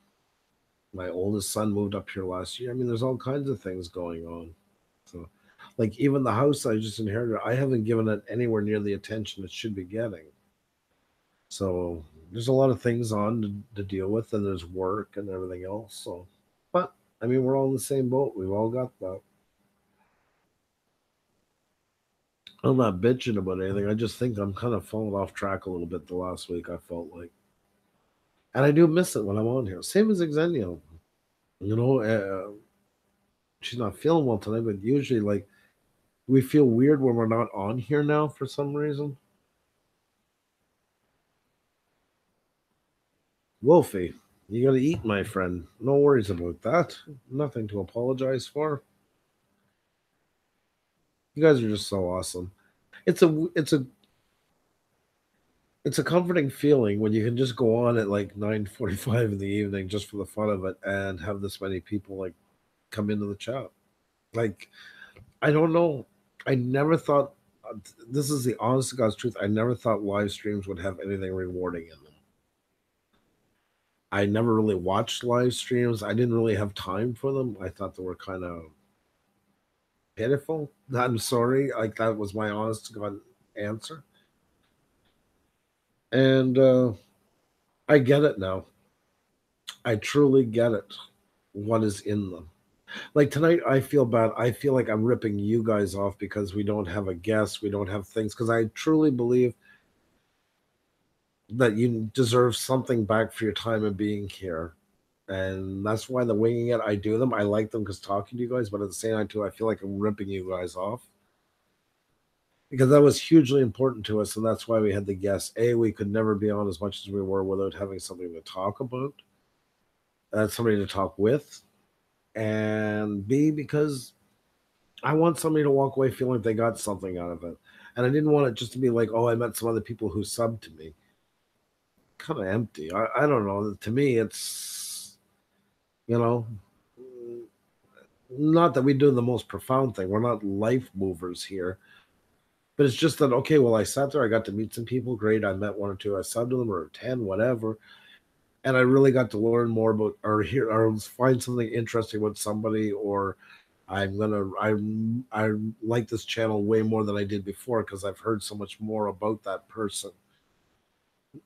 my oldest son moved up here last year. I mean, there's all kinds of things going on. So, like even the house I just inherited, I haven't given it anywhere near the attention it should be getting. So there's a lot of things on to deal with, and there's work and everything else. So, but I mean, we're all in the same boat. We've all got that. I'm not bitching about anything. I just think I'm kind of falling off track a little bit the last week. I felt like, and I do miss it when I'm on here. Same as Xennial. You know, she's not feeling well tonight, but usually, like, we feel weird when we're not on here now for some reason. Wolfie, you gotta eat, my friend. No worries about that. Nothing to apologize for. You guys are just so awesome. It's a comforting feeling when you can just go on at like 9:45 in the evening just for the fun of it and have this many people like come into the chat. Like, I don't know. I never thought, this is the honest to God's truth. I never thought live streams would have anything rewarding in them. I never really watched live streams. I didn't really have time for them. I thought they were kind of pitiful. I'm sorry. Like, that was my honest to God answer. And I get it now. I truly get it. What is in them? Like tonight, I feel bad. I feel like I'm ripping you guys off because we don't have a guest. We don't have things. Because I truly believe that you deserve something back for your time of being here. And that's why the winging it, I do them. I like them because talking to you guys, but at the same time, too, I feel like I'm ripping you guys off because that was hugely important to us. And that's why we had the guests. A, we could never be on as much as we were without having something to talk about, somebody to talk with. And B, because I want somebody to walk away feeling like they got something out of it. And I didn't want it just to be like, oh, I met some other people who subbed to me. Kind of empty. I don't know. To me, it's, you know, not that we do the most profound thing. We're not life movers here. But it's just that, okay, well, I sat there. I got to meet some people. Great. I met one or two. I subbed to them or 10, whatever. And I really got to learn more about or hear or find something interesting with somebody or I like this channel way more than I did before because I've heard so much more about that person.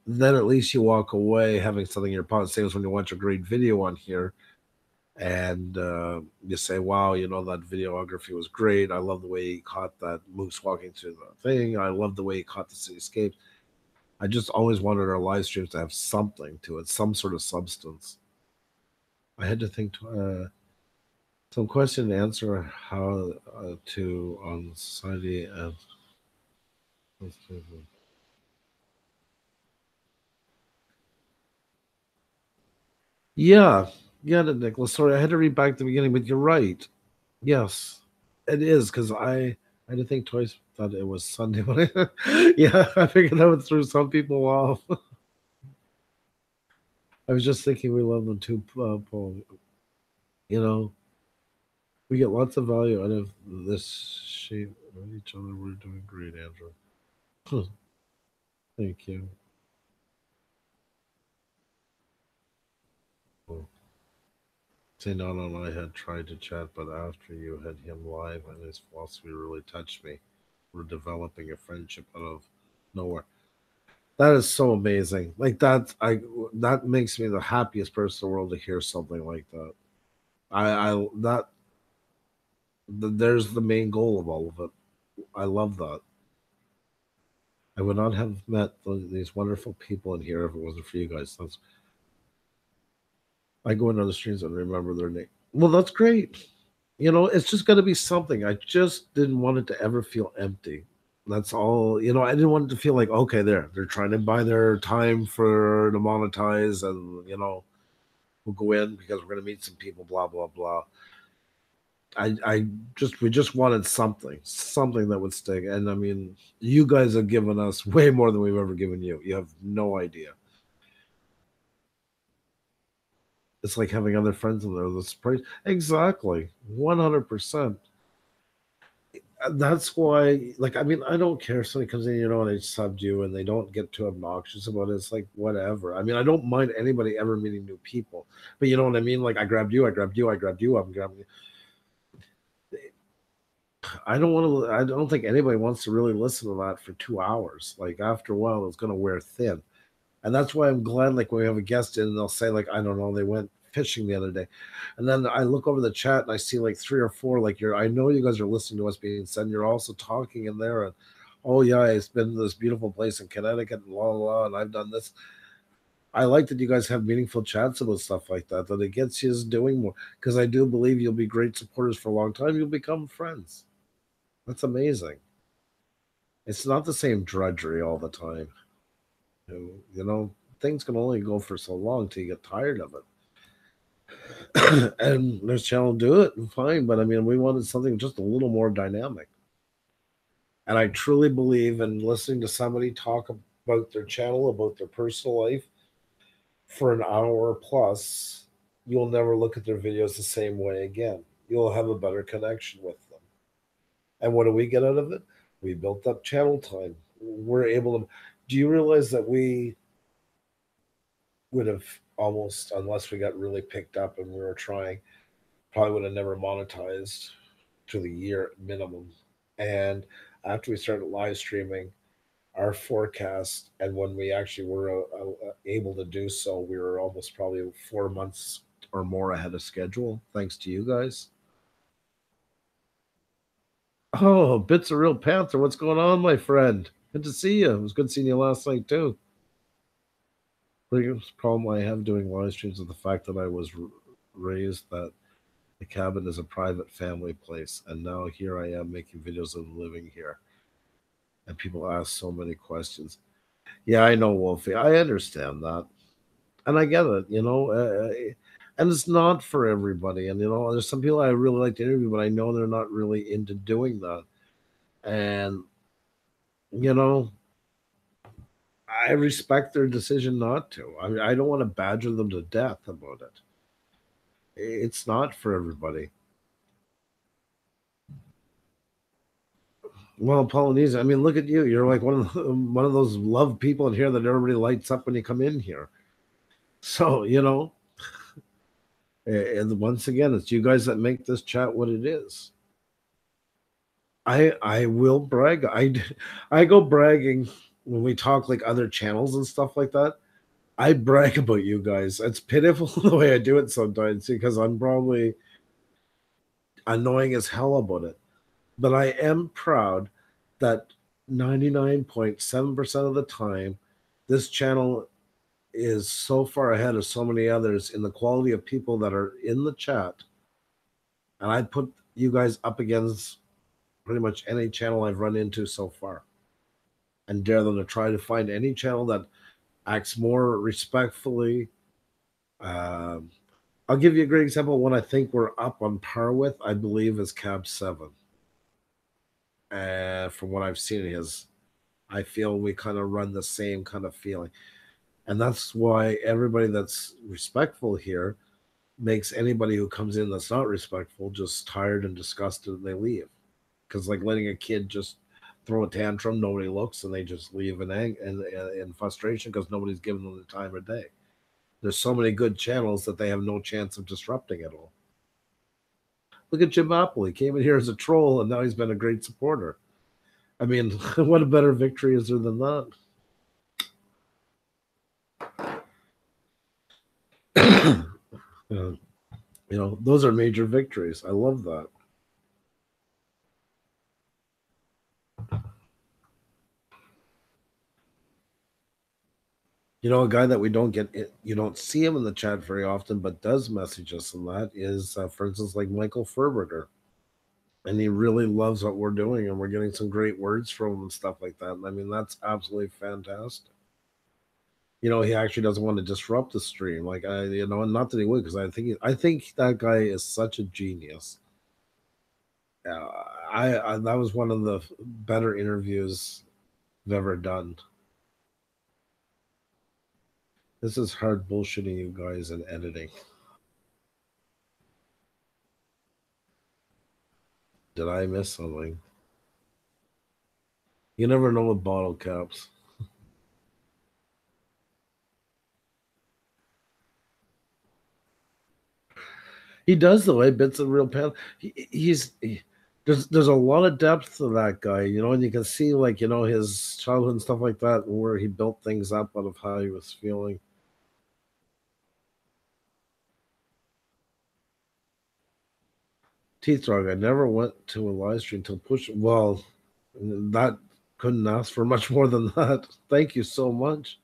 Then at least you walk away having something in your pocket. Same as when you watch a great video on here and you say, "Wow, you know that videography was great. I love the way he caught that moose walking through the thing. I love the way he caught the cityscapes." I just always wanted our live streams to have something to it, some sort of substance. I had to think. Some question and answer how to on society and yeah, yeah, Nicholas. Sorry, I had to read back the beginning, but you're right. Yes, it is because I didn't think twice. Thought it was Sunday, but yeah, I figured that would throw some people off. I was just thinking we love them too, Paul. You know, we get lots of value out of this shape of each other. We're doing great, Andrew. Thank you. St. and I had tried to chat, but after you had him live and his philosophy really touched me. We're developing a friendship out of nowhere. That is so amazing. Like that makes me the happiest person in the world to hear something like that. I that there's the main goal of all of it. I love that. I would not have met these wonderful people in here if it wasn't for you guys. I go into the streams and remember their name. Well, that's great. You know, it's just got to be something. I just didn't want it to ever feel empty. That's all. You know, I didn't want it to feel like, okay, they're trying to buy their time for to monetize, and we'll go in because we're going to meet some people. Blah blah blah. We just wanted something that would stick. And I mean, you guys have given us way more than we've ever given you. You have no idea. It's like having other friends in there. That's praise exactly 100%. That's why, like, I mean, I don't care if somebody comes in, and they subbed you and they don't get too obnoxious about it. It's like, whatever. I mean, I don't mind anybody ever meeting new people, but you know what I mean? Like, I grabbed you, I grabbed you, I grabbed you, I'm grabbing you. I don't want to, I don't think anybody wants to really listen to that for 2 hours. Like, after a while, it's going to wear thin. And that's why I'm glad, like, when we have a guest in, and they'll say, like, I don't know, they went fishing the other day. And then I look over the chat and I see like three or four, like, I know you guys are listening to what's being said. And you're also talking in there. And, oh, yeah, it's been this beautiful place in Connecticut and la, la, la. And I've done this. I like that you guys have meaningful chats about stuff like that, that it gets you doing more. Because I do believe you'll be great supporters for a long time. You'll become friends. That's amazing. It's not the same drudgery all the time. Things can only go for so long till you get tired of it. And there's channel do it and fine, but I mean, we wanted something just a little more dynamic. And I truly believe in listening to somebody talk about their channel, about their personal life for an hour plus, you'll never look at their videos the same way again. you'll have a better connection with them. And what do we get out of it? We built up channel time. We're able to. Do you realize that we would have almost, unless we got really picked up and we were trying, probably would have never monetized to the year minimum. And after we started live streaming, our forecast, and when we actually were able to do so, we were almost probably 4 months or more ahead of schedule, thanks to you guys. Oh, Bits of Real Panther, what's going on, my friend? Good to see you. It was good seeing you last night too. The biggest problem I have doing live streams is the fact that I was raised that the cabin is a private family place, and now here I am making videos of living here, and people ask so many questions. Yeah, I know, Wolfie. I understand that, and I get it. And it's not for everybody. And there's some people I really like to interview, but I know they're not really into doing that. And you know, I respect their decision not to. I mean, I don't want to badger them to death about it. It's not for everybody. Well, Polynesia, I mean, look at you. You're like one of those love people in here that everybody lights up when you come in here. So, and once again, it's you guys that make this chat what it is. I will brag. I go bragging when we talk like other channels and stuff like that. I brag about you guys. It's pitiful the way I do it sometimes because I'm probably annoying as hell about it. But I am proud that 99.7% of the time, this channel is so far ahead of so many others in the quality of people that are in the chat. And I put you guys up against pretty much any channel I've run into so far, and dare them to try to find any channel that acts more respectfully. Um, I'll give you a great example. One I think we're up on par with, I believe, is Cab 7. And from what I've seen, I feel we kind of run the same kind of feeling. And that's why everybody that's respectful here makes anybody who comes in that's not respectful just tired and disgusted and they leave. Because like letting a kid just throw a tantrum, nobody looks, and they just leave in frustration because nobody's giving them the time of day. There's so many good channels that they have no chance of disrupting at all. Look at Jim Apple. He came in here as a troll, and now he's been a great supporter. I mean, what a better victory is there than that? Those are major victories. I love that. A guy that we don't get, you don't see him in the chat very often, but does message us, and that is, for instance, like Michael Furberger. And he really loves what we're doing, and we're getting some great words from him and stuff like that. And I mean, that's absolutely fantastic. He actually doesn't want to disrupt the stream, like and not that he would, because I think that guy is such a genius. I that was one of the better interviews I've ever done. This is hard bullshitting you guys and editing. Did I miss something? You never know with bottle caps. He does though. Bits of Real Pan. There's a lot of depth to that guy, and you can see like his childhood and stuff like that, where he built things up out of how he was feeling. Teeth Dog, I never went to a live stream until Push. Well, that couldn't ask for much more than that. Thank you so much.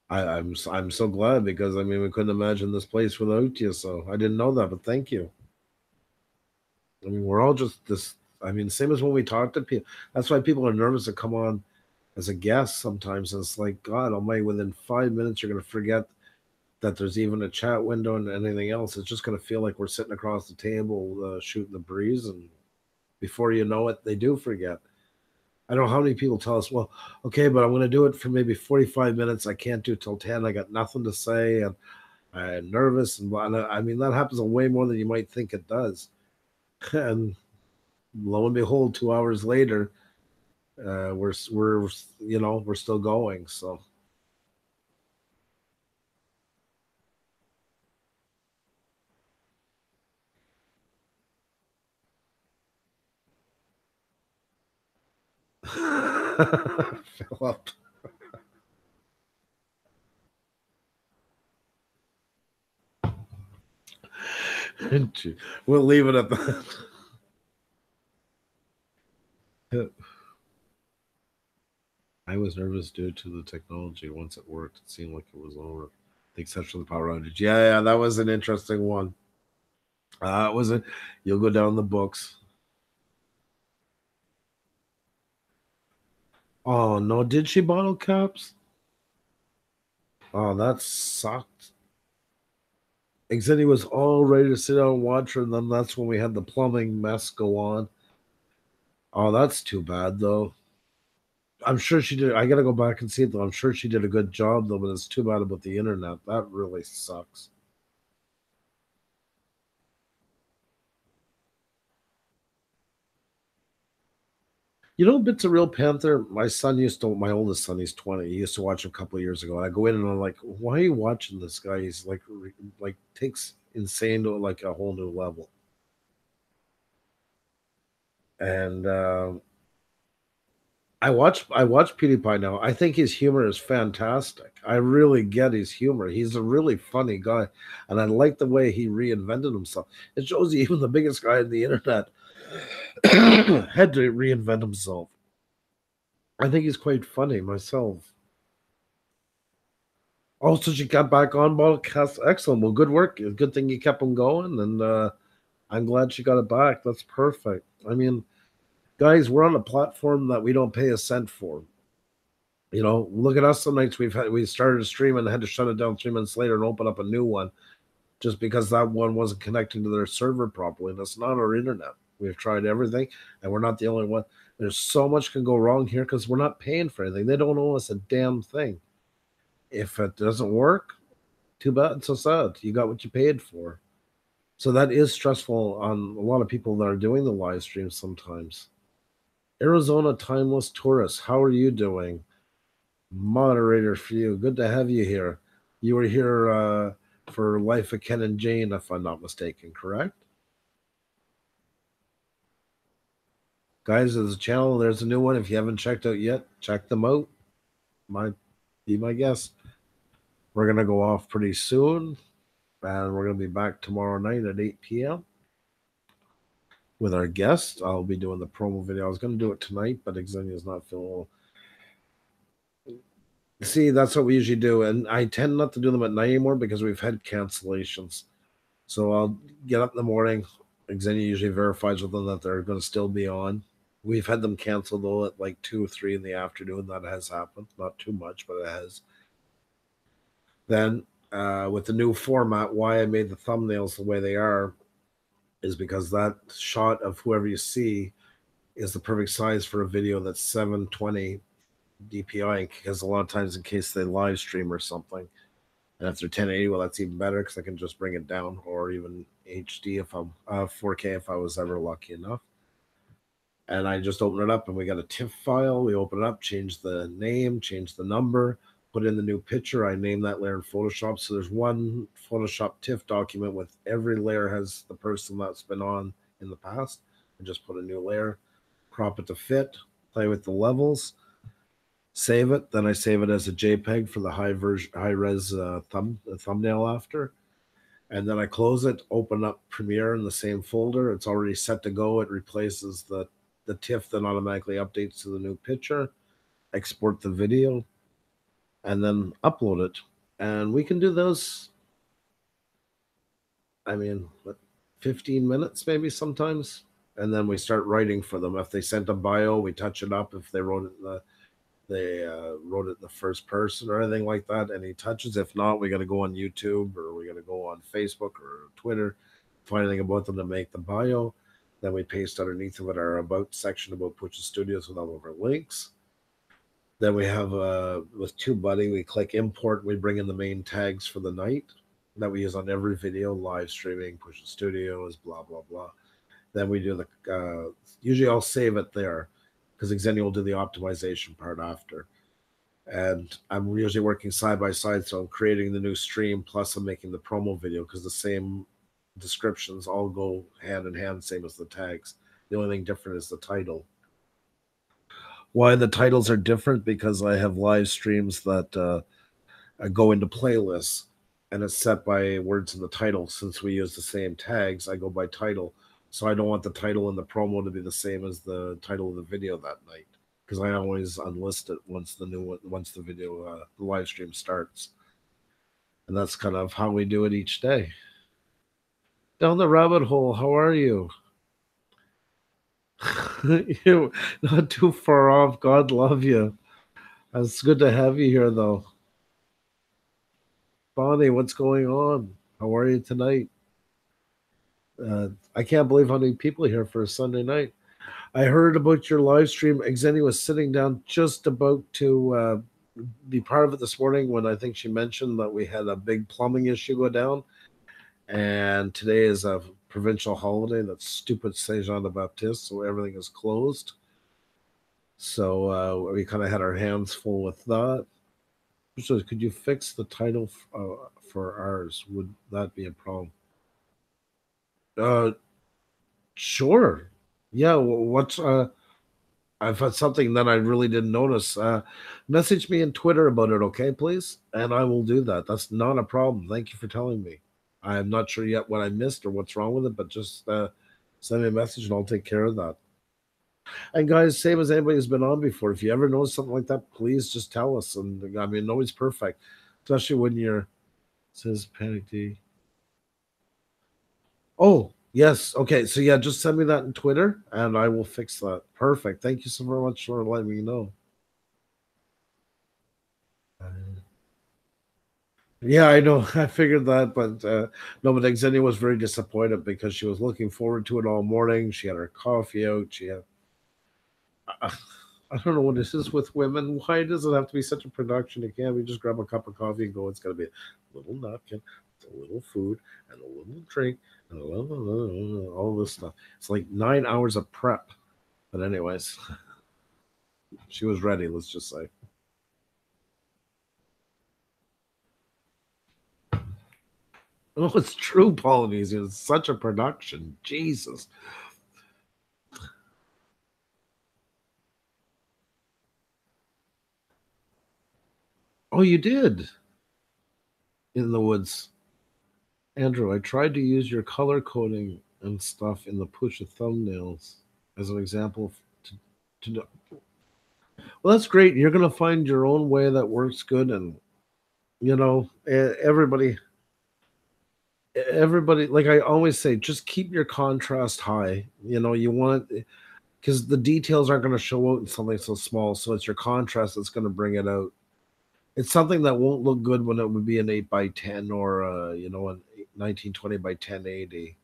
I'm so glad because I mean we couldn't imagine this place without you. So I didn't know that, but thank you. I mean we're all just this. I mean same as when we talk to people. That's why people are nervous to come on as a guest sometimes. And it's like God Almighty, within 5 minutes you're going to forget that there's even a chat window and anything else. It's just going to feel like we're sitting across the table shooting the breeze, and before you know it, they do forget. I don't know how many people tell us, well, okay, but I'm going to do it for maybe 45 minutes. I can't do it till 10. I got nothing to say and I'm nervous. And I mean, that happens way more than you might think it does. And lo and behold, 2 hours later, we're we're still going. So Philip, we'll leave it at that. I was nervous due to the technology. Once it worked, it seemed like it was over. The exception of the power outage. Yeah, that was an interesting one. It was a. You'll go down the books. Oh no! Did she bottle caps? Oh, that sucked. Xenia was all ready to sit down and watch her, and then that's when we had the plumbing mess go on. Oh, that's too bad, though. I'm sure she did. I gotta go back and see it, though. I'm sure she did a good job, though, but it's too bad about the internet. That really sucks. You know, Bits of Real Panther. My son used to. My oldest son, he's 20. He used to watch a couple of years ago. And I go in and I'm like, "Why are you watching this guy? He's like takes insane to like a whole new level." And I watch PewDiePie now. I think his humor is fantastic. I really get his humor. He's a really funny guy, and I like the way he reinvented himself. It shows you even the biggest guy on the internet had to reinvent himself. I think he's quite funny myself. Also, she got back on podcast. Excellent. Well, good work. Good thing you kept him going, and I'm glad she got it back. That's perfect. I mean, guys, we're on a platform that we don't pay a cent for. You know, look at us. Some nights we started a stream and had to shut it down 3 minutes later and open up a new one just because that one wasn't connecting to their server properly. And it's not our internet. We've tried everything, and we're not the only one. There's so much can go wrong here because we're not paying for anything. They don't owe us a damn thing. If it doesn't work, too bad. So sad. You got what you paid for. So that is stressful on a lot of people that are doing the live streams sometimes. Arizona Timeless Tourist, how are you doing? Moderator for you. Good to have you here. You were here for Life of Ken and Jane, if I'm not mistaken, correct? Guys, there's a channel. There's a new one. If you haven't checked out yet, check them out. Be my guest. We're gonna go off pretty soon, and we're gonna be back tomorrow night at 8 p.m. with our guest. I'll be doing the promo video. I was gonna do it tonight, but Xenia's not feeling. See, that's what we usually do, and I tend not to do them at night anymore because we've had cancellations. So I'll get up in the morning. Xenia usually verifies with them that they're going to still be on. We've had them cancel though at like 2 or 3 in the afternoon. That has happened. Not too much, but it has. Then with the new format, why I made the thumbnails the way they are is because that shot of whoever you see is the perfect size for a video that's 720 DPI. Because a lot of times, in case they live stream or something, and if they're 1080, well, that's even better because I can just bring it down, or even HD if I'm 4K if I was ever lucky enough. And I just open it up, and we got a TIFF file. We open it up, change the name, change the number, put in the new picture. I name that layer in Photoshop. So there's one Photoshop TIFF document with every layer has the person that's been on in the past. I just put a new layer, crop it to fit, play with the levels, save it. Then I save it as a JPEG for the high res thumbnail after. And then I close it, open up Premiere in the same folder. It's already set to go. It replaces the TIFF that automatically updates to the new picture, export the video, and then upload it. And we can do those, I mean, 15 minutes maybe sometimes. And then we start writing for them. If they sent a bio, we touch it up. If they wrote it in the first person or anything like that, any touches. If not, we got to go on YouTube or we got to go on Facebook or Twitter, find anything about them to make the bio. Then we paste underneath of it our about section about Puša Studios with all of our links. Then we have with TubeBuddy, we click import, we bring in the main tags for the night that we use on every video, live streaming, Puša Studios, blah blah blah. Then we do the usually I'll save it there because Xenia will do the optimization part after. And I'm usually working side by side, so I'm creating the new stream plus I'm making the promo video because the same descriptions all go hand in hand, same as the tags. The only thing different is the title. Why the titles are different? Because I have live streams that go into playlists and it's set by words in the title. Since we use the same tags, I go by title. So I don't want the title and the promo to be the same as the title of the video that night because I always unlist it once the video the live stream starts. And that's kind of how we do it each day. Down the rabbit hole, how are you? You not too far off. God love you. It's good to have you here, though. Bonnie, what's going on? How are you tonight? I can't believe how many people here for a Sunday night. I heard about your live stream. Xenia was sitting down just about to be part of it this morning when I think she mentioned that we had a big plumbing issue go down. And today is a provincial holiday. That's stupid Saint Jean the Baptiste, so everything is closed. So we kind of had our hands full with that. So could you fix the title for ours? Would that be a problem? Uh, sure. Yeah. What's I've had something that I really didn't notice. Message me in Twitter about it, okay, please, and I will do that. That's not a problem. Thank you for telling me. I'm not sure yet what I missed or what's wrong with it, but just send me a message and I'll take care of that. And guys, same as anybody who's been on before, if you ever notice something like that, please just tell us. And I mean, nobody's perfect, especially when you're says Panic D. Oh, yes. Okay. So yeah, just send me that in Twitter and I will fix that. Perfect. Thank you so very much for letting me know. Yeah, I know. I figured that, but no, but Xenia was very disappointed because she was looking forward to it all morning. She had her coffee out. She had, I don't know what this is with women. Why does it have to be such a production? It can't we just grab a cup of coffee and go? It's got to be a little napkin, a little food, and a little drink, and all this stuff. It's like 9 hours of prep. But anyways, she was ready. Let's just say. Oh, it's true, Polynesia. It's such a production. Jesus. Oh, you did in the woods. Andrew, I tried to use your color coding and stuff in the Puša thumbnails as an example to well, that's great. You're going to find your own way that works good. And, everybody, like I always say, just keep your contrast high. You want it because the details aren't going to show out in something so small. So it's your contrast that's going to bring it out. It's something that won't look good when it would be an 8 by 10 or, an 1920 by 1080.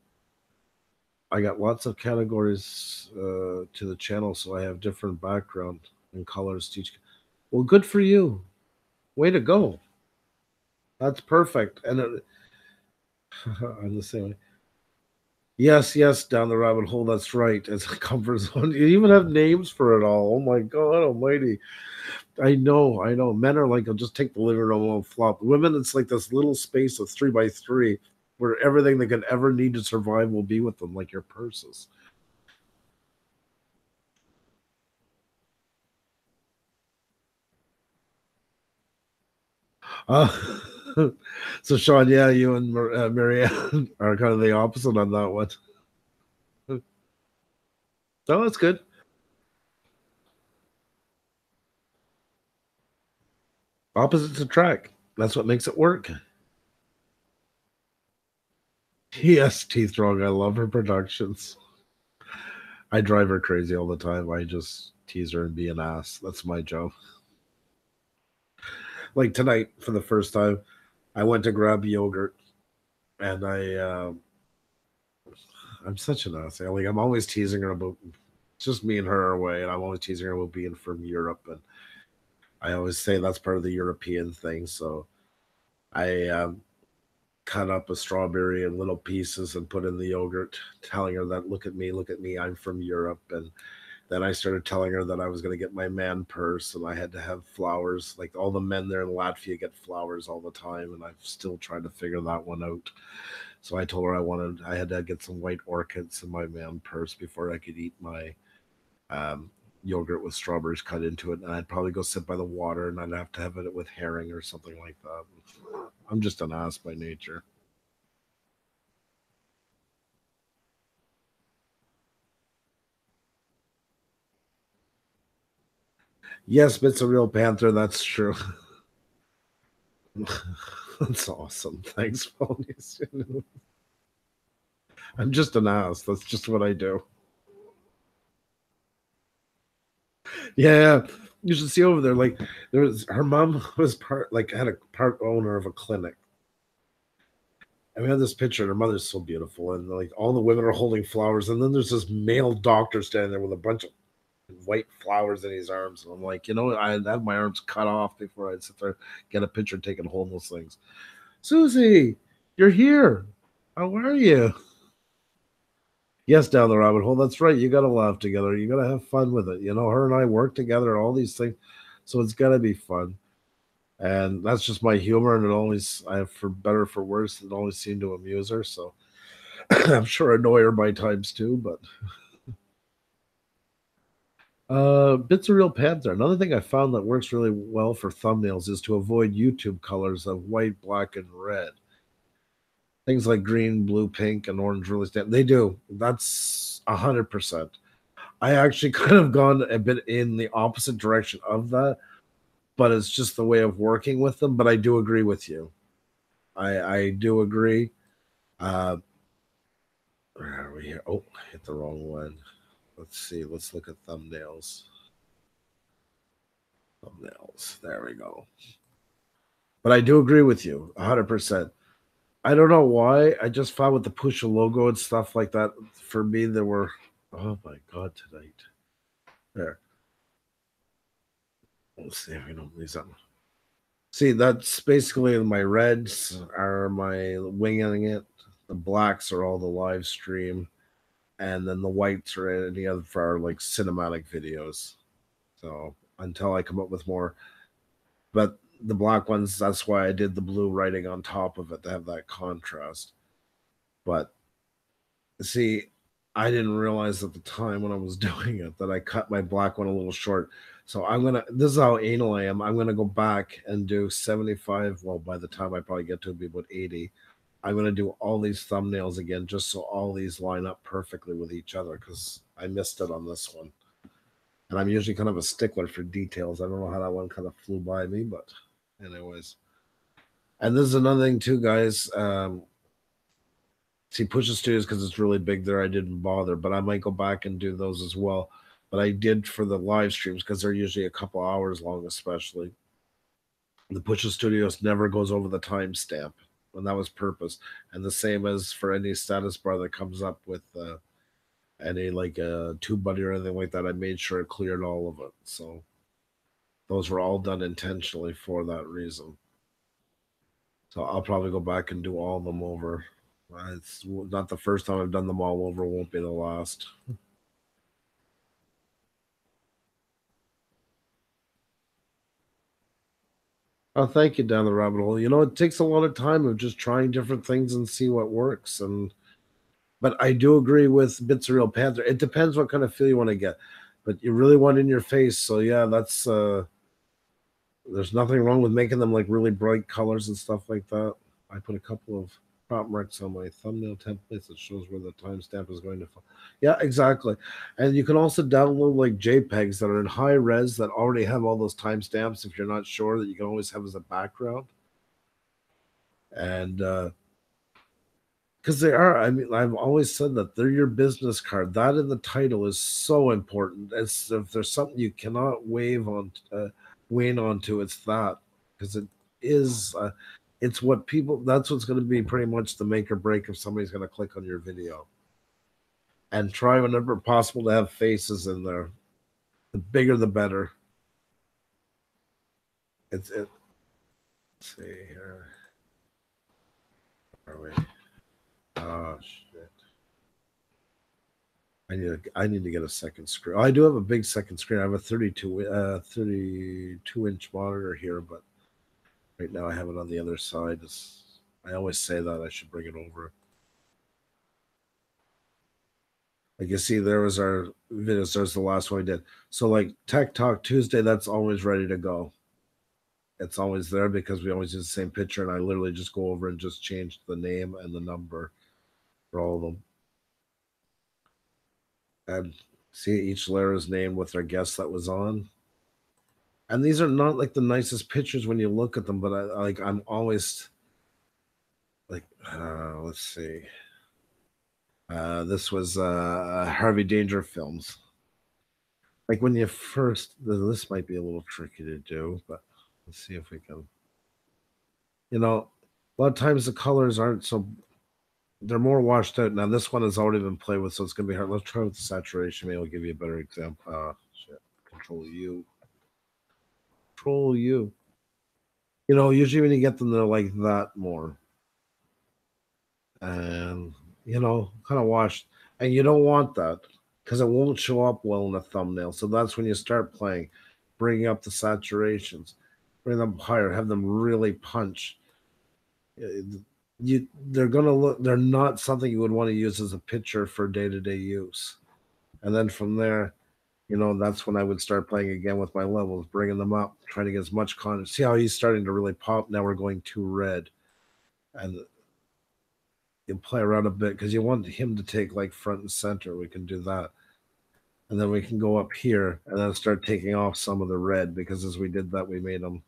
I got lots of categories to the channel, so I have different background and colors to each. Well, good for you. Way to go. That's perfect. And I'm the same way. Yes, yes, down the rabbit hole. That's right. It's a comfort zone. You even have names for it all. Oh my God Almighty! I know, I know. Men are like, I'll just take the living room and flop. Women, it's like this little space of 3 by 3 where everything they could ever need to survive will be with them, like your purses. Uh, so Sean, yeah, you and Marianne are kind of the opposite on that one. Oh, that's good. Opposites attract. That's what makes it work. Yes, Teeth Wrong. I love her productions. I drive her crazy all the time. I just tease her and be an ass. That's my job. Like tonight, for the first time, I went to grab yogurt and I'm such an ass. Like I'm always teasing her about just me and her away, and I'm always teasing her about being from Europe, and I always say that's part of the European thing. So I cut up a strawberry in little pieces and put in the yogurt, telling her that look at me, I'm from Europe. And then I started telling her that I was going to get my man purse and I had to have flowers. Like all the men there in Latvia get flowers all the time, and I've still tried to figure that one out. So I told her I had to get some white orchids in my man purse before I could eat my um, yogurt with strawberries cut into it. And I'd probably go sit by the water and I'd have to have it with herring or something like that. I'm just an ass by nature. Yes, Bit's a real panther. That's true. That's awesome. Thanks, Ponies. I'm just an ass. That's just what I do. Yeah, you should see over there. Like there was her mom was part like had a part owner of a clinic. And we had this picture, and her mother's so beautiful, and like all the women are holding flowers, and then there's this male doctor standing there with a bunch of white flowers in his arms. And I'm like, I'd have my arms cut off before I'd sit there, get a picture taken holding those things. Susie, you're here. How are you? Yes, down the rabbit hole. That's right. You got to laugh together. You got to have fun with it. Her and I work together, all these things. So it's got to be fun. And that's just my humor. And it always, for better or for worse, it always seemed to amuse her. So I'm sure annoy her by times too. But Bits of Real Panther. Another thing I found that works really well for thumbnails is to avoid YouTube colors of white, black, and red. Things like green, blue, pink, and orange really stand. They do. That's 100%. I actually could have gone a bit in the opposite direction of that, but it's just the way of working with them. But I do agree with you. I do agree. Uh, where are we here? Oh, I hit the wrong one. Let's see. Let's look at thumbnails. Thumbnails. There we go. But I do agree with you 100%. I don't know why. I just found with the Puša logo and stuff like that, for me, there were, oh my God, tonight. There. Let's see if we don't lose them. See, that's basically my reds are my winging it. The blacks are all the live stream. And then the whites are any other for our like cinematic videos. So until I come up with more. But the black ones, that's why I did the blue writing on top of it to have that contrast. But see, I didn't realize at the time when I was doing it that I cut my black one a little short. So this is how anal I am. I'm gonna go back and do 75. Well, by the time I probably get to it, it'll be about 80. I'm gonna do all these thumbnails again just so all these line up perfectly with each other because I missed it on this one. And I'm usually kind of a stickler for details. I don't know how that one kind of flew by me, but anyways. And this is another thing too, guys. See, Puša Studios because it's really big there. I didn't bother, but I might go back and do those as well. But I did for the live streams because they're usually a couple hours long, especially. The Puša Studios never goes over the timestamp, and that was purpose. And the same as for any status bar that comes up with any like tube buddy or anything like that, I made sure it cleared all of it. So those were all done intentionally for that reason. So I'll probably go back and do all of them over. It's not the first time I've done them all over. Won't be the last. Oh, thank you, down the rabbit hole. It takes a lot of time of just trying different things and see what works. But I do agree with Bits of Real Panther. It depends what kind of feel you want to get, but you really want in your face. So yeah, that's there's nothing wrong with making them like really bright colors and stuff like that. I put a couple of prop marks on my thumbnail templates that shows where the timestamp is going to fall. Yeah, exactly. And you can also download like JPEGs that are in high res that already have all those timestamps if you're not sure, that you can always have as a background. And because they are, I mean, I've always said that they're your business card. That in the title is so important. It's if there's something you cannot wane onto, it's that, because it is it's what people, that's what's going to be pretty much the make or break if somebody's going to click on your video. and try whenever possible to have faces in there. The bigger, the better. Let's see here. Where are we? Oh shit! I need to get a second screen. Oh, I do have a big second screen. I have a 32-inch monitor here, but right now I have it on the other side. I always say that I should bring it over. Like you see, there was our videos. There's the last one we did. So like Tech Talk Tuesday, that's always ready to go. It's always there because we always use the same picture, and I literally just go over and just change the name and the number for all of them. And see, each layer is named with their guest that was on. And these are not like the nicest pictures when you look at them, but I'm always like, let's see. This was Harvey Danger films. Like when you first, this might be a little tricky to do, but let's see if we can. A lot of times the colors aren't so, they're more washed out. Now this one has already been played with, so it's gonna be hard. Let's try with the saturation. Maybe I'll give you a better example. Shit. Control U. Control U. Usually when you get them, they're like that more. And, kind of washed. And you don't want that because it won't show up well in the thumbnail. So that's when you start playing, bringing up the saturations, bring them higher, have them really punch. They're gonna look. They're not something you would want to use as a picture for day-to-day use. And then from there, that's when I would start playing again with my levels, bringing them up, trying to get as much content. See how he's starting to really pop. Now we're going too red, and you play around a bit because you want him to take like front and center. We can do that, and then we can go up here and then start taking off some of the red because as we did that, we made them,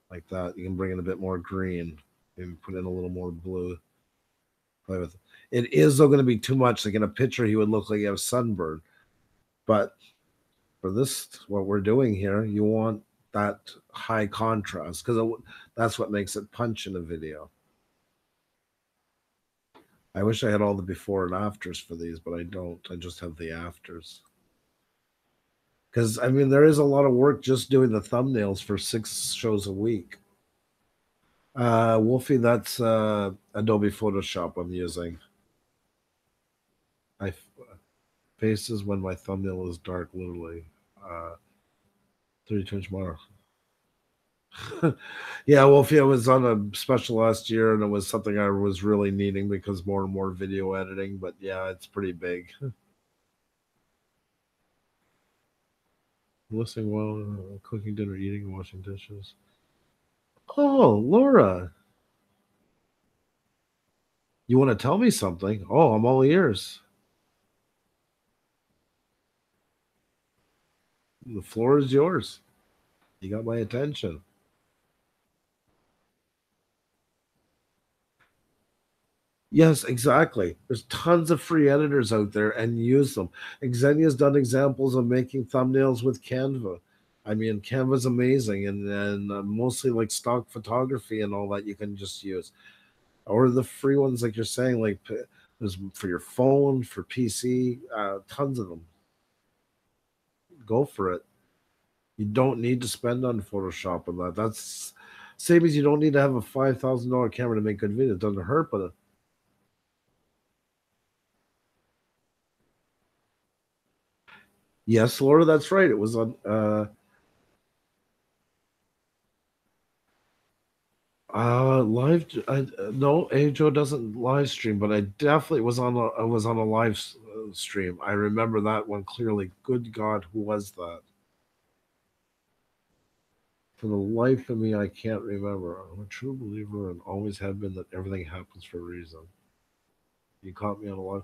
like that. You can bring in a bit more green, maybe put in a little more blue. Play with it. It is though going to be too much. Like in a picture, he would look like he has sunburn, but for this, what we're doing here, you want that high contrast because that's what makes it punch in a video. I wish I had all the before and afters for these, but I don't. I just have the afters. Because, I mean, there is a lot of work just doing the thumbnails for 6 shows a week. Wolfie, that's Adobe Photoshop I'm using. I faces when my thumbnail is dark, literally. 32-inch monitor. Yeah, Wolfie, I was on a special last year, and it was something I was really needing because more and more video editing. But yeah, it's pretty big. Listening while cooking dinner, eating, and washing dishes. Oh, Laura, you want to tell me something? Oh, I'm all ears. The floor is yours. You got my attention. Yes, exactly. There's tons of free editors out there and use them. Xenia's done examples of making thumbnails with Canva. I mean, Canva's amazing and mostly like stock photography and all that you can just use. Or the free ones, like you're saying, like there's for your phone, for PC, tons of them. Go for it. You don't need to spend on Photoshop and that. That's same as you don't need to have a $5,000 camera to make good videos. It doesn't hurt, but yes, Laura, that's right. It was on live. No, Ajo doesn't live stream, but I definitely was on a. I was on a live stream. I remember that one clearly. Good God, who was that? For the life of me, I can't remember. I'm a true believer and always have been that everything happens for a reason. You caught me on a live.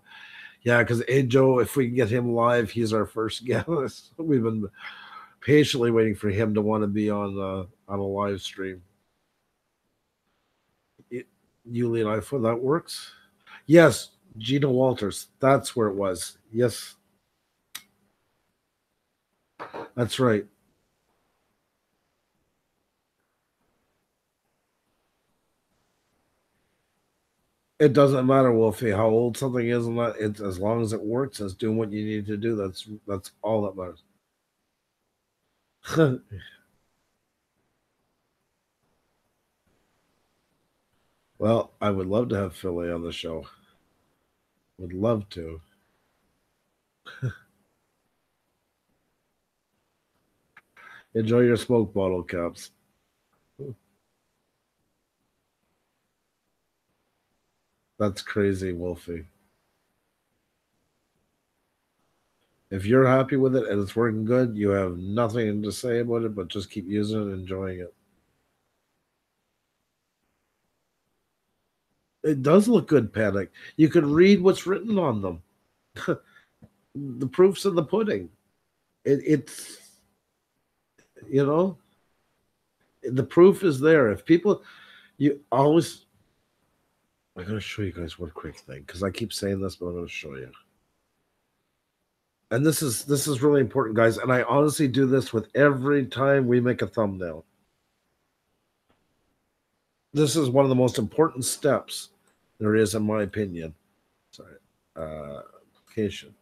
Yeah, because Ajo, if we can get him live, he's our first guest. We've been patiently waiting for him to want to be on a live stream. Yuli and I, for that works. Yes, Gina Walters. That's where it was. Yes, that's right. It doesn't matter, Wolfie, how old something is, and that it's as long as it works, it's doing what you need to do. That's all that matters. Well, I would love to have Philly on the show. Would love to. Enjoy your smoke bottle caps. That's crazy, Wolfie. If you're happy with it and it's working good, you have nothing to say about it, but just keep using it and enjoying it. It does look good, Panic. You can read what's written on them. The proof's in the pudding. It's, you know, the proof is there. If people, you always, I'm going to show you guys one quick thing because I keep saying this, but I'm going to show you. And this is really important, guys. And I honestly do this with every time we make a thumbnail. This is one of the most important steps there is, in my opinion. Sorry, application.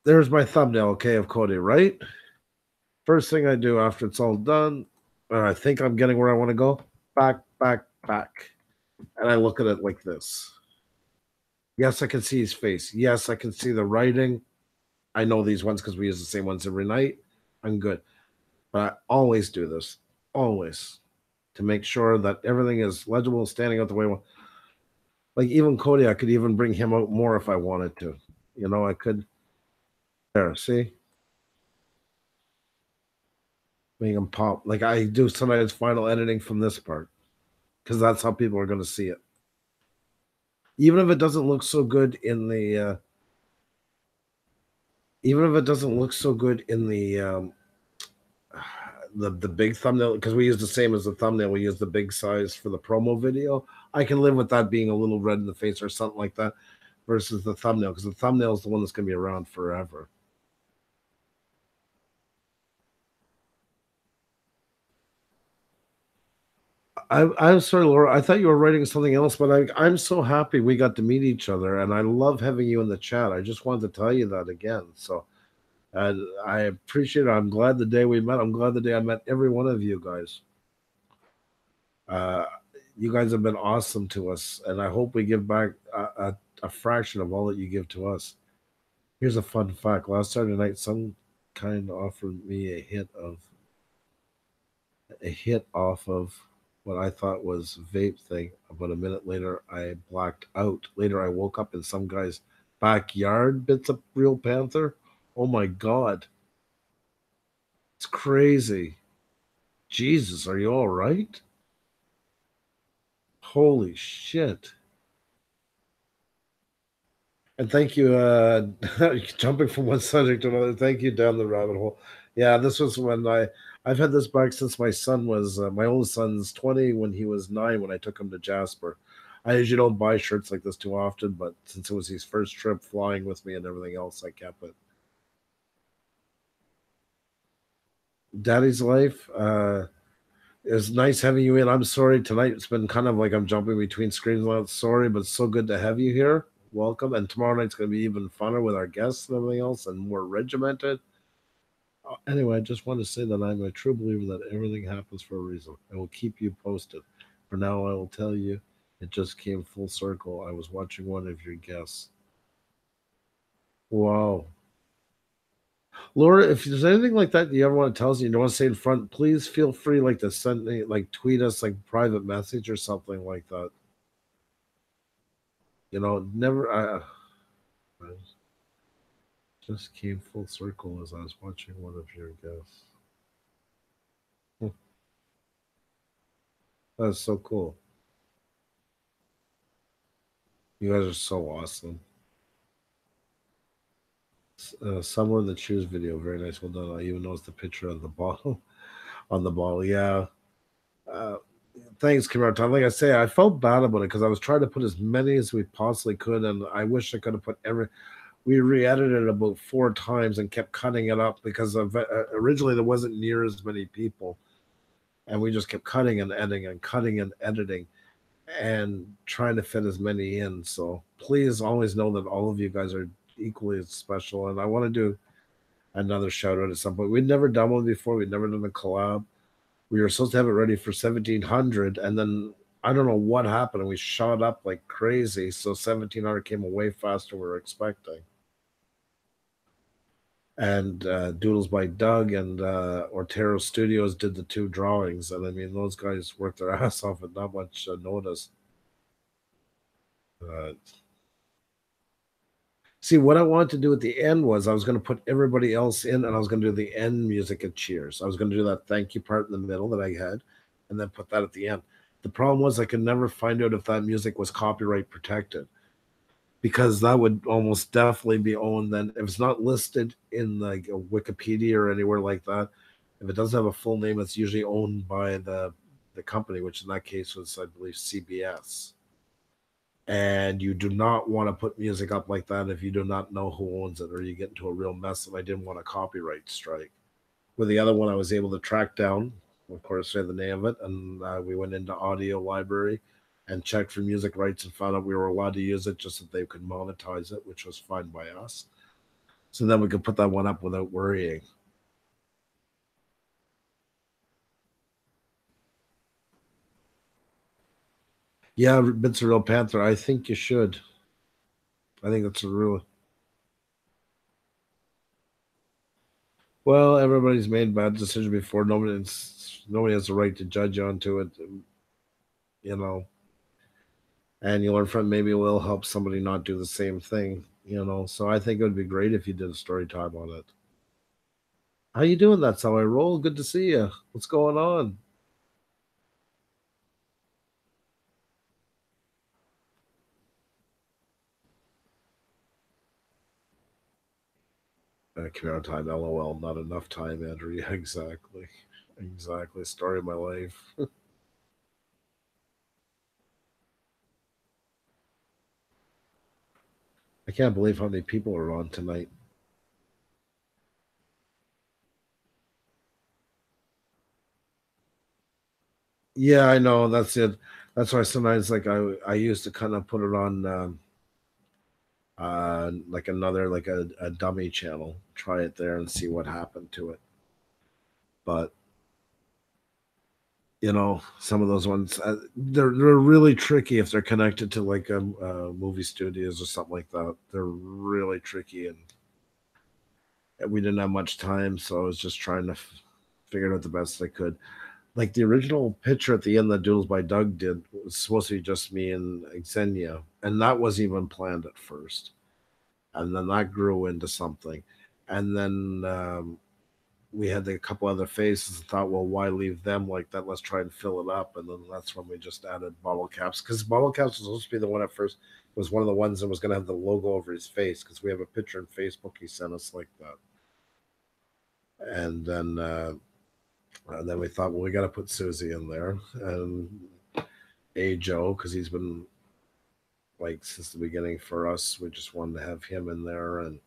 There's my thumbnail, okay, of Cody, right? First thing I do after it's all done, and I think I'm getting where I want to go, back, back, back. And I look at it like this. Yes, I can see his face. Yes, I can see the writing. I know these ones because we use the same ones every night. I'm good. But I always do this, always, to make sure that everything is legible, standing out the way I want. Like even Cody, I could even bring him out more if I wanted to. You know, I could. There, see? Make him pop. Like I do sometimes final editing from this part because that's how people are going to see it. Even if it doesn't look so good in the, even if it doesn't look so good in the big thumbnail, because we use the same as the thumbnail, we use the big size for the promo video. I can live with that being a little red in the face or something like that, versus the thumbnail, because the thumbnail is the one that's going to be around forever. I'm sorry, Laura. I thought you were writing something else, but I'm so happy we got to meet each other, and I love having you in the chat. I just wanted to tell you that again. So, I appreciate it. I'm glad the day we met. I'm glad the day I met every one of you guys. Uh, you guys have been awesome to us, and I hope we give back a fraction of all that you give to us. Here's a fun fact: last Saturday night, some kind offered me a hit off of what I thought was vape thing. About a minute later, I blacked out. Later, I woke up in some guy's backyard. Bits of real panther. Oh my god, it's crazy. Jesus, are you all right? Holy shit. And thank you, jumping from one subject to another. Thank you down the rabbit hole. Yeah, this was when I've had this bike since my son was my oldest son's 20 when he was 9 when I took him to Jasper. I usually don't buy shirts like this too often, but since it was his first trip flying with me and everything else, I kept it. Daddy's life. It was nice having you in. I'm sorry tonight. It's been kind of like I'm jumping between screens. I'm sorry, but it's so good to have you here. Welcome. And tomorrow night's going to be even funner with our guests and everything else and more regimented. Anyway, I just want to say that I'm a true believer that everything happens for a reason. I will keep you posted. For now, I will tell you it just came full circle. I was watching one of your guests. Wow. Laura, if there's anything like that you ever want to tell us and you don't want to say in front, please feel free like to send me like tweet us like private message or something like that. You know, never I just came full circle as I was watching one of your guests. That's so cool. You guys are so awesome. Somewhere in the Cheers video, very nice. Well done. I even noticed the picture of the bottle on the bottle. Yeah. Uh, Thanks, Kimura Time. Like I say, I felt bad about it because I was trying to put as many as we possibly could, and I wish I could have put every. We re-edited it about 4 times and kept cutting it up because originally there wasn't near as many people, and we just kept cutting and editing and cutting and editing. and trying to fit as many in. So please always know that all of you guys are equally as special. And I want to do another shout out at some point. We'd never done one before. We'd never done a collab. We were supposed to have it ready for 1700, and then I don't know what happened, and we shot up like crazy. So 1700 came way faster than we were expecting. And Doodles by Doug and Ortero Studios did the two drawings, and I mean those guys worked their ass off and not much notice. Uh, See, what I wanted to do at the end was I was going to put everybody else in, and I was going to do the end music of Cheers. I was going to do that thank you part in the middle that I had, and then put that at the end. The problem was I could never find out if that music was copyright protected, because that would almost definitely be owned. Then if it's not listed in like a Wikipedia or anywhere like that, if it doesn't have a full name, it's usually owned by the company, which in that case was, I believe, CBS. And you do not want to put music up like that if you do not know who owns it, or you get into a real mess. And I didn't want a copyright strike. With the other one, I was able to track down, of course, say the name of it, and we went into audio library and checked for music rights and found out we were allowed to use it, just that they could monetize it, which was fine by us. So then we could put that one up without worrying. Yeah, Bits of Real Panther. I think you should. I think that's a real. Well, everybody's made bad decisions before. Nobody has the right to judge you onto it, you know. And you learn from it. Maybe it will help somebody not do the same thing, you know. So I think it would be great if you did a story time on it. How you doing? That's how I roll. Good to see you. What's going on? Camaro time, LOL. Not enough time, Andrew. Yeah, exactly. Exactly. Story of my life. I can't believe how many people are on tonight. Yeah, I know. That's it. That's why sometimes, like, I used to kind of put it on like another, like a dummy channel, try it there and see what happened to it. But you know, some of those ones, they're really tricky if they're connected to like movie studios or something like that. They're really tricky, and we didn't have much time, so I was just trying to figure it out the best I could. Like the original picture at the end that Doodles by Doug did was supposed to be just me and Xenia, and that wasn't even planned at first. And then that grew into something, and then we had a couple other faces and thought, well, why leave them like that? Let's try and fill it up. And then that's when we just added bottle caps, because bottle caps was supposed to be the one at first, was one of the ones that was going to have the logo over his face, because we have a picture on Facebook he sent us like that. And then we thought, well, we got to put Susie in there, and A Joe, because he's been like since the beginning for us. We just wanted to have him in there. And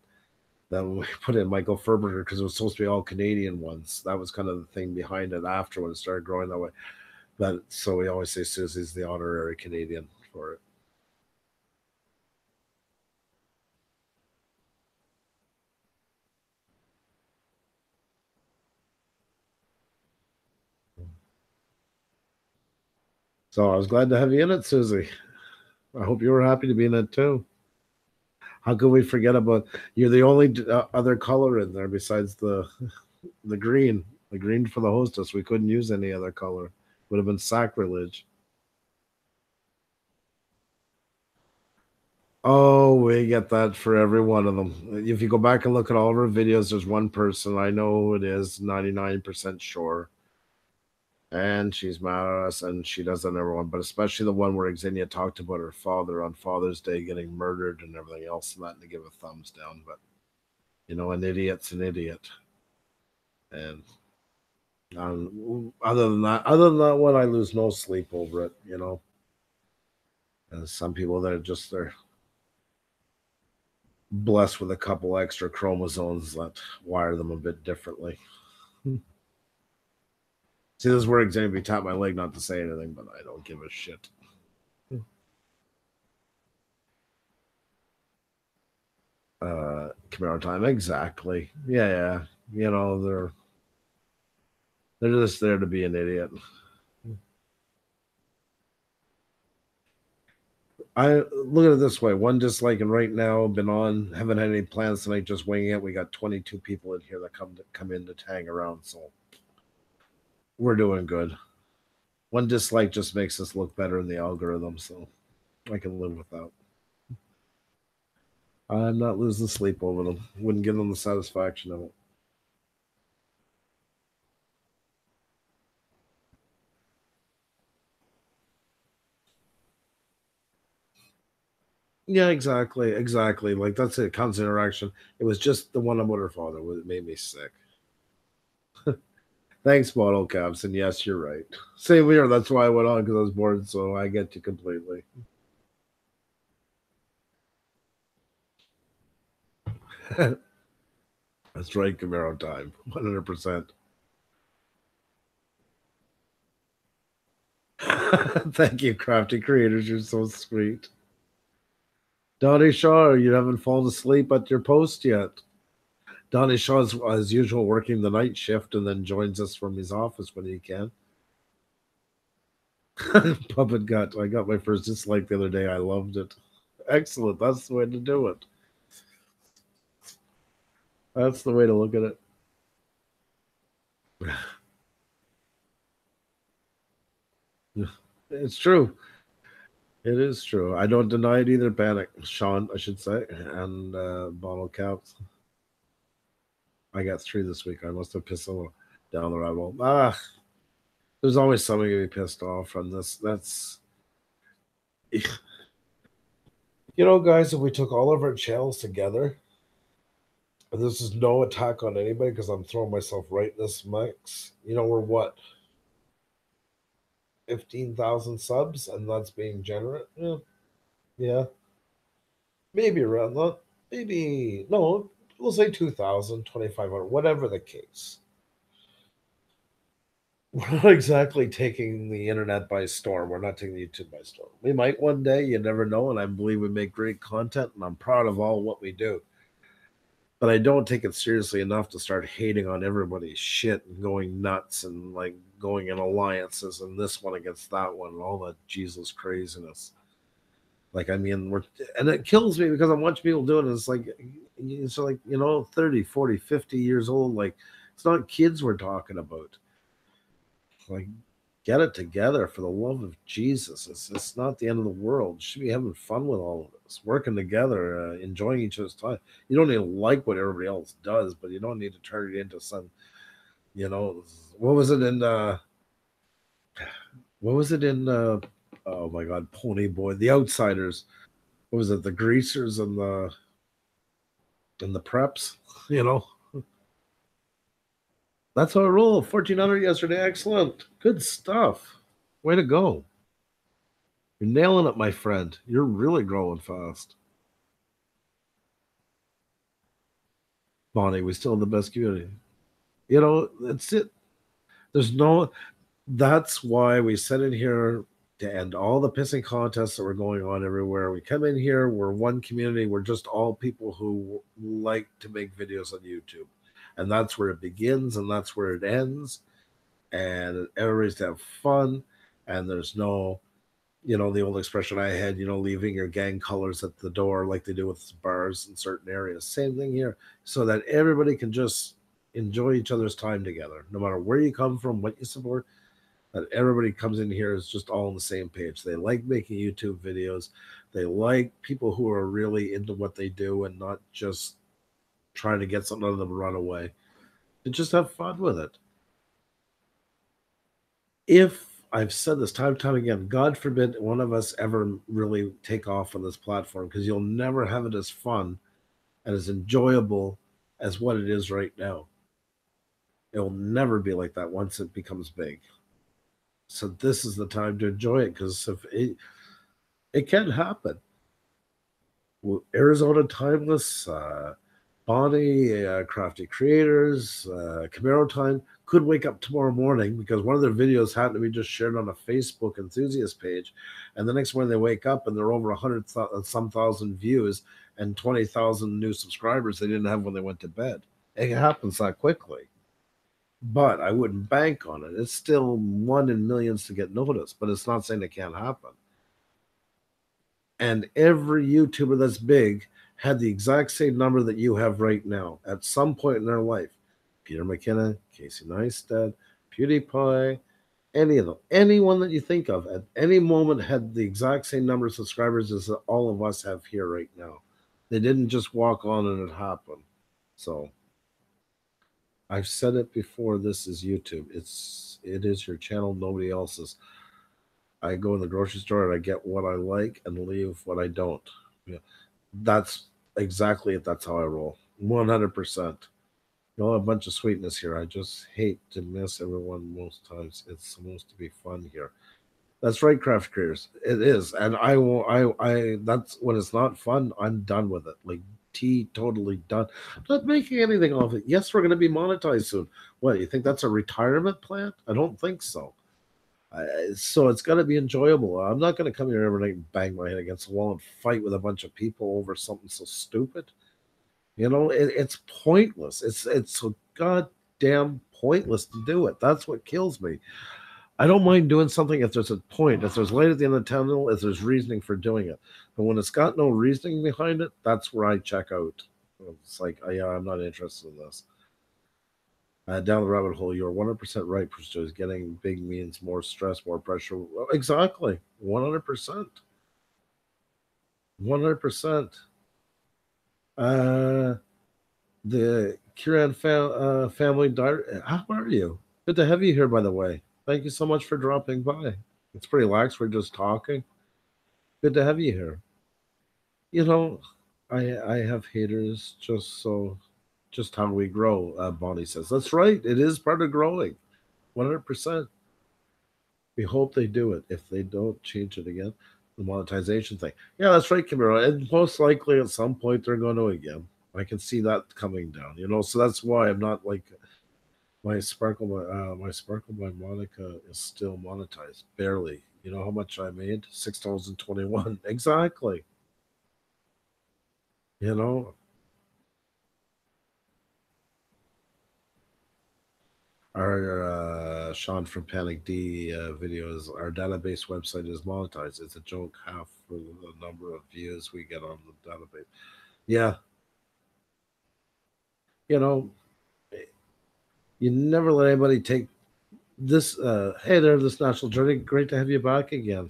then we put in Michael Furberger because it was supposed to be all Canadian ones. That was kind of the thing behind it after when it started growing that way. But so we always say Susie's the honorary Canadian for it. So I was glad to have you in it, Susie. I hope you were happy to be in it too. How could we forget about you're the only other color in there besides the green, the green for the hostess. We couldn't use any other color. Would have been sacrilege. Oh, we get that for every one of them. If you go back and look at all of our videos, there's one person I know who it is, 99% sure. And she's mad at us, and she does that in everyone, but especially the one where Xenia talked about her father on Father's Day getting murdered and everything else, and that, and to give a thumbs down. But you know, an idiot's an idiot. And other than that one, I lose no sleep over it. You know, and some people that are just they're blessed with a couple extra chromosomes that wire them a bit differently. See, this is where Xavier tapped my leg not to say anything, but I don't give a shit. Camaro time, exactly. Yeah, yeah. You know, they're just there to be an idiot. I look at it this way: one disliking right now, been on, haven't had any plans tonight, just winging it. We got 22 people in here that come in to hang around, so we're doing good. One dislike just makes us look better in the algorithm, so I can live with that. I'm not losing sleep over them. Wouldn't give them the satisfaction of it. Yeah, exactly, exactly. Like that's it. Constant interaction. It was just the one about her father that made me sick. Thanks, bottle caps, and yes, you're right. Same here. That's why I went on because I was bored. So I get you completely. That's right, Camaro time. 100%. Thank you, crafty creators. You're so sweet. Donnie Shaw, you haven't fallen asleep at your post yet. Donnie Shaw's, as usual, working the night shift and then joins us from his office when he can. Puppet gut. I got my first dislike the other day. I loved it. Excellent. That's the way to do it. That's the way to look at it. It's true. It is true. I don't deny it either. Panic, Sean, I should say, and bottle caps. I got 3 this week. I must have pissed someone down the rabbit hole. There's always somebody to be pissed off from this. That's guys. If we took all of our channels together, and this is no attack on anybody because I'm throwing myself right in this mix. We're what 15,000 subs, and that's being generous. Yeah, yeah, maybe around that. Maybe no. We'll say 2,000, 2,500, whatever the case. We're not exactly taking the internet by storm. We're not taking YouTube by storm. We might one day, you never know. And I believe we make great content, and I'm proud of all what we do. But I don't take it seriously enough to start hating on everybody's shit and going nuts and like going in alliances and this one against that one and all that Jesus craziness. Like, I mean, and it kills me because I'm watching people do it. And it's like, 30, 40, 50 years old. Like, it's not kids we're talking about. Like, get it together for the love of Jesus. It's not the end of the world. You should be having fun with all of this, working together, enjoying each other's time. You don't need to like what everybody else does, but you don't need to turn it into some, you know, what was it in, what was it in, oh my God, Pony Boy, The Outsiders. What was it, the greasers and the preps? You know, that's how I roll. 1,400 yesterday. Excellent. Good stuff. Way to go. You're nailing it, my friend. You're really growing fast. Bonnie, we still have the best community. That's it. There's no, that's why we set in here to end all the pissing contests that were going on everywhere. We come in here, we're one community, we're just all people who like to make videos on YouTube. And that's where it begins and that's where it ends. And everybody's to have fun. And there's no, the old expression I had, leaving your gang colors at the door like they do with bars in certain areas. Same thing here, so that everybody can just enjoy each other's time together, no matter where you come from, what you support. That everybody comes in here is just all on the same page. They like making YouTube videos. They like people who are really into what they do and not just trying to get something out of them and run away. And just have fun with it. If I've said this time and time again, God forbid one of us ever really take off on this platform because you'll never have it as fun and as enjoyable as what it is right now. It will never be like that once it becomes big. So this is the time to enjoy it because if it can happen. Arizona Timeless, Bonnie, Crafty Creators, Camaro Time could wake up tomorrow morning because one of their videos happened to be just shared on a Facebook enthusiast page, and the next morning they wake up and they're over 100 some thousand views and 20,000 new subscribers they didn't have when they went to bed. It happens that quickly, but I wouldn't bank on it. It's still one in millions to get noticed, but it's not saying it can't happen. And every YouTuber that's big had the exact same number that you have right now at some point in their life. Peter McKinnon, Casey Neistat, PewDiePie, any of them, anyone that you think of at any moment had the exact same number of subscribers as all of us have here right now. They didn't just walk on and it happened. So I've said it before. This is YouTube. It is your channel, nobody else's. I go in the grocery store and I get what I like and leave what I don't. Yeah, that's exactly it. That's how I roll. 100%. No, a bunch of sweetness here. I just hate to miss everyone most times. It's supposed to be fun here. That's right, craft creators. It is, and I will. I. That's when it's not fun. I'm done with it. Like totally done. I'm not making anything off it. Yes, we're going to be monetized soon. What, you think that's a retirement plan? I don't think so. So it's got to be enjoyable. I'm not going to come here every night and bang my head against the wall and fight with a bunch of people over something so stupid. It's pointless. It's so goddamn pointless to do it. That's what kills me. I don't mind doing something if there's a point, if there's light at the end of the tunnel, if there's reasoning for doing it. But when it's got no reasoning behind it, that's where I check out. It's like, oh, yeah, I'm not interested in this. Down the rabbit hole, you're 100% right, Pusa. Getting big means more stress, more pressure. Well, exactly. 100%. 100%. Uh, the family diary. How are you? Good to have you here, by the way. Thank you so much for dropping by. It's pretty lax. We're just talking. Good to have you here. You know, I have haters just how we grow. Bonnie says that's right. It is part of growing. 100%. We hope they do it. If they don't, change it again. The monetization thing. Yeah, that's right, Camaro. And most likely at some point they're going to again. I can see that coming down. So that's why I'm not like my Sparkle by Monica is still monetized barely. You know how much I made? 6,021. Exactly. You know, our Sean from Panic D videos. Our database website is monetized. It's a joke half for the number of views we get on the database. Yeah, you know, you never let anybody take this. Hey there, this National Journey. Great to have you back again.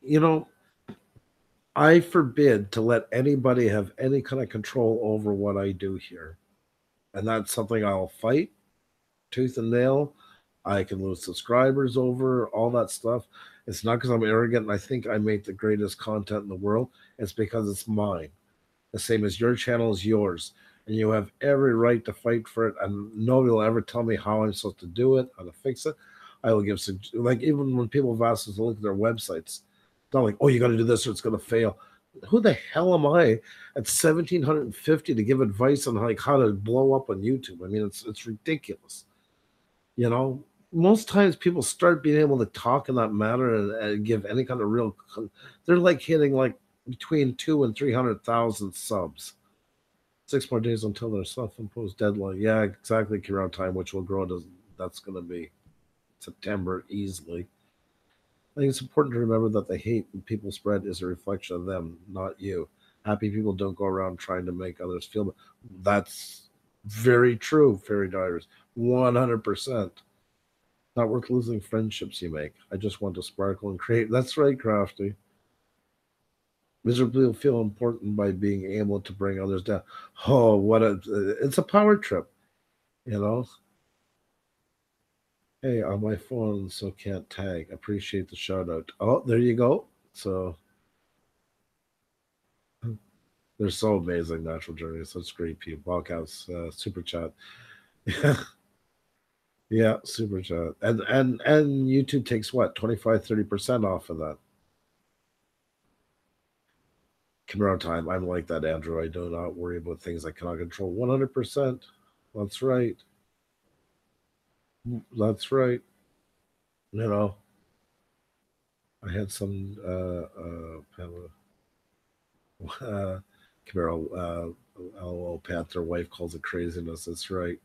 You know, I forbid to let anybody have any kind of control over what I do here. And that's something I'll fight tooth and nail. I can lose subscribers over all that stuff. It's not because I'm arrogant and I think I make the greatest content in the world. It's because it's mine. The same as your channel is yours. And you have every right to fight for it. And nobody will ever tell me how I'm supposed to do it, how to fix it. I will give like even when people have asked us to look at their websites, it's not like, oh, you got to do this or it's going to fail. Who the hell am I at 1,750 to give advice on like how to blow up on YouTube? I mean, it's ridiculous. You know, most times people start being able to talk in that manner and give any kind of real. They're like hitting like between 200,000 and 300,000 subs. 6 more days until their self-imposed deadline. Yeah, exactly. Around time, which will grow to that's going to be September easily. I think it's important to remember that the hate people spread is a reflection of them, not you. Happy people don't go around trying to make others feel. That's very true, Fairy Divers. 100%. Not worth losing friendships you make. I just want to sparkle and create. That's right, Crafty. Miserably feel important by being able to bring others down. Oh, it's a power trip, you know. Hey, on my phone, so can't tag. Appreciate the shout out. Oh, there you go. So they're so amazing, Natural Journey. Such great people. Ballcouts, super chat. Yeah, yeah, super chat. And YouTube takes what, 25, 30% off of that. Tomorrow time. I'm like that, Andrew. I do not worry about things I cannot control. 100%. That's right. That's right. You know, I had some Camaro LOL Panther wife calls it craziness. That's right.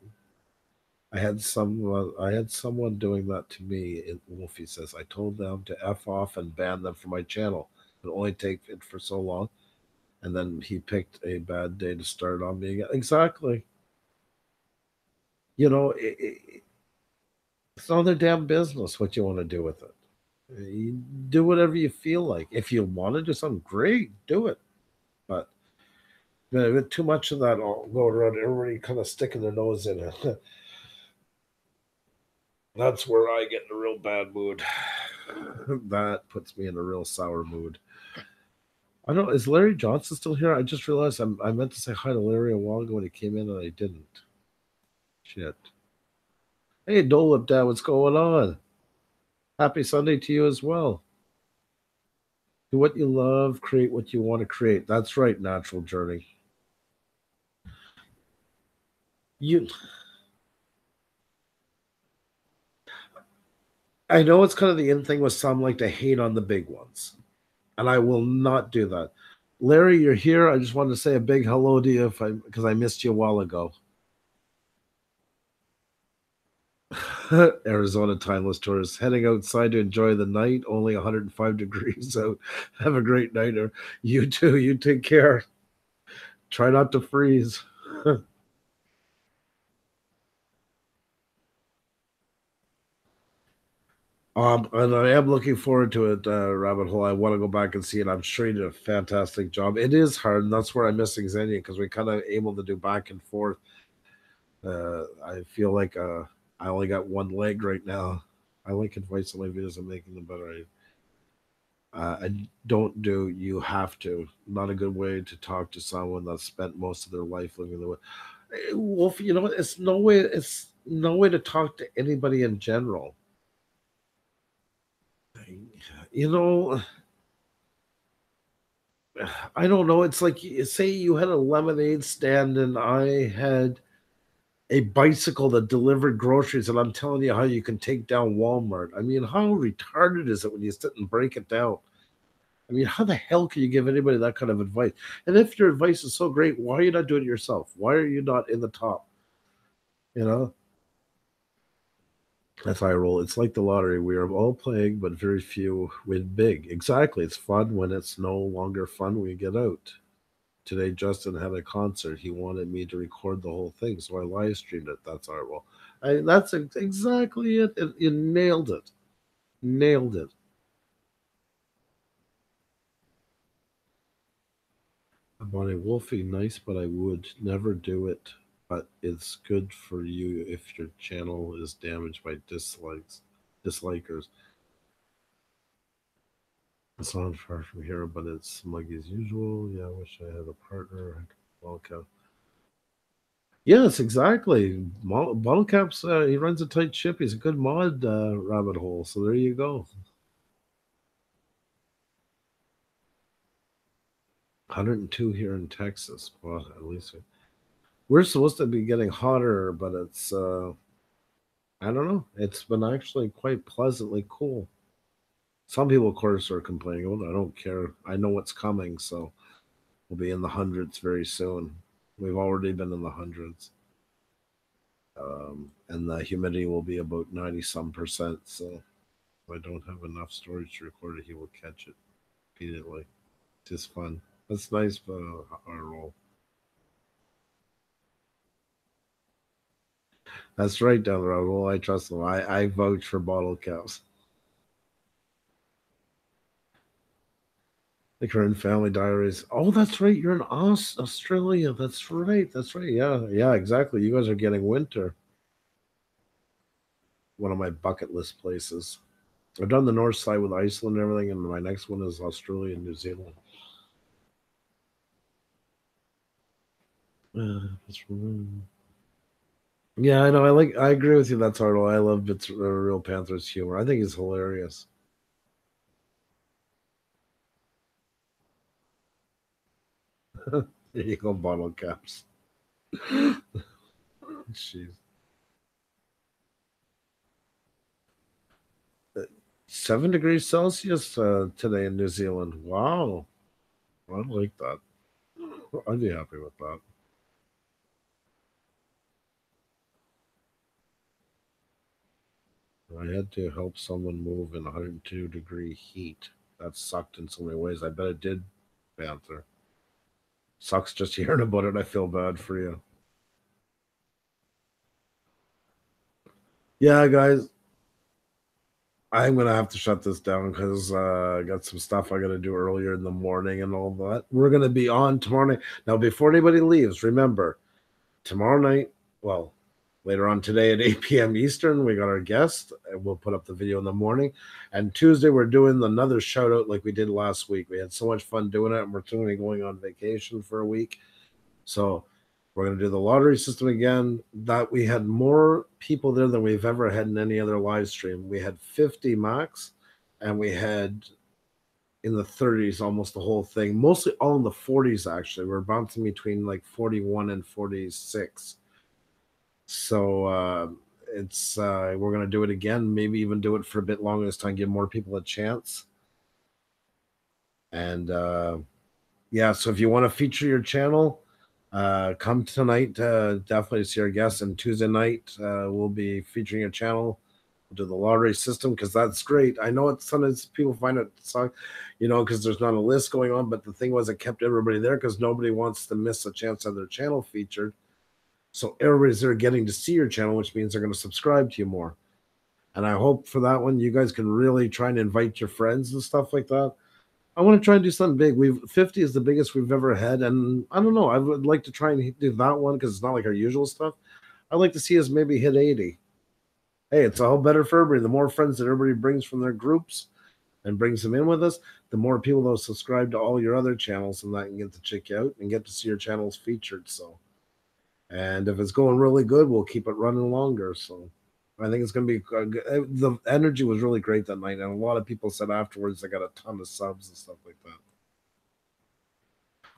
I had someone doing that to me. Wolfie says I told them to f off and ban them from my channel. It only take it for so long, and then he picked a bad day to start on me again. Exactly. It's not their damn business what you want to do with it. You do whatever you feel like. If you want to do something, great, do it. But with too much of that all going around, everybody kind of sticking their nose in it. That's where I get in a real bad mood. That puts me in a real sour mood. I don't know. Is Larry Johnson still here? I just realized I meant to say hi to Larry a while ago when he came in and I didn't. Shit. Hey, Dolip Dad, what's going on? Happy Sunday to you as well. Do what you love, create what you want to create. That's right, Natural Journey. You I know it's kind of the in thing with some like to hate on the big ones. And I will not do that. Larry, you're here. I just wanted to say a big hello to you because I missed you a while ago. Arizona Timeless Tourist heading outside to enjoy the night. Only 105 degrees out. Have a great night. Or you too. You take care. Try not to freeze. And I am looking forward to it, Rabbit Hole. I want to go back and see it. I'm sure he did a fantastic job. It is hard, and that's where I'm missing Xenia because we're kind of able to do back and forth. I feel like I only got one leg right now. I like advice on my videos. I'm making them better. I don't do you have to. Not a good way to talk to someone that spent most of their life living the way. Wolf, you know what? It's no way. It's no way to talk to anybody in general. You know, I don't know. It's like say you had a lemonade stand and I had a bicycle that delivered groceries, and I'm telling you how you can take down Walmart. I mean, how retarded is it when you sit and break it down? I mean, how the hell can you give anybody that kind of advice? And if your advice is so great, why are you not doing it yourself? Why are you not in the top? You know, that's how I roll. It's like the lottery. We are all playing, but very few win big. Exactly. It's fun when it's no longer fun when you get out. Today, Justin had a concert. He wanted me to record the whole thing, so I live streamed it. That's our well. That's exactly it. You nailed it. Nailed it. About a Wolfie, nice, but I would never do it. But it's good for you if your channel is damaged by dislikers. It's not far from here, but it's smug as usual. Yeah, I wish I had a partner. Welcome. Yes, exactly. Bottlecap's he runs a tight ship. He's a good mod rabbit hole. So there you go. 102 here in Texas. Well, at least we're supposed to be getting hotter, but it's I don't know. It's been actually quite pleasantly cool. Some people, of course, are complaining. Oh, I don't care. I know what's coming, so we'll be in the hundreds very soon. We've already been in the hundreds. And the humidity will be about 90 some percent. So if I don't have enough storage to record it, he will catch it repeatedly. It's just fun. That's nice for our role. That's right, down the road. Well, I trust them. I vouch for bottle caps. The current family diaries. Oh, that's right. You're in Australia. That's right. That's right. Yeah, yeah, exactly. You guys are getting winter. One of my bucket list places. I've done the north side with Iceland and everything, and my next one is Australia and New Zealand. Yeah, I know. I agree with you. That's hard. I love Bits Real Panthers humor. I think he's hilarious. There you go, bottle caps. Jeez. 7 degrees Celsius today in New Zealand. Wow. I like that. I'd be happy with that. I had to help someone move in 102-degree heat. That sucked in so many ways. I bet it did, Panther. Sucks just hearing about it. I feel bad for you. Yeah, guys, I'm gonna have to shut this down because I got some stuff I gotta do earlier in the morning and all that. We're gonna be on tomorrow night. Now, before anybody leaves, remember tomorrow night, well, later on today at 8 p.m. Eastern, we got our guest. And we'll put up the video in the morning. And Tuesday, we're doing another shout out like we did last week. We had so much fun doing it, and we're going to be going on vacation for a week. So we're going to do the lottery system again. That we had more people there than we've ever had in any other live stream. We had 50 max, and we had in the 30s almost the whole thing, mostly all in the 40s actually. We're bouncing between like 41 and 46. So it's we're gonna do it again, maybe even do it for a bit longer this time, give more people a chance. And yeah, so if you want to feature your channel, come tonight, definitely see our guests. And Tuesday night, we'll be featuring your channel. We'll do the lottery system because that's great. I know it's sometimes people find it suck, because there's not a list going on. But the thing was, it kept everybody there because nobody wants to miss a chance to have their channel featured. So everybody's there getting to see your channel, which means they're going to subscribe to you more. And I hope for that one, you guys can really try and invite your friends and stuff like that. I want to try and do something big. 50 is the biggest we've ever had, and I don't know. I would like to try and do that one because it's not like our usual stuff. I'd like to see us maybe hit 80. Hey, it's all better for everybody. The more friends that everybody brings from their groups and brings them in with us, the more people that'll subscribe to all your other channels and that can get to check out and get to see your channels featured. So, and if it's going really good, we'll keep it running longer. So, I think it's going to be the energy was really great that night, and a lot of people said afterwards they got a ton of subs and stuff like that.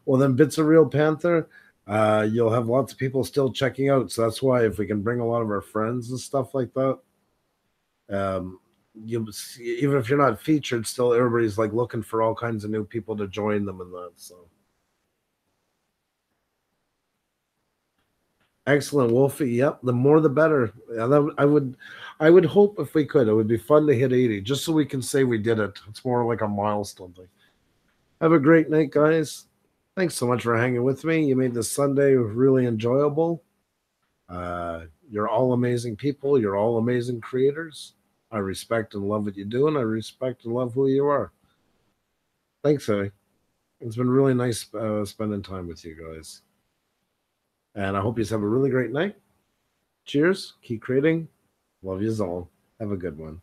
Well, then Bits of Real Panther, you'll have lots of people still checking out. So that's why if we can bring a lot of our friends and stuff like that, you even if you're not featured, still everybody's like looking for all kinds of new people to join them in that. So excellent, Wolfie. Yep, the more the better. Yeah, I would hope if we could, it would be fun to hit 80, just so we can say we did it. It's more like a milestone thing. Have a great night, guys. Thanks so much for hanging with me. You made this Sunday really enjoyable. You're all amazing people. You're all amazing creators. I respect and love what you do, and I respect and love who you are. Thanks, Eddie. It's been really nice spending time with you guys. And I hope you have a really great night. Cheers. Keep creating. Love you all. Have a good one.